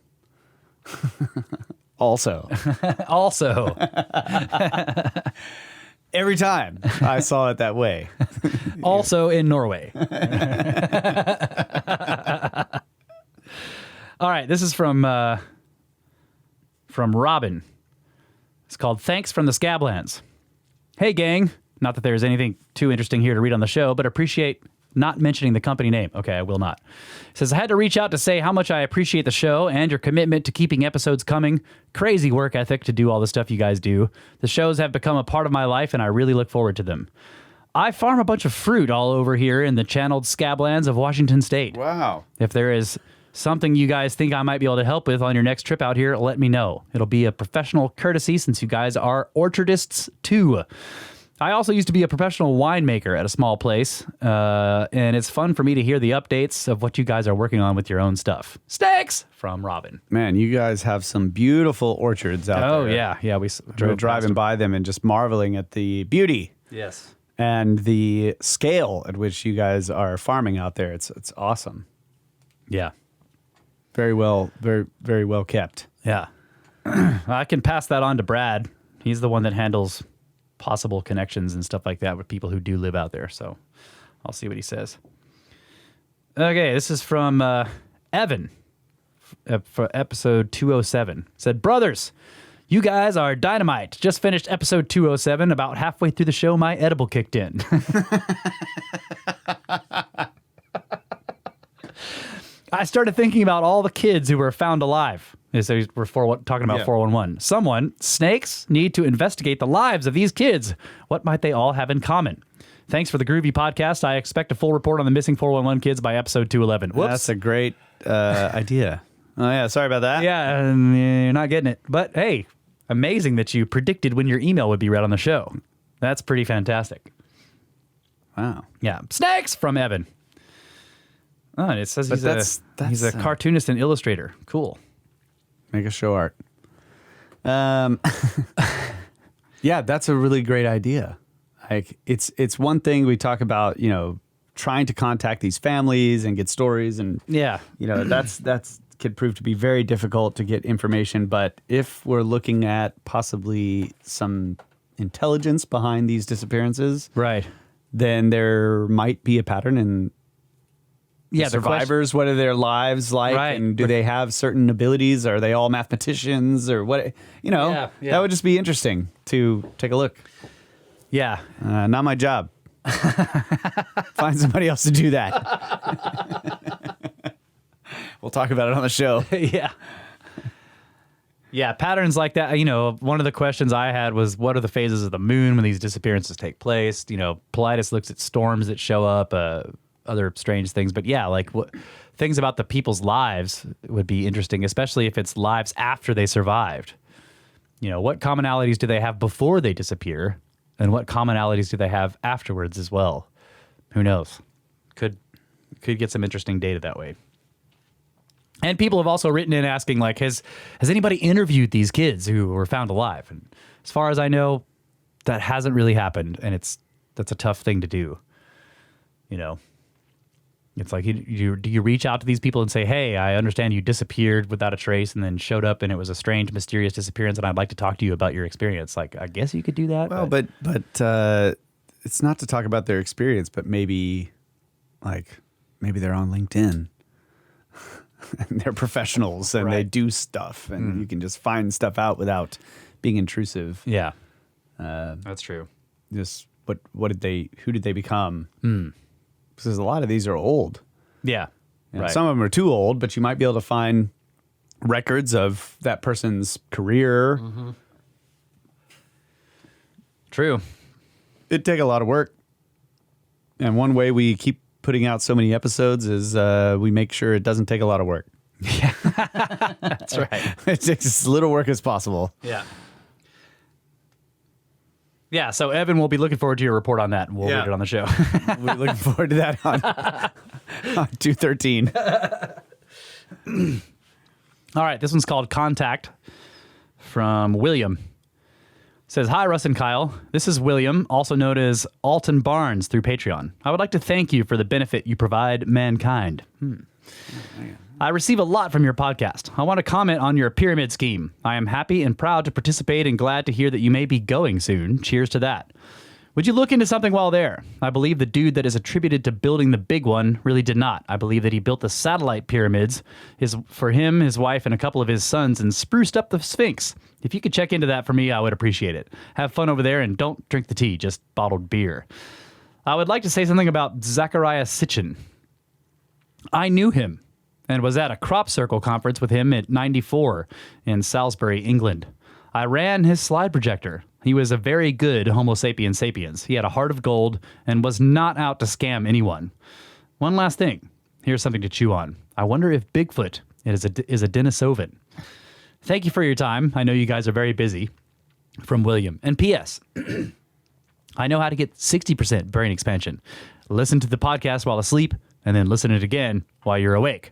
Also. Every time I saw it that way. Also in Norway. All right, this is from Robin. It's called Thanks from the Scablands. Hey, gang. Not that there's anything too interesting here to read on the show, but appreciate not mentioning the company name. Okay, I will not. It says, I had to reach out to say how much I appreciate the show and your commitment to keeping episodes coming. Crazy work ethic to do all the stuff you guys do. The shows have become a part of my life, and I really look forward to them. I farm a bunch of fruit all over here in the channeled Scablands of Washington State. Wow. If there is something you guys think I might be able to help with on your next trip out here, let me know. It'll be a professional courtesy since you guys are orchardists too. I also used to be a professional winemaker at a small place, and it's fun for me to hear the updates of what you guys are working on with your own stuff. Snakes from Robin. Man, you guys have some beautiful orchards out there. Oh, yeah. Yeah, we drove driving by them and just marveling at the beauty. Yes. And the scale at which you guys are farming out there. It's awesome. Yeah. Very well, very well kept. Yeah. I can pass that on to Brad. He's the one that handles possible connections and stuff like that with people who do live out there. So I'll see what he says. Okay, this is from Evan for episode 207. It said, brothers, you guys are dynamite. Just finished episode 207. About halfway through the show, my edible kicked in. I started thinking about all the kids who were found alive. So we're talking about 411. Someone, Snakes, need to investigate the lives of these kids. What might they all have in common? Thanks for the groovy podcast. I expect a full report on the missing 411 kids by episode 211. Whoops. That's a great idea. Oh, yeah. Sorry about that. Yeah, and you're not getting it. But hey, amazing that you predicted when your email would be read on the show. That's pretty fantastic. Wow. Yeah. Snakes from Evan. Oh, and it says he's a cartoonist and illustrator. Cool. Make a show art. Yeah, that's a really great idea. Like it's one thing we talk about, trying to contact these families and get stories, and that's could prove to be very difficult to get information. But if we're looking at possibly some intelligence behind these disappearances, Right. then there might be a pattern in the survivors. What are their lives like? Right. And do they have certain abilities? Are they all mathematicians or what? Yeah. That would just be interesting to take a look. Yeah. Not my job. Find somebody else to do that. We'll talk about it on the show. Yeah. Yeah, patterns like that. One of the questions I had was, what are the phases of the moon when these disappearances take place? Politis looks at storms that show up, other strange things. But yeah, like what things about the people's lives would be interesting, especially if it's lives after they survived. What commonalities do they have before they disappear? And what commonalities do they have afterwards as well? Who knows? Could get some interesting data that way. And people have also written in asking, like, has anybody interviewed these kids who were found alive? And as far as I know, that hasn't really happened, and that's a tough thing to do. It's like, do you reach out to these people and say, hey, I understand you disappeared without a trace and then showed up and it was a strange, mysterious disappearance, and I'd like to talk to you about your experience. Like, I guess you could do that. Well, but it's not to talk about their experience, but maybe they're on LinkedIn. And they're professionals and they do stuff, and you can just find stuff out without being intrusive. Yeah, that's true. Just who did they become? Because a lot of these are old. Yeah, right. Some of them are too old, but you might be able to find records of that person's career. Mm-hmm. True. It'd take a lot of work, and one way we keep putting out so many episodes is we make sure it doesn't take a lot of work. Yeah, that's right. It takes as little work as possible. Yeah. Yeah, so Evan will be looking forward to your report on that, and we'll read it on the show. We're looking forward to that on 213. All right, this one's called Contact from William. It says, hi, Russ and Kyle. This is William, also known as Alton Barnes through Patreon. I would like to thank you for the benefit you provide mankind. I receive a lot from your podcast. I want to comment on your pyramid scheme. I am happy and proud to participate and glad to hear that you may be going soon. Cheers to that. Would you look into something while there? I believe the dude that is attributed to building the big one really did not. I believe that he built the satellite pyramids for him, his wife, and a couple of his sons and spruced up the Sphinx. If you could check into that for me, I would appreciate it. Have fun over there and don't drink the tea, just bottled beer. I would like to say something about Zachariah Sitchin. I knew him and was at a crop circle conference with him at 94 in Salisbury, England. I ran his slide projector. He was a very good Homo sapiens sapiens. He had a heart of gold and was not out to scam anyone. One last thing. Here's something to chew on. I wonder if Bigfoot is a Denisovan. Thank you for your time. I know you guys are very busy. From William. And P.S. I know how to get 60% brain expansion. Listen to the podcast while asleep, and then listen to it again while you're awake.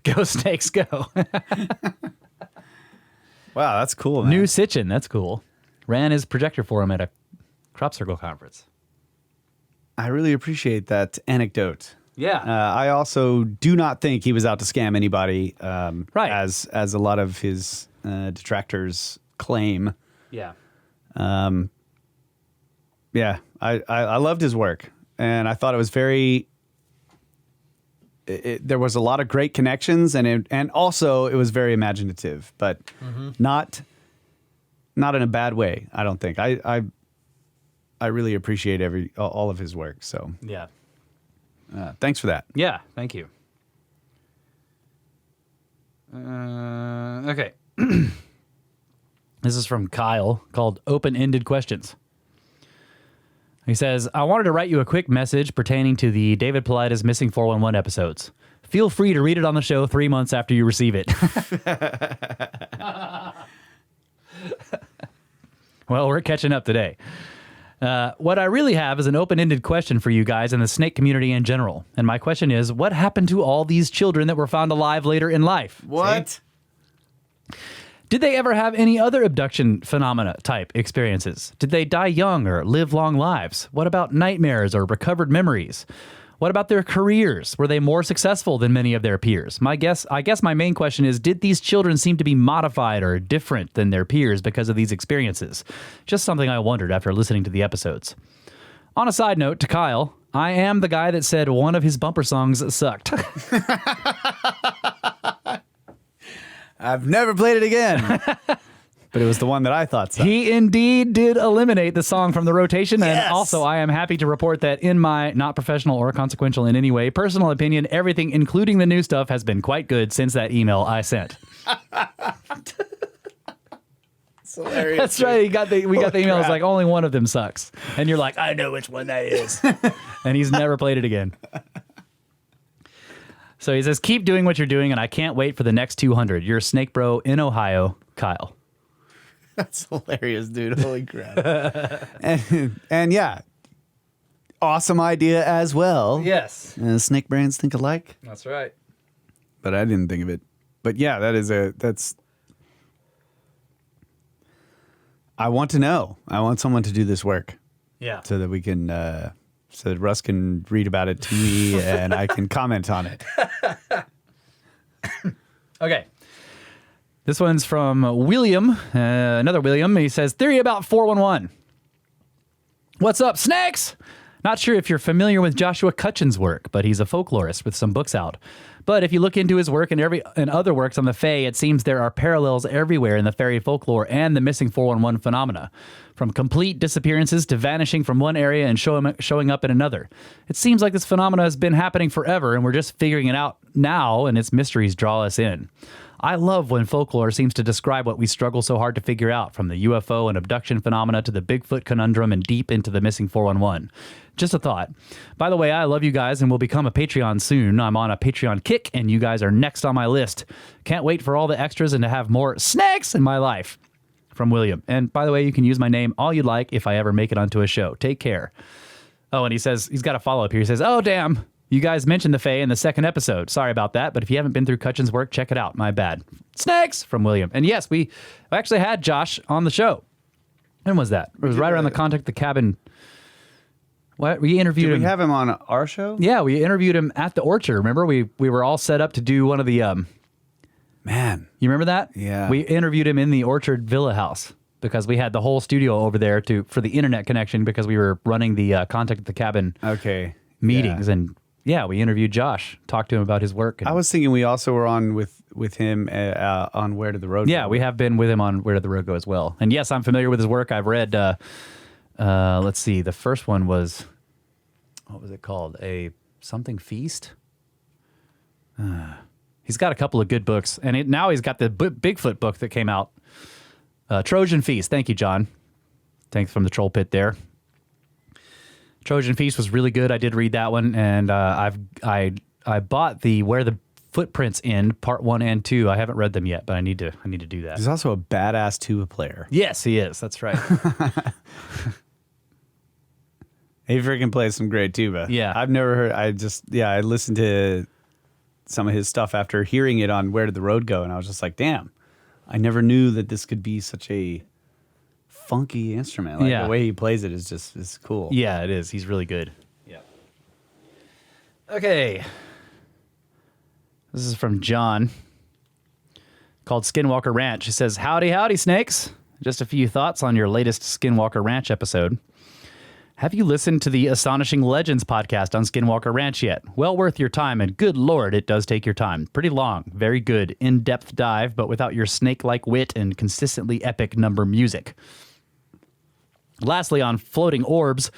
Go Snakes, go. Wow, that's cool, man. New Sitchin, that's cool. Ran his projector for him at a crop circle conference. I really appreciate that anecdote. Yeah. I also do not think he was out to scam anybody, right. as a lot of his detractors claim. Yeah. Yeah, I loved his work, and I thought it was very. There was a lot of great connections, and also it was very imaginative, but not in a bad way. I don't think. I really appreciate all of his work. So Yeah. thanks for that. Yeah, thank you. Okay. This is from Kyle, called Open-Ended Questions. He says, I wanted to write you a quick message pertaining to the David Paulides Missing 411 episodes. feel free to read it on the show 3 months after you receive it. Well, we're catching up today. What I really have is an open-ended question for you guys and the snake community in general. And my question is, what happened to all these children that were found alive later in life? What? Did they ever have any other abduction phenomena type experiences? Did they die young or live long lives? What about nightmares or recovered memories? What about their careers? Were they more successful than many of their peers? I guess my main question is, did these children seem to be modified or different than their peers because of these experiences? Just something I wondered after listening to the episodes. On a side note to Kyle, I am the guy that said one of his bumper songs sucked. I've never played it again. But it was the one that I thought sucked. He indeed did eliminate the song from the rotation. Yes. And also, I am happy to report that in my not professional or consequential in any way personal opinion, everything, including the new stuff, has been quite good since that email I sent. It's hilarious. That's right. We got the email. It's like, only one of them sucks. And you're like, I know which one that is. And he's never played it again. So he says, keep doing what you're doing, and I can't wait for the next 200. You're a snake bro in Ohio, Kyle. That's hilarious, dude. Holy crap. and yeah, awesome idea as well. Yes. Snake brands think alike. That's right. But I didn't think of it. But yeah, that's. I want to know. I want someone to do this work. Yeah. So that we can, so that Russ can read about it to me and I can comment on it. Okay. This one's from William, another William. He says, theory about 411. What's up, snakes? Not sure if you're familiar with Joshua Cutchin's work, but he's a folklorist with some books out. But if you look into his work and other works on the Fae, it seems there are parallels everywhere in the fairy folklore and the missing 411 phenomena. From complete disappearances to vanishing from one area and showing up in another. It seems like this phenomena has been happening forever and we're just figuring it out now, and its mysteries draw us in. I love when folklore seems to describe what we struggle so hard to figure out, from the UFO and abduction phenomena to the Bigfoot conundrum and deep into the missing 411. Just a thought. By the way, I love you guys and will become a Patreon soon. I'm on a Patreon kick and you guys are next on my list. Can't wait for all the extras and to have more snakes in my life. From William. And by the way, you can use my name all you'd like if I ever make it onto a show. Take care. Oh, and he says, he's got a follow-up here. He says, oh, damn. You guys mentioned the Fae in the second episode. Sorry about that, but if you haven't been through Cutchin's work, check it out. My bad. Snakes from William. And yes, we actually had Josh on the show. When was that? It was right around the Contact the Cabin. What? We interviewed him. Did we have him on our show? Yeah, we interviewed him at the Orchard. Remember? We were all set up to do one of the... Man. You remember that? Yeah. We interviewed him in the Orchard Villa House because we had the whole studio over there for the internet connection because we were running the Contact at the Cabin meetings. Yeah. And yeah, we interviewed Josh, talked to him about his work. And I was thinking we also were on with him on Where Did the Road Go? Yeah, we have been with him on Where Did the Road Go as well. And yes, I'm familiar with his work. I've read, let's see, the first one was, what was it called? A something feast? He's got a couple of good books. And now he's got the Bigfoot book that came out. Trojan Feast. Thank you, John. Thanks from the troll pit there. Trojan Feast was really good. I did read that one, and I bought the Where the Footprints End, part 1 and 2. I haven't read them yet, but I need to do that. He's also a badass tuba player. Yes, he is. That's right. He freaking plays some great tuba. Yeah. I've never heard. I listened to some of his stuff after hearing it on Where Did the Road Go, and I was just like, damn, I never knew that this could be such a funky instrument. Like, yeah. The way he plays it is cool. Yeah, it is. He's really good. Yeah. Okay. This is from John, called Skinwalker Ranch. He says, howdy, howdy, snakes. Just a few thoughts on your latest Skinwalker Ranch episode. Have you listened to the Astonishing Legends podcast on Skinwalker Ranch yet? Well worth your time, and good lord, it does take your time. Pretty long, very good, in-depth dive, but without your snake-like wit and consistently epic number music. Lastly, on floating orbs,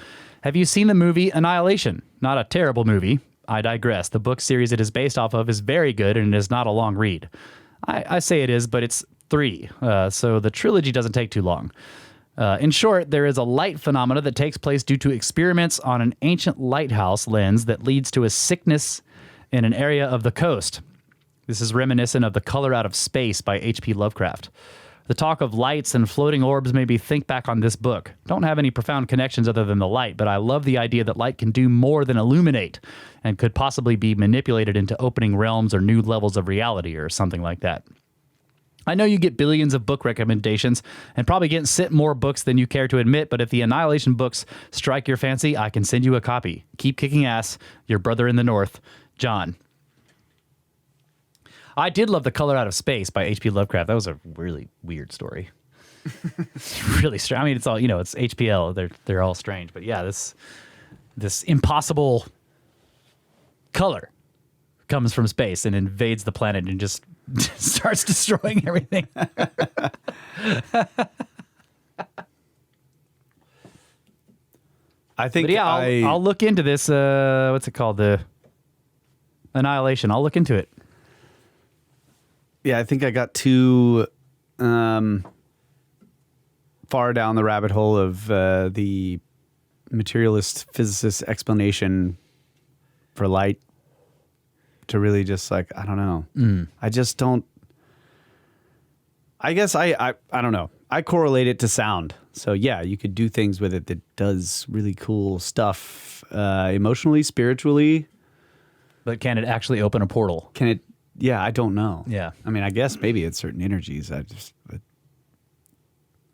have you seen the movie Annihilation? Not a terrible movie. I digress. The book series it is based off of is very good, and it is not a long read. I say it is, but it's 3, so the trilogy doesn't take too long. In short, there is a light phenomena that takes place due to experiments on an ancient lighthouse lens that leads to a sickness in an area of the coast. This is reminiscent of The Color Out of Space by H.P. Lovecraft. The talk of lights and floating orbs made me think back on this book. Don't have any profound connections other than the light, but I love the idea that light can do more than illuminate and could possibly be manipulated into opening realms or new levels of reality or something like that. I know you get billions of book recommendations and probably get sent more books than you care to admit, but if the Annihilation books strike your fancy, I can send you a copy. Keep kicking ass. Your brother in the North, John. I did love The Color Out of Space by H.P. Lovecraft. That was a really weird story. Really strange. I mean, it's all, it's HPL. They're all strange. But yeah, this impossible color comes from space and invades the planet and just starts destroying everything. I think I'll look into this. What's it called? The Annihilation. I'll look into it. Yeah, I think I got too far down the rabbit hole of the materialist physicist explanation for light to really just I don't know. I just don't. I guess I don't know. I correlate it to sound. So yeah, you could do things with it that does really cool stuff emotionally, spiritually. But can it actually open a portal? Can it? Yeah, I don't know. Yeah. I mean, I guess maybe it's certain energies. I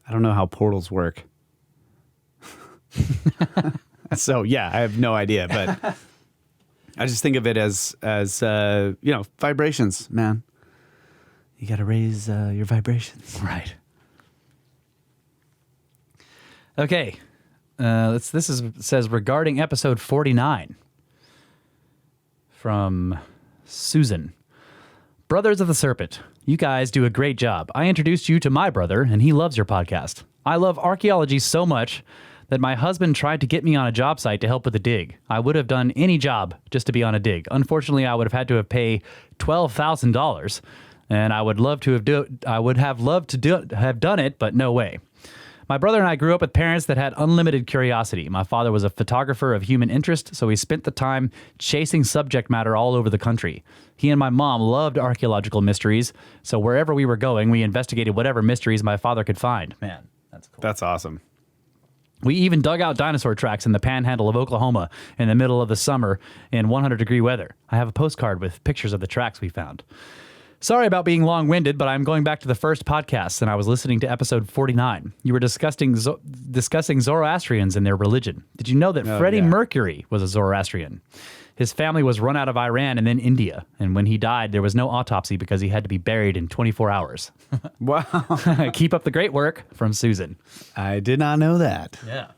don't know how portals work. So yeah, I have no idea, but I just think of it as vibrations, man. You got to raise your vibrations. Right. Okay. Says regarding episode 49 from Susan. Brothers of the Serpent, you guys do a great job. I introduced you to my brother, and he loves your podcast. I love archaeology so much that my husband tried to get me on a job site to help with a dig. I would have done any job just to be on a dig. Unfortunately, I would have had to have paid $12,000, and I would have loved to have done it, but no way. My brother and I grew up with parents that had unlimited curiosity. My father was a photographer of human interest, so he spent the time chasing subject matter all over the country. He and my mom loved archaeological mysteries, so wherever we were going, we investigated whatever mysteries my father could find. Man, that's cool. That's awesome. We even dug out dinosaur tracks in the panhandle of Oklahoma in the middle of the summer in 100-degree weather. I have a postcard with pictures of the tracks we found. Sorry about being long-winded, but I'm going back to the first podcast, and I was listening to episode 49. You were discussing Zoroastrians and their religion. Did you know that Freddie Mercury was a Zoroastrian? His family was run out of Iran and then India, and when he died, there was no autopsy because he had to be buried in 24 hours. Wow. Keep up the great work, from Susan. I did not know that. Yeah.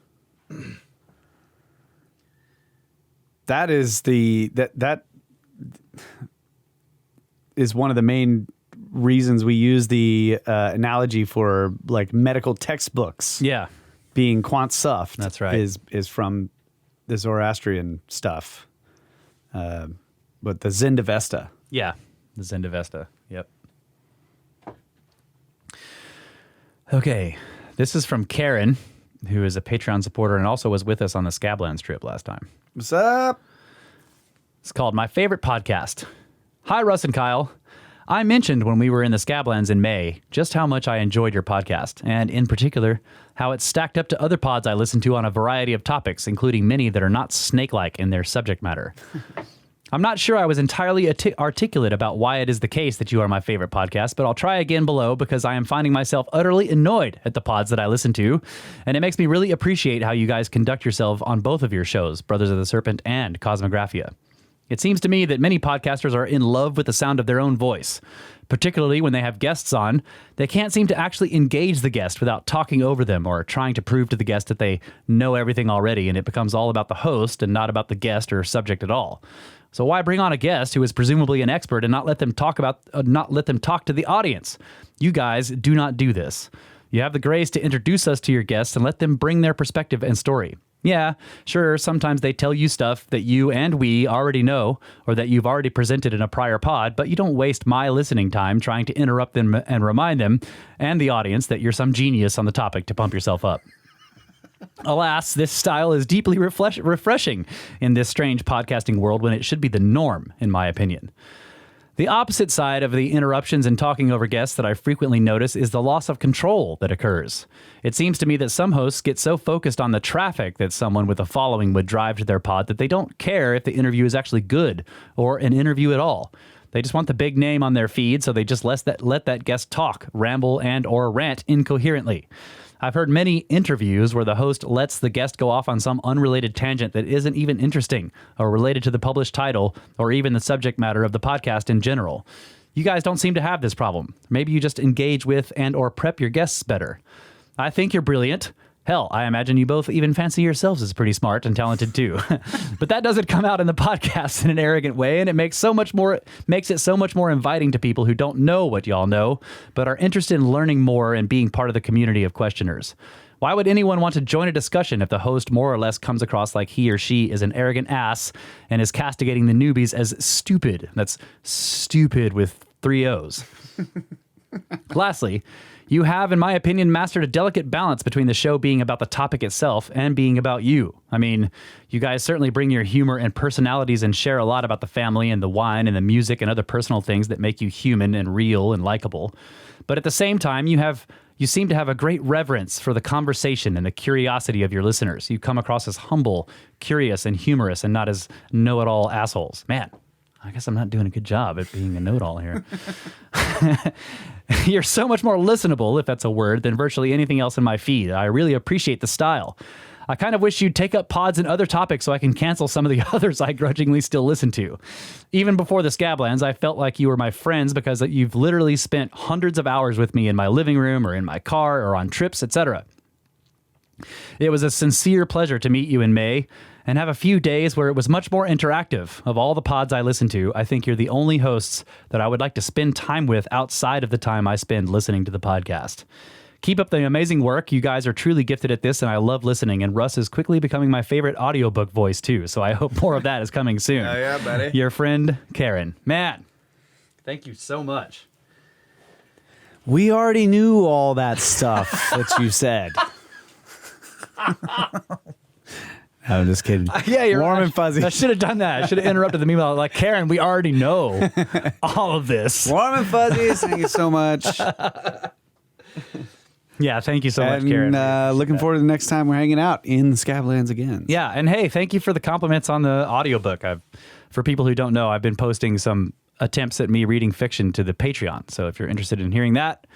That is that is one of the main reasons we use the analogy for medical textbooks. Yeah. Being quant soft. That's right. Is from the Zoroastrian stuff. But the Zendavesta. Yeah. The Zendavesta. Yep. Okay. This is from Karen, who is a Patreon supporter and also was with us on the Scablands trip last time. What's up? It's called My Favorite Podcast. Hi, Russ and Kyle. I mentioned when we were in the Scablands in May just how much I enjoyed your podcast, and in particular, how it's stacked up to other pods I listen to on a variety of topics, including many that are not snake-like in their subject matter. I'm not sure I was entirely articulate about why it is the case that you are my favorite podcast, but I'll try again below because I am finding myself utterly annoyed at the pods that I listen to, and it makes me really appreciate how you guys conduct yourself on both of your shows, Brothers of the Serpent and Cosmographia. It seems to me that many podcasters are in love with the sound of their own voice, particularly when they have guests on. They can't seem to actually engage the guest without talking over them or trying to prove to the guest that they know everything already, and it becomes all about the host and not about the guest or subject at all. So why bring on a guest who is presumably an expert and not let them talk to the audience? You guys do not do this. You have the grace to introduce us to your guests and let them bring their perspective and story. Yeah, sure, sometimes they tell you stuff that you and we already know or that you've already presented in a prior pod, but you don't waste my listening time trying to interrupt them and remind them and the audience that you're some genius on the topic to pump yourself up. Alas, this style is deeply refreshing in this strange podcasting world when it should be the norm, in my opinion. The opposite side of the interruptions and talking over guests that I frequently notice is the loss of control that occurs. It seems to me that some hosts get so focused on the traffic that someone with a following would drive to their pod that they don't care if the interview is actually good or an interview at all. They just want the big name on their feed, so they just let that guest talk, ramble, and or rant incoherently. I've heard many interviews where the host lets the guest go off on some unrelated tangent that isn't even interesting or related to the published title or even the subject matter of the podcast in general. You guys don't seem to have this problem. Maybe you just engage with and or prep your guests better. I think you're brilliant. Hell, I imagine you both even fancy yourselves as pretty smart and talented too. But that doesn't come out in the podcast in an arrogant way, and it makes it so much more inviting to people who don't know what y'all know, but are interested in learning more and being part of the community of questioners. Why would anyone want to join a discussion if the host more or less comes across like he or she is an arrogant ass and is castigating the newbies as stupid? That's stupid with 3 O's. Lastly, you have, in my opinion, mastered a delicate balance between the show being about the topic itself and being about you. I mean, you guys certainly bring your humor and personalities and share a lot about the family and the wine and the music and other personal things that make you human and real and likable. But at the same time, you seem to have a great reverence for the conversation and the curiosity of your listeners. You come across as humble, curious, and humorous and not as know-it-all assholes. Man, I guess I'm not doing a good job at being a know-it-all here. You're so much more listenable, if that's a word, than virtually anything else in my feed. I really appreciate the style. I kind of wish you'd take up pods and other topics so I can cancel some of the others I grudgingly still listen to. Even before the Scablands, I felt like you were my friends because you've literally spent hundreds of hours with me in my living room or in my car or on trips, etc. It was a sincere pleasure to meet you in May and have a few days where it was much more interactive. Of all the pods I listen to, I think you're the only hosts that I would like to spend time with outside of the time I spend listening to the podcast. Keep up the amazing work. You guys are truly gifted at this, and I love listening. And Russ is quickly becoming my favorite audiobook voice, too. So I hope more of that is coming soon. Oh, yeah, buddy. Your friend, Karen. Man, thank you so much. We already knew all that stuff that you said. I'm just kidding. Yeah, you're warm right. and fuzzy. I should have done that. I should have interrupted the meme. Like, Karen, we already know all of this. Warm and fuzzy. Thank you so much. Yeah, thank you so much, Karen. Looking forward to the next time we're hanging out in the Scablands again. Yeah, and hey, thank you for the compliments on the audiobook. For people who don't know, I've been posting some attempts at me reading fiction to the Patreon. So if you're interested in hearing that,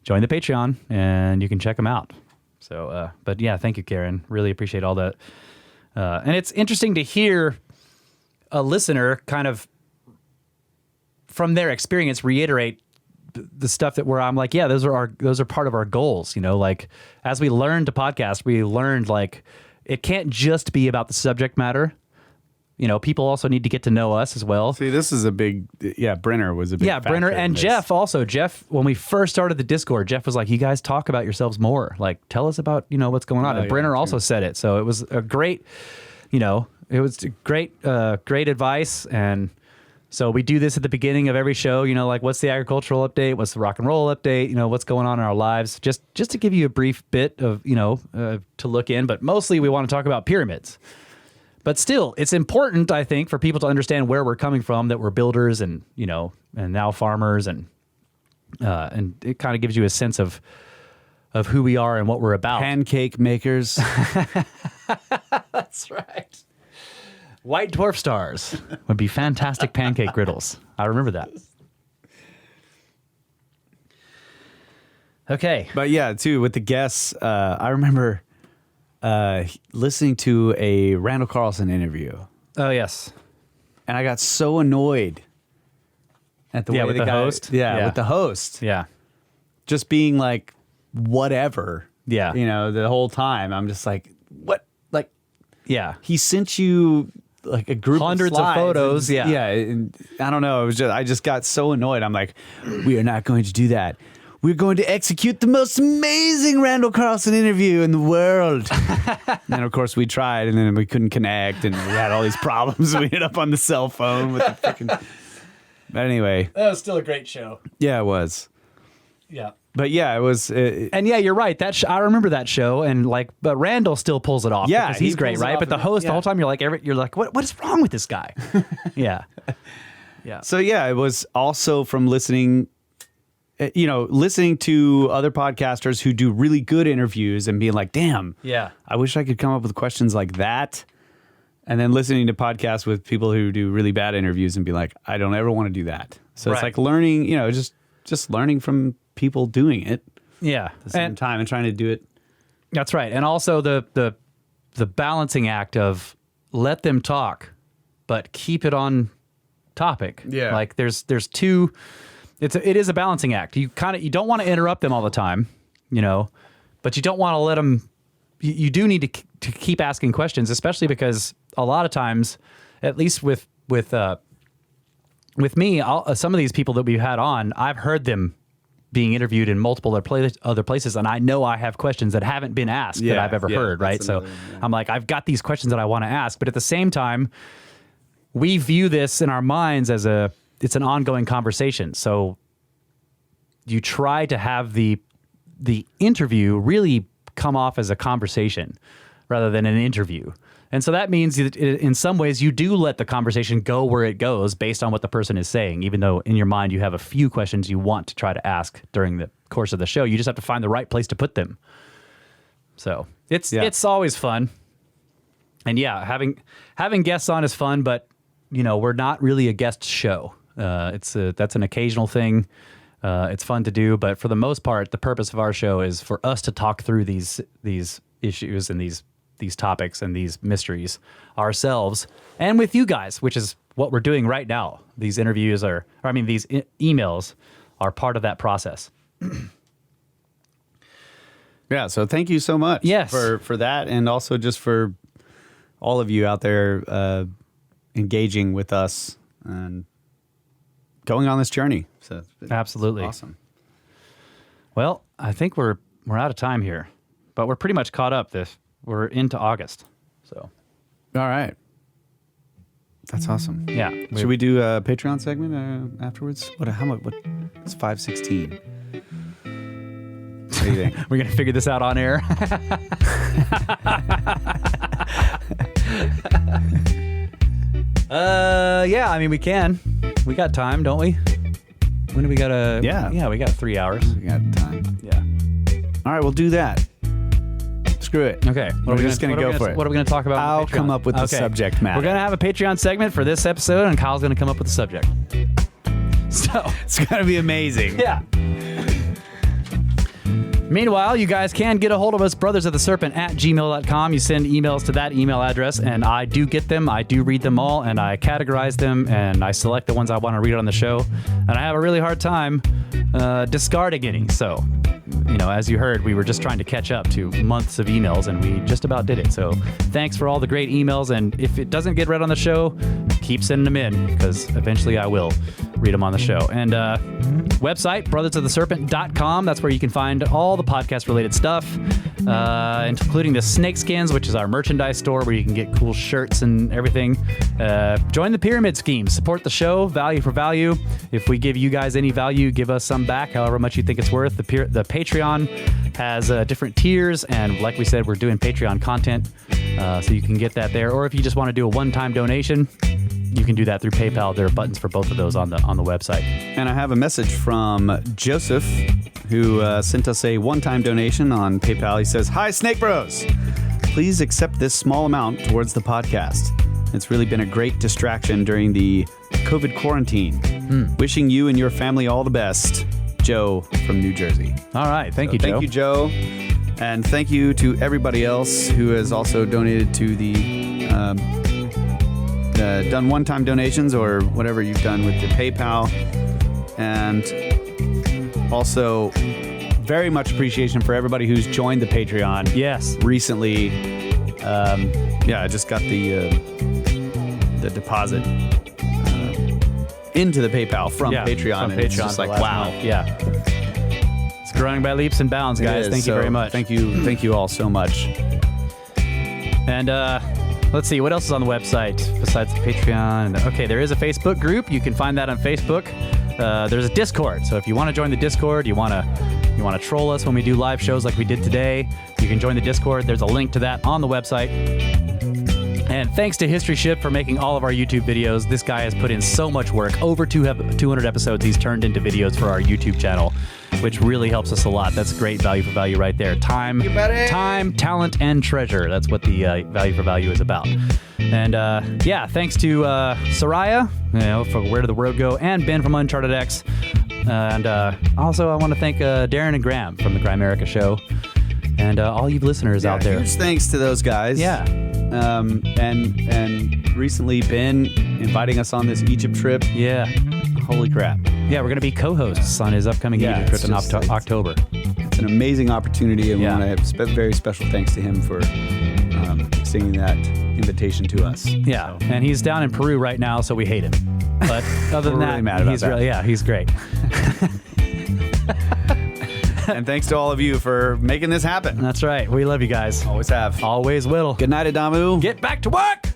join the Patreon and you can check them out. So, but yeah, thank you, Karen. Really appreciate all that. And it's interesting to hear a listener kind of from their experience reiterate the stuff that I'm like, yeah, those are part of our goals. You know, like as we learned to podcast, we learned like it can't just be about the subject matter. You know, people also need to get to know us as well. See, this is a big, Brenner was a big factor Brenner in and this. Jeff also. Jeff, when we first started the Discord, Jeff was like, you guys talk about yourselves more. Like, tell us about, what's going on. And Brenner also said it. So it was a great, great advice. And so we do this at the beginning of every show, like what's the agricultural update? What's the rock and roll update? What's going on in our lives? Just to give you a brief bit of, to look in. But mostly we want to talk about pyramids. But still, it's important, I think, for people to understand where we're coming from, that we're builders and, and now farmers. And it kind of gives you a sense of who we are and what we're about. Pancake makers. That's right. White dwarf stars would be fantastic pancake griddles. I remember that. Okay. But yeah, too, with the guests, I remember listening to a Randall Carlson interview. Oh, yes. And I got so annoyed at the way with the host? Yeah, with the host. Yeah. Just being like, whatever. Yeah. The whole time. I'm just like, what? Like, yeah. he sent you like a group hundreds of photos. And, yeah. And I don't know. I just got so annoyed. I'm like, we are not going to do that. We're going to execute the most amazing Randall Carlson interview in the world. And of course we tried, and then we couldn't connect, and we had all these problems. We ended up on the cell phone with the freaking. But anyway, That was still a great show. yeah, it was. Yeah. But yeah, it was. And yeah, you're right. I remember that show, and but Randall still pulls it off. Yeah, because he's he great, pulls it right? off But the and- host, the yeah. whole time, you're like, what is wrong with this guy? Yeah. Yeah. So yeah, it was also from listening to other podcasters who do really good interviews and being like, damn, Yeah. I wish I could come up with questions like that. And then listening to podcasts with people who do really bad interviews and be like, I don't ever want to do that. So it's Right. like learning, just learning from people doing it Yeah. at the same time and trying to do it. That's right. And also the balancing act of let them talk, but keep it on topic. Yeah. Like there's two. It is a balancing act. You don't want to interrupt them all the time, but you don't want to let them. You do need to keep asking questions, especially because a lot of times, at least with me, some of these people that we've had on, I've heard them being interviewed in multiple other places, and I know I have questions that haven't been asked that Yeah, I've ever yeah, heard, right? that's So another one, yeah. I'm like, I've got these questions that I want to ask, but at the same time, we view this in our minds as it's an ongoing conversation. So you try to have the interview really come off as a conversation rather than an interview. And so that means that in some ways you do let the conversation go where it goes based on what the person is saying, even though in your mind you have a few questions you want to try to ask during the course of the show. You just have to find the right place to put them. So it's always fun. And yeah, having guests on is fun, but we're not really a guest show. That's an occasional thing. It's fun to do, but for the most part, the purpose of our show is for us to talk through these issues and these topics and these mysteries ourselves and with you guys, which is what we're doing right now. These interviews these emails are part of that process. Yeah. So thank you so much Yes. for that. And also just for all of you out there engaging with us and going on this journey. So it's been Absolutely. awesome. Well, I think we're out of time here, but we're pretty much caught up. We're into August. So All right. That's awesome. yeah. Should we do a Patreon segment afterwards? How much? It's 5:16. What do you think? We're going to figure this out on air. Yeah, we can. We got time, don't we? When do we got Yeah. we got 3 hours. We got time. Yeah. All right, we'll do that. Screw it. Okay. We're just gonna go for it. What are we going to talk about? I'll on Patreon? come up with the subject matter. We're going to have a Patreon segment for this episode, and Kyle's going to come up with the subject. So It's gonna be amazing. yeah. Meanwhile, you guys can get a hold of us, brothersoftheserpent@gmail.com. You send emails to that email address, and I do get them. I do read them all, and I categorize them, and I select the ones I want to read on the show. And I have a really hard time discarding any. So, as you heard, we were just trying to catch up to months of emails, and we just about did it. So thanks for all the great emails. And if it doesn't get read on the show, keep sending them in, because eventually I will read them on the show. And website, brothersoftheserpent.com. That's where you can find all the podcast-related stuff, including the SnakeSkins, which is our merchandise store where you can get cool shirts and everything. Join the pyramid scheme. Support the show, value for value. If we give you guys any value, give us some back, however much you think it's worth. The Patreon has different tiers, and like we said, we're doing Patreon content, so you can get that there. Or if you just want to do a one-time donation, you can do that through PayPal. There are buttons for both of those on the website. And I have a message from Joseph, who sent us a one-time donation on PayPal. He says, "Hi, Snake Bros. Please accept this small amount towards the podcast. It's really been a great distraction during the COVID quarantine. Wishing you and your family all the best. Joe from New Jersey." All right. Thank you, Joe. Thank you, Joe. And thank you to everybody else who has also donated to the done one-time donations or whatever you've done with the PayPal. And also very much appreciation for everybody who's joined the Patreon Yes. recently. I just got the deposit into the PayPal from Patreon. From and it's just like, wow. month. Yeah. It's growing by leaps and bounds, It guys. is. Thank you So very much. Thank you all so much. And let's see, what else is on the website besides the Patreon? Okay, there is a Facebook group. You can find that on Facebook. there's a Discord. So if you want to join the Discord, you want to troll us when we do live shows like we did today, you can join the Discord. There's a link to that on the website. And thanks to History Ship for making all of our YouTube videos. This guy has put in so much work. Over 200 episodes he's turned into videos for our YouTube channel, which really helps us a lot. That's great value for value right there. Time, talent, and treasure. That's what the value for value is about. And thanks to Soraya, for Where Did the Road Go, and Ben from Uncharted X. And also I want to thank Darren and Graham from the Grimerica Show. And all you listeners out there. Huge thanks to those guys. Yeah. And recently Ben inviting us on this Egypt trip. Yeah. Holy crap. Yeah, we're going to be co-hosts on his upcoming Egypt trip in October. It's an amazing opportunity, and we want to have very special thanks to him for extending that invitation to us. Yeah, and he's down in Peru right now, so we hate him. But other than that, really mad about he's that. He's great. And thanks to all of you for making this happen. That's right. We love you guys. Always have. Always will. Good night, Adamu. Get back to work!